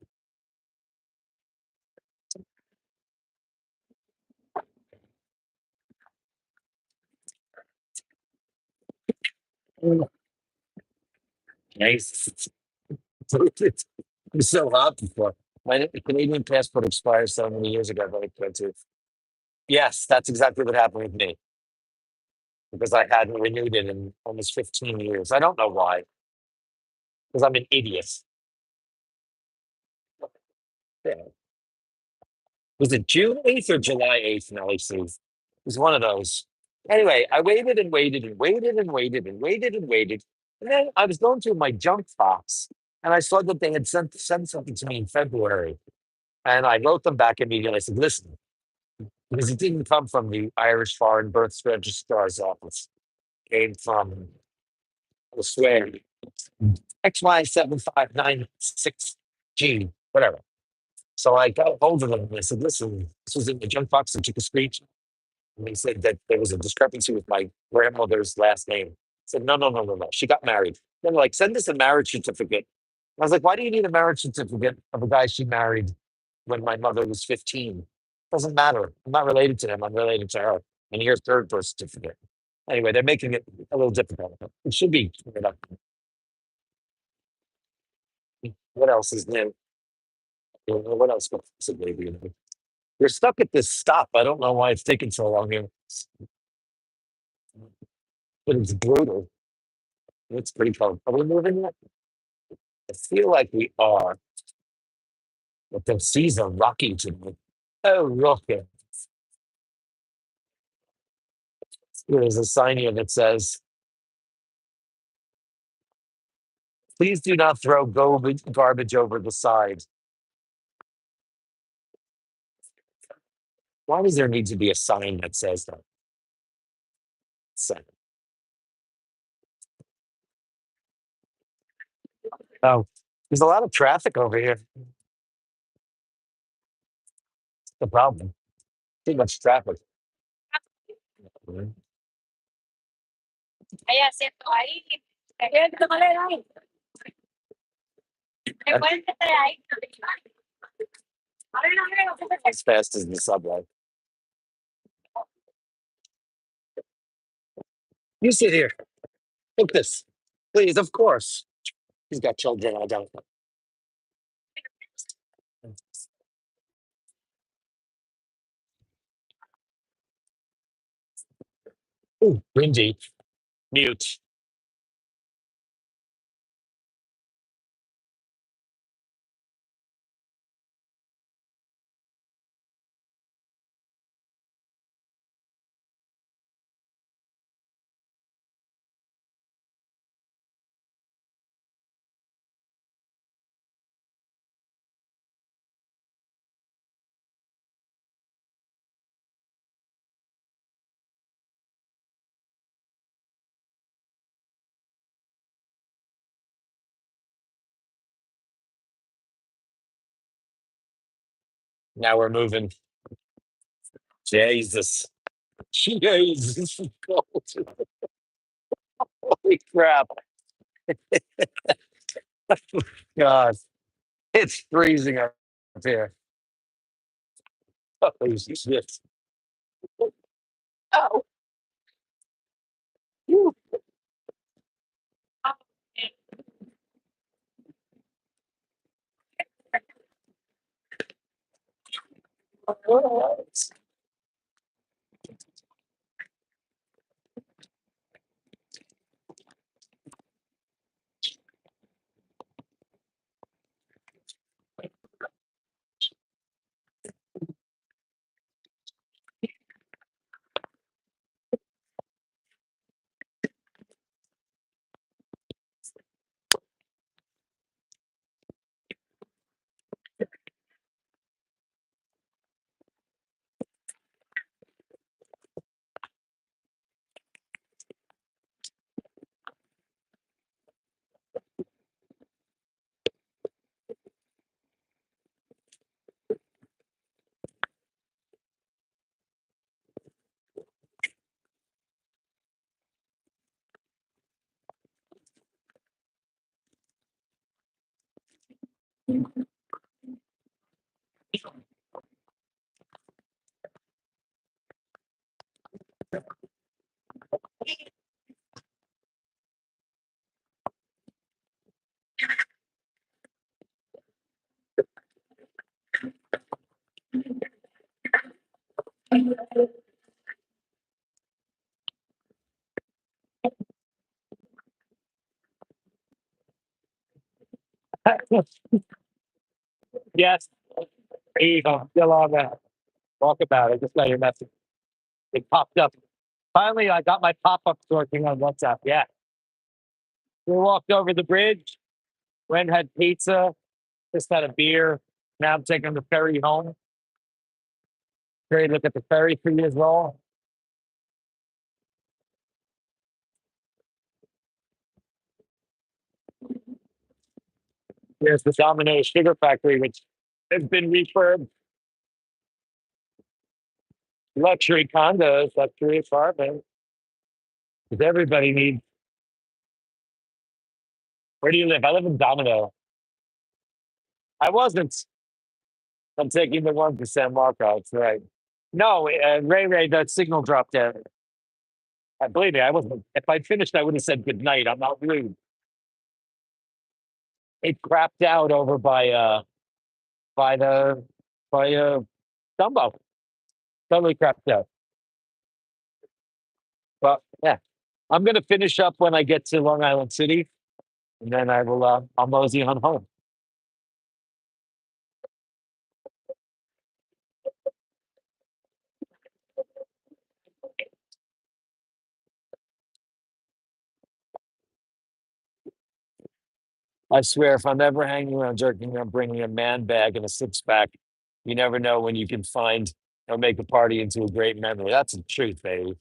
Nice. It's so hot before. My Canadian passport expired so many years ago, but I could too. Yes, that's exactly what happened with me because I hadn't renewed it in almost 15 years. I don't know why, because I'm an idiot. Yeah. Was it June 8th or July 8th in LAC? It was one of those. Anyway, I waited and waited and waited and waited and waited and waited. And then I was going through my junk box and I saw that they had sent something to me in February. And I wrote them back immediately. I said, listen, because it didn't come from the Irish Foreign Birth Registrar's office. It came from, I swear, XY7596G, whatever. So I got hold of them and I said, listen, this was in the junk box. I took a screenshot. And they said that there was a discrepancy with my grandmother's last name. I said, no, no, no, no, no. She got married. Then like, send us a marriage certificate. I was like, why do you need a marriage certificate of a guy she married when my mother was 15? Doesn't matter. I'm not related to him. I'm related to her. And here's third birth certificate. Anyway, they're making it a little difficult. It should be cleared up. What else is new? What else is it maybe? We're stuck at this stop. I don't know why it's taking so long here, but it's brutal. It's pretty cold. Are we moving yet? I feel like we are, but the seas are rocking to me. Oh, rocking. There's a sign here that says, please do not throw garbage over the side. Why does there need to be a sign that says that? So, oh, there's a lot of traffic over here. The problem. Too much traffic. As fast as the subway. You sit here. Look this. Please, of course. He's got children. I don't. Ooh, windy. Mute. Now we're moving. Jesus. Jesus. Holy crap. God. It's freezing up here. Holy shit. Oh. Whew. Yes, there you go. Still on that. Walkabout. I just got your message. It popped up. Finally, I got my pop-ups working on WhatsApp. Yeah. We walked over the bridge, went and had pizza, just had a beer. Now I'm taking the ferry home. Ferry, look at the ferry for you as well. Here's the Domino Sugar Factory, which has been refurbed. Luxury condos, luxury apartments. Because everybody needs. Where do you live? I live in Domino. I wasn't. I'm taking the one to San Marcos, right? No, Ray, that signal dropped out. I believe me, I wasn't. If I finished, I would have said good night. I'm not rude. It crapped out over by the by Dumbo. Totally crapped out. But yeah, I'm gonna finish up when I get to Long Island City, and then I will. I'll mosey on home. I swear, if I'm ever hanging around jerking, I'm bringing a man bag and a six pack. You never know when you can find or make a party into a great memory. That's the truth, baby.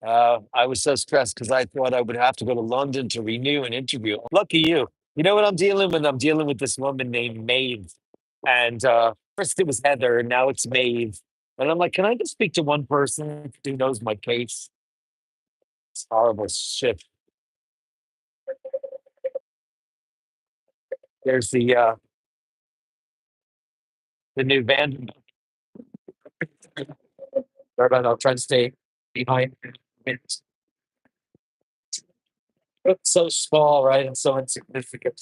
I was so stressed because I thought I would have to go to London to renew an interview. Lucky you. You know what I'm dealing with? I'm dealing with this woman named Maeve. And first it was Heather, and now it's Maeve. And I'm like, can I just speak to one person who knows my case? It's horrible shit. There's the new van. I'll try to stay behind. It's so small, right? And so insignificant.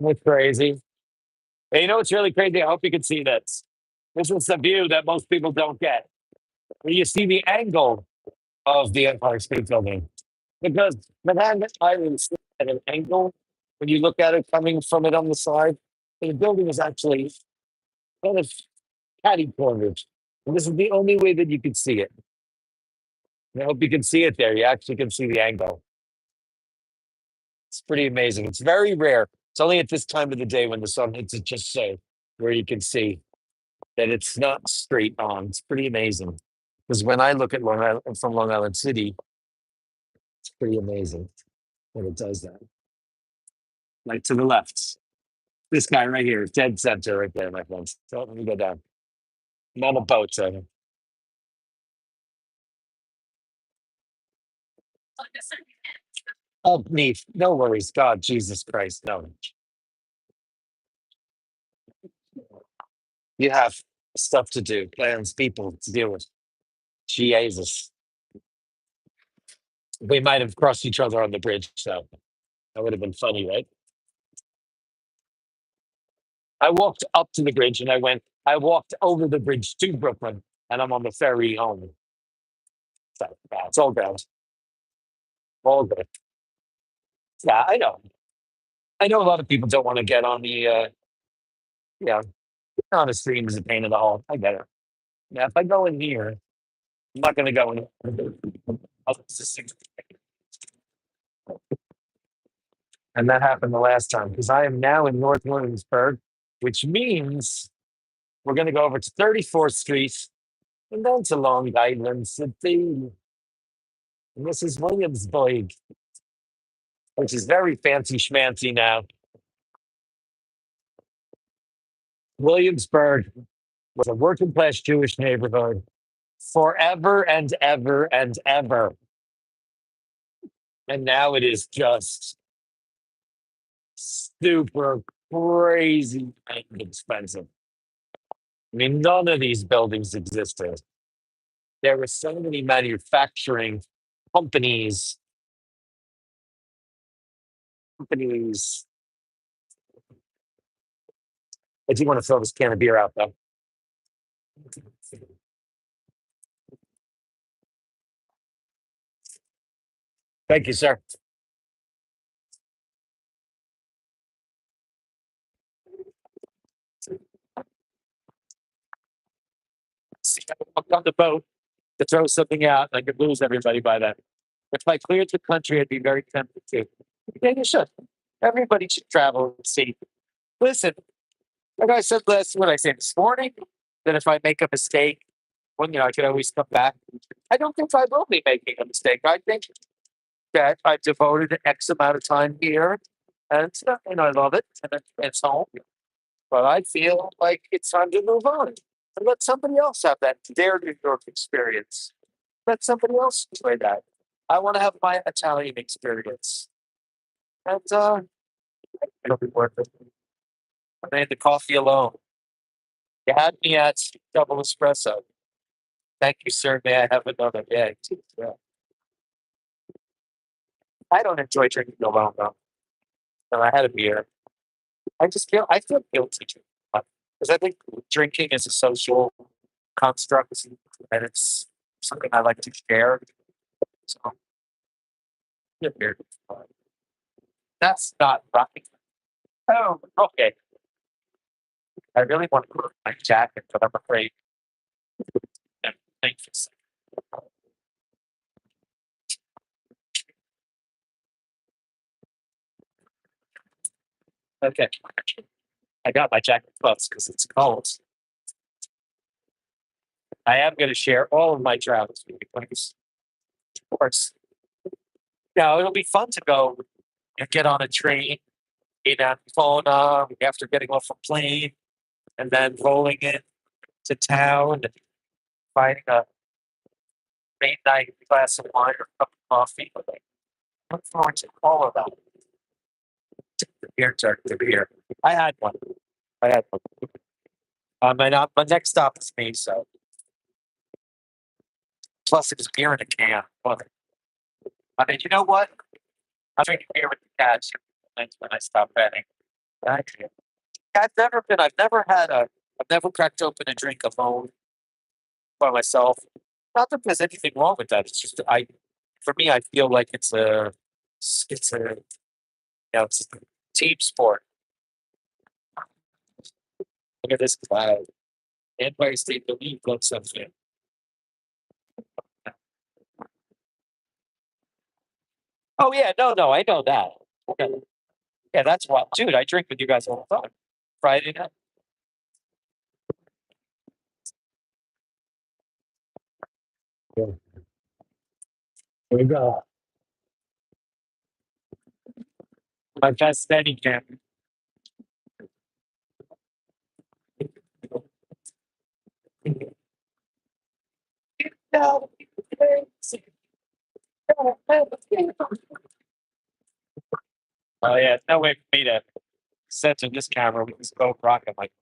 It's crazy. And you know what's really crazy? I hope you can see this. This is the view that most people don't get. Where you see the angle of the Empire State Building. Because Manhattan Island is at an angle when you look at it coming from it on the side. And the building is actually kind of catty cornered. And this is the only way that you can see it. And I hope you can see it there. You actually can see the angle. It's pretty amazing. It's very rare. It's only at this time of the day when the sun hits it just so, where you can see that it's not straight on. It's pretty amazing. Because when I look at Long Island from Long Island City, it's pretty amazing when it does that. Like to the left. This guy right here, dead center right there, my friends. So let me go down. I'm on a boat, so. Oh, neat. No worries. God, Jesus Christ. No. You have stuff to do, plans, people to deal with. Jesus. We might have crossed each other on the bridge, so that would have been funny, right? I walked up to the bridge and I walked over the bridge to Brooklyn and I'm on the ferry home. So yeah, it's all good. All good. Yeah, I know. I know a lot of people don't want to get on the yeah, on a stream is a pain in the hole. I get it. Yeah, if I go in here, I'm not gonna go in. I'll just- And that happened the last time because I am now in North Williamsburg, which means we're gonna go over to 34th Street and then to Long Island City. And this is Williamsburg, which is very fancy schmancy now. Williamsburg was a working class Jewish neighborhood forever and ever and ever. And now it is just super crazy and expensive. I mean, none of these buildings existed. There were so many manufacturing companies, companies. I do want to throw this can of beer out though. Thank you, sir. See, I walked on the boat to throw something out, and I could lose everybody by then. If I cleared the country, I'd be very tempted to. Yeah, you should. Everybody should travel and see. Listen, like I said last, what I say this morning, that if I make a mistake, well, I can always come back. I don't think I will be making a mistake. I think that I've devoted X amount of time here, and I love it, and it's home. But I feel like it's time to move on and let somebody else have that their New York experience. Let somebody else enjoy that. I want to have my Italian experience, and it'll be worth it. I made the coffee alone. You had me at double espresso. Thank you, sir. May I have another? Yeah. Yeah. I don't enjoy drinking alone though. So I had a beer. I feel guilty because I think drinking is a social construct and it's something I like to share. So yeah, beer. That's not right. Oh, okay. I really want to put on my jacket, but I'm afraid. Thank you. Okay. I got my jacket close because it's cold. I am going to share all of my travels with you, please. Of course. Now, it'll be fun to go and get on a train in Arizona after getting off a plane and then rolling in to town and finding a late night glass of wine or cup of coffee. Look forward to all of that. The beer jerk, the beer. I had one. I had one. My next stop is me, so plus it's beer in a can. Well, I mean, you know what? I'm drinking beer with the cats when I stop betting. I've never cracked open a drink alone by myself. Not that there's anything wrong with that. It's just for me, I feel like it's a team sport. Look at this cloud. Empire State Building looks something. Oh yeah, no, I know that. Okay. Yeah, that's wild, dude. I drink with you guys all the time. Friday night. Yeah. Here we go. My best steady camp. No. Oh yeah, no way for me to censor this camera with this GoPro. I'm like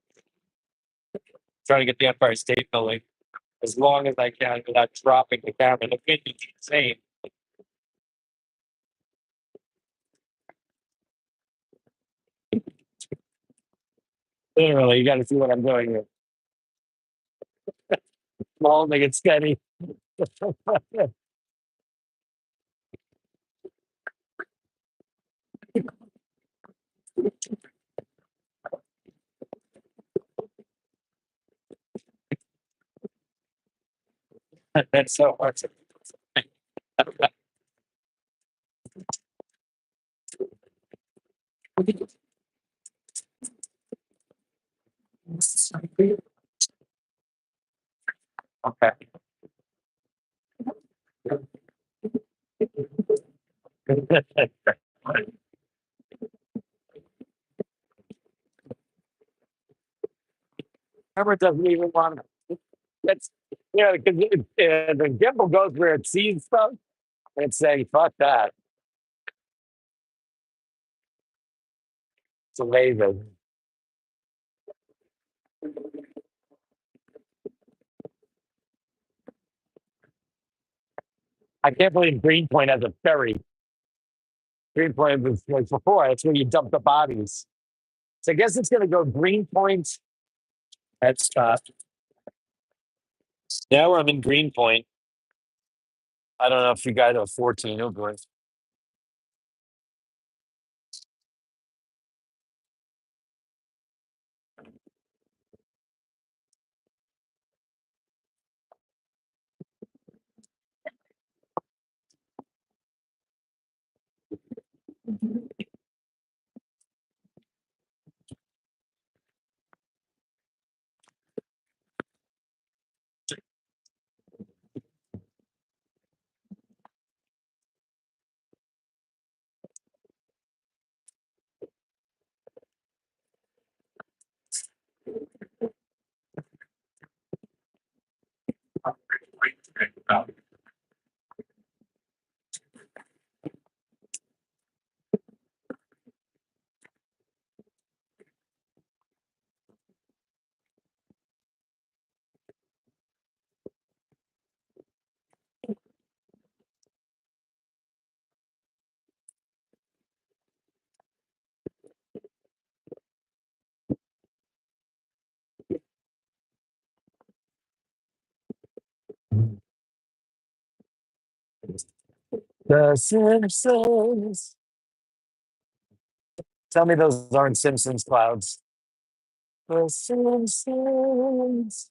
trying to get the Empire State Building as long as I can without dropping the camera. The pitch is insane. Literally, you got to see what I'm doing here. Holding it steady. That's so hard to. Okay. Camera doesn't even want to. That's because the gimbal goes where it sees stuff and it's saying fuck that. It's amazing. I can't believe Greenpoint has a ferry. Greenpoint was like before. That's where you dump the bodies. So I guess it's gonna go Greenpoint. That's now I'm in Greenpoint. I don't know if you guys are 14 or boys. The Simpsons. Tell me those aren't Simpsons clouds. The Simpsons.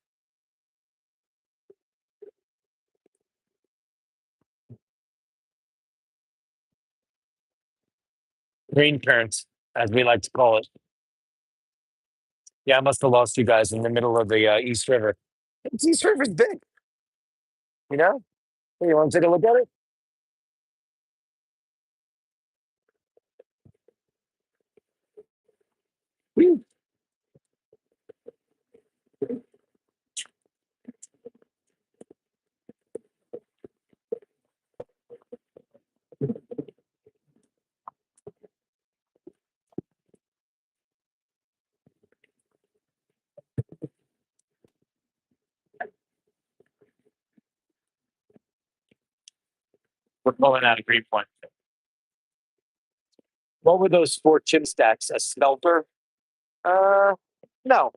Green currents, as we like to call it. Yeah, I must have lost you guys in the middle of the East River. East River's big, you know? Hey, you want to take a look at it? Whew. We're pulling out of Greenpoint. What were those four chim stacks? A smelter? No.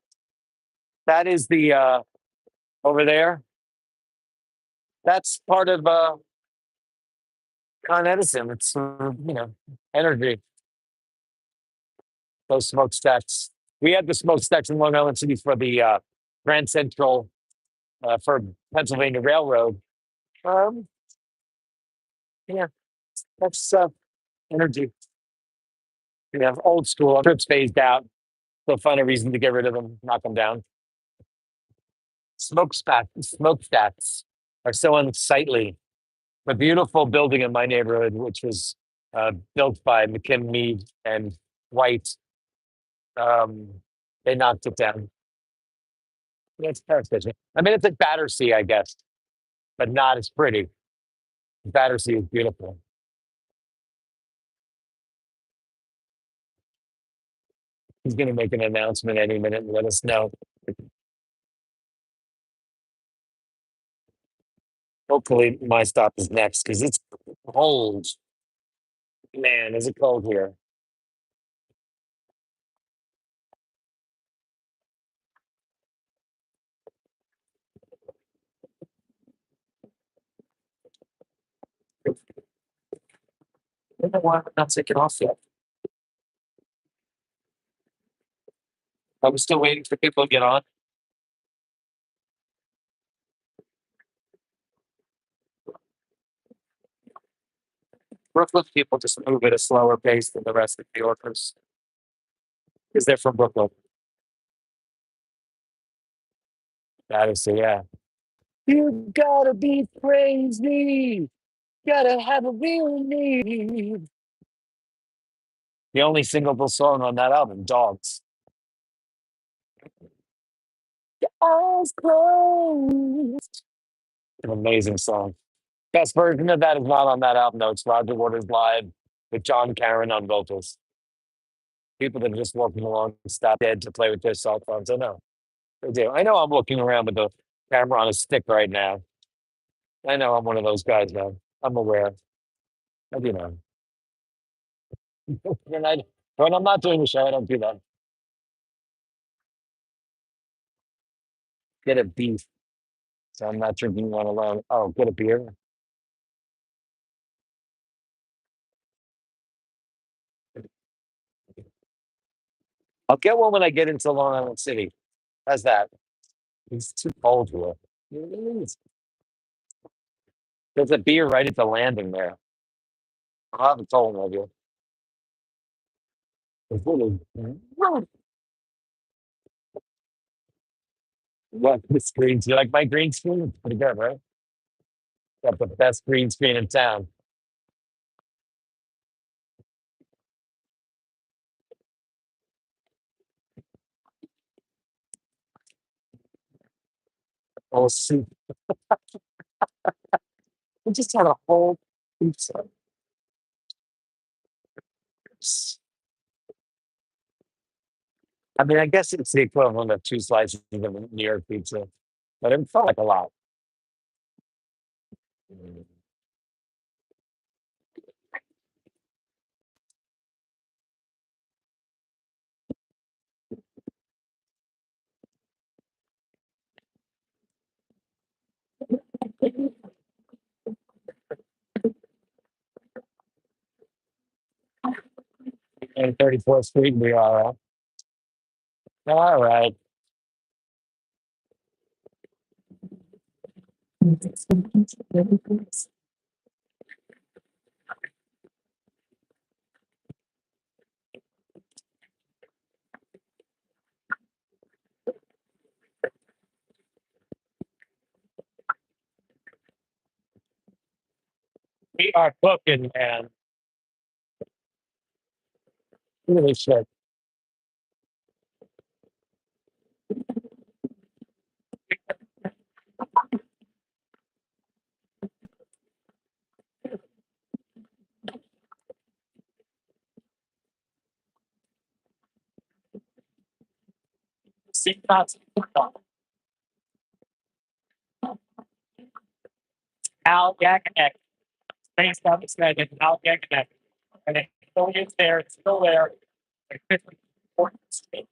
That is the over there. That's part of Con Edison. It's energy. Those smokestacks. We had the smokestacks in Long Island City for the Grand Central for Pennsylvania Railroad. Um, yeah, that's energy. Yeah, old school. Trips phased out. They'll find a reason to get rid of them, knock them down. Smokestacks are so unsightly. A beautiful building in my neighborhood, which was built by McKim Mead and White. Um, they knocked it down. Yeah, it's Paris. I mean, it's like Battersea, I guess, but not as pretty. Battersea is beautiful. He's going to make an announcement any minute and let us know. Hopefully, my stop is next because it's cold. Man, is it cold here? You know what? I'm not taking off yet. I was still waiting for people to get on. Brooklyn people just move at a slower pace than the rest of New Yorkers because they're from Brooklyn. That is, yeah. You gotta be crazy. Gotta have a real need. The only singable song on that album, Dogs. Eyes closed. An amazing song. Best version of that is not on that album, though. It's Roger Waters live with John Caron on vocals. People that are just walking along stop dead to play with their cell phones. I know. They do. I know I'm looking around with the camera on a stick right now. I know I'm one of those guys now. I'm aware. I do know. When I'm not doing the show, I don't do that. Get a beef. So I'm not drinking one alone. Oh, get a beer. I'll get one when I get into Long Island City. How's that? It's too cold here. It is. There's a beer right at the landing there. I'll have a toll of you. It's really what the screens. You like my green screen? It's pretty good, right? Got the best green screen in town. Oh, soup. We just had a whole pizza. I mean, I guess it's the equivalent of two slices of a New York pizza, but it felt like a lot. And 34th Street, we are. All right. We are cooking, man. Look at this shit. Seaport. Al Yaknek. Thanks, God, it's good. Al Yaknek. And it still is there. It's still there. Like 54th Street.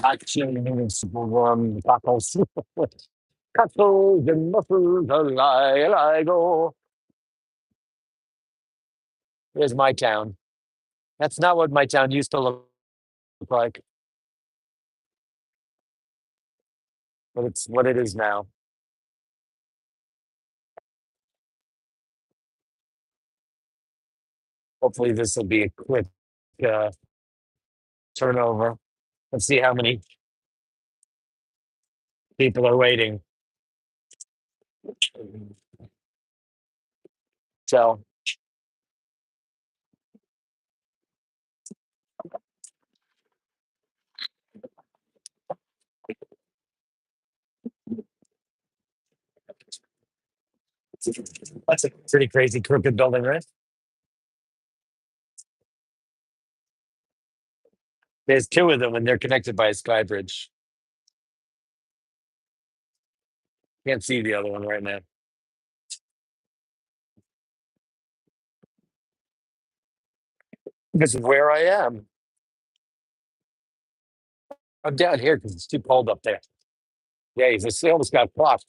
Action tacos. Tacos and muffins, I go. Here's my town. That's not what my town used to look like, but it's what it is now. Hopefully, this will be a quick uh, turnover. Let's see how many people are waiting. So, that's a pretty crazy crooked building, right? There's two of them, and they're connected by a sky bridge. Can't see the other one right now. This is where I am. I'm down here because it's too cold up there. Yeah, he's almost got clocked.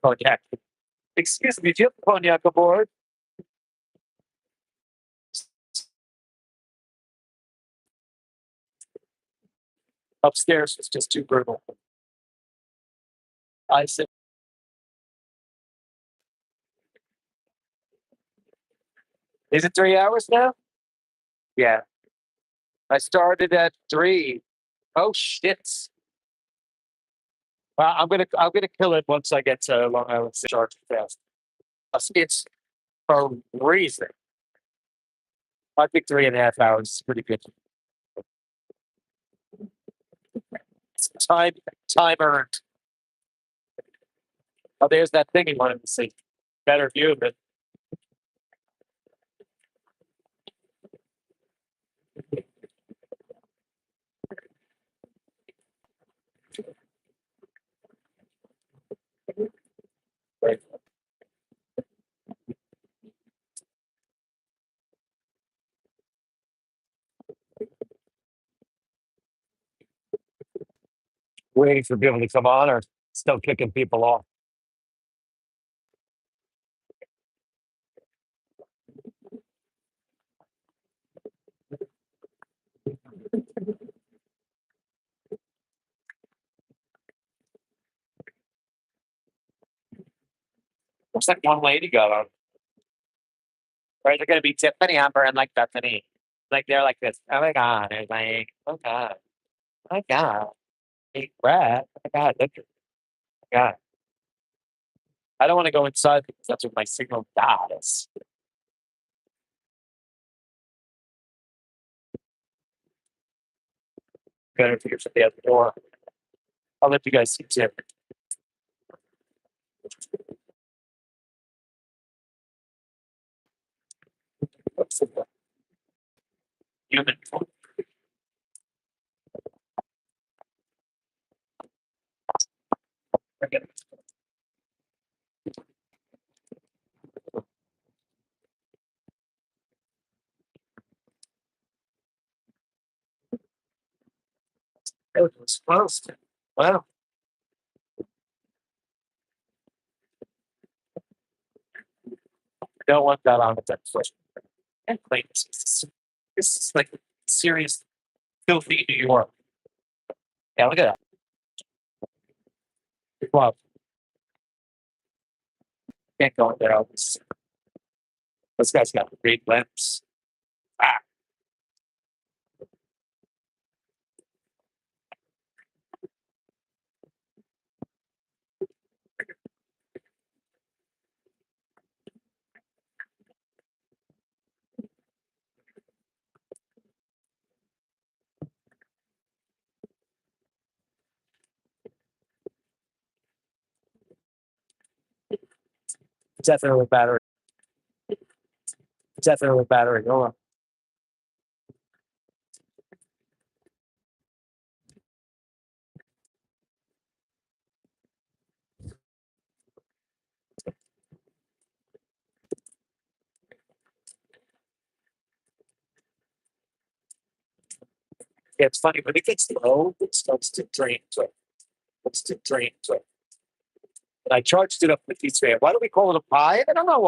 Cognac. Excuse me, do you have cognac aboard? Upstairs is just too brutal. I said, is it 3 hours now? Yeah. I started at 3. Oh shit. Well, I'm gonna kill it once I get to Long Island City. Charge fast. It's freezing. I think 3.5 hours is pretty good. It's time earned. Oh, there's that thing you wanted to see. Better view of it. waiting for people to come on or still kicking people off. Looks like one lady got on. Right, they're gonna be Tiffany, Amber, and like Bethany. Like they're like this. Oh my god! They're like, oh god, oh my god, hey Brad, oh my god, look, oh my god. I don't want to go inside because that's where my signal dies. Better figure something out the door. I'll let you guys see Tim. Human. It was close. Wow. I don't want that on the deck first. And clean this is like serious filthy New York. Yeah, look at that. Wow. Can't go in there. This guy's got great lips. Ah. Definitely battery. Definitely battery. Hold on. Yeah, it's funny when it gets low, it starts to drain. So it's to drain. So and I charged it up with these. Why do we call it a pie? I don't know why.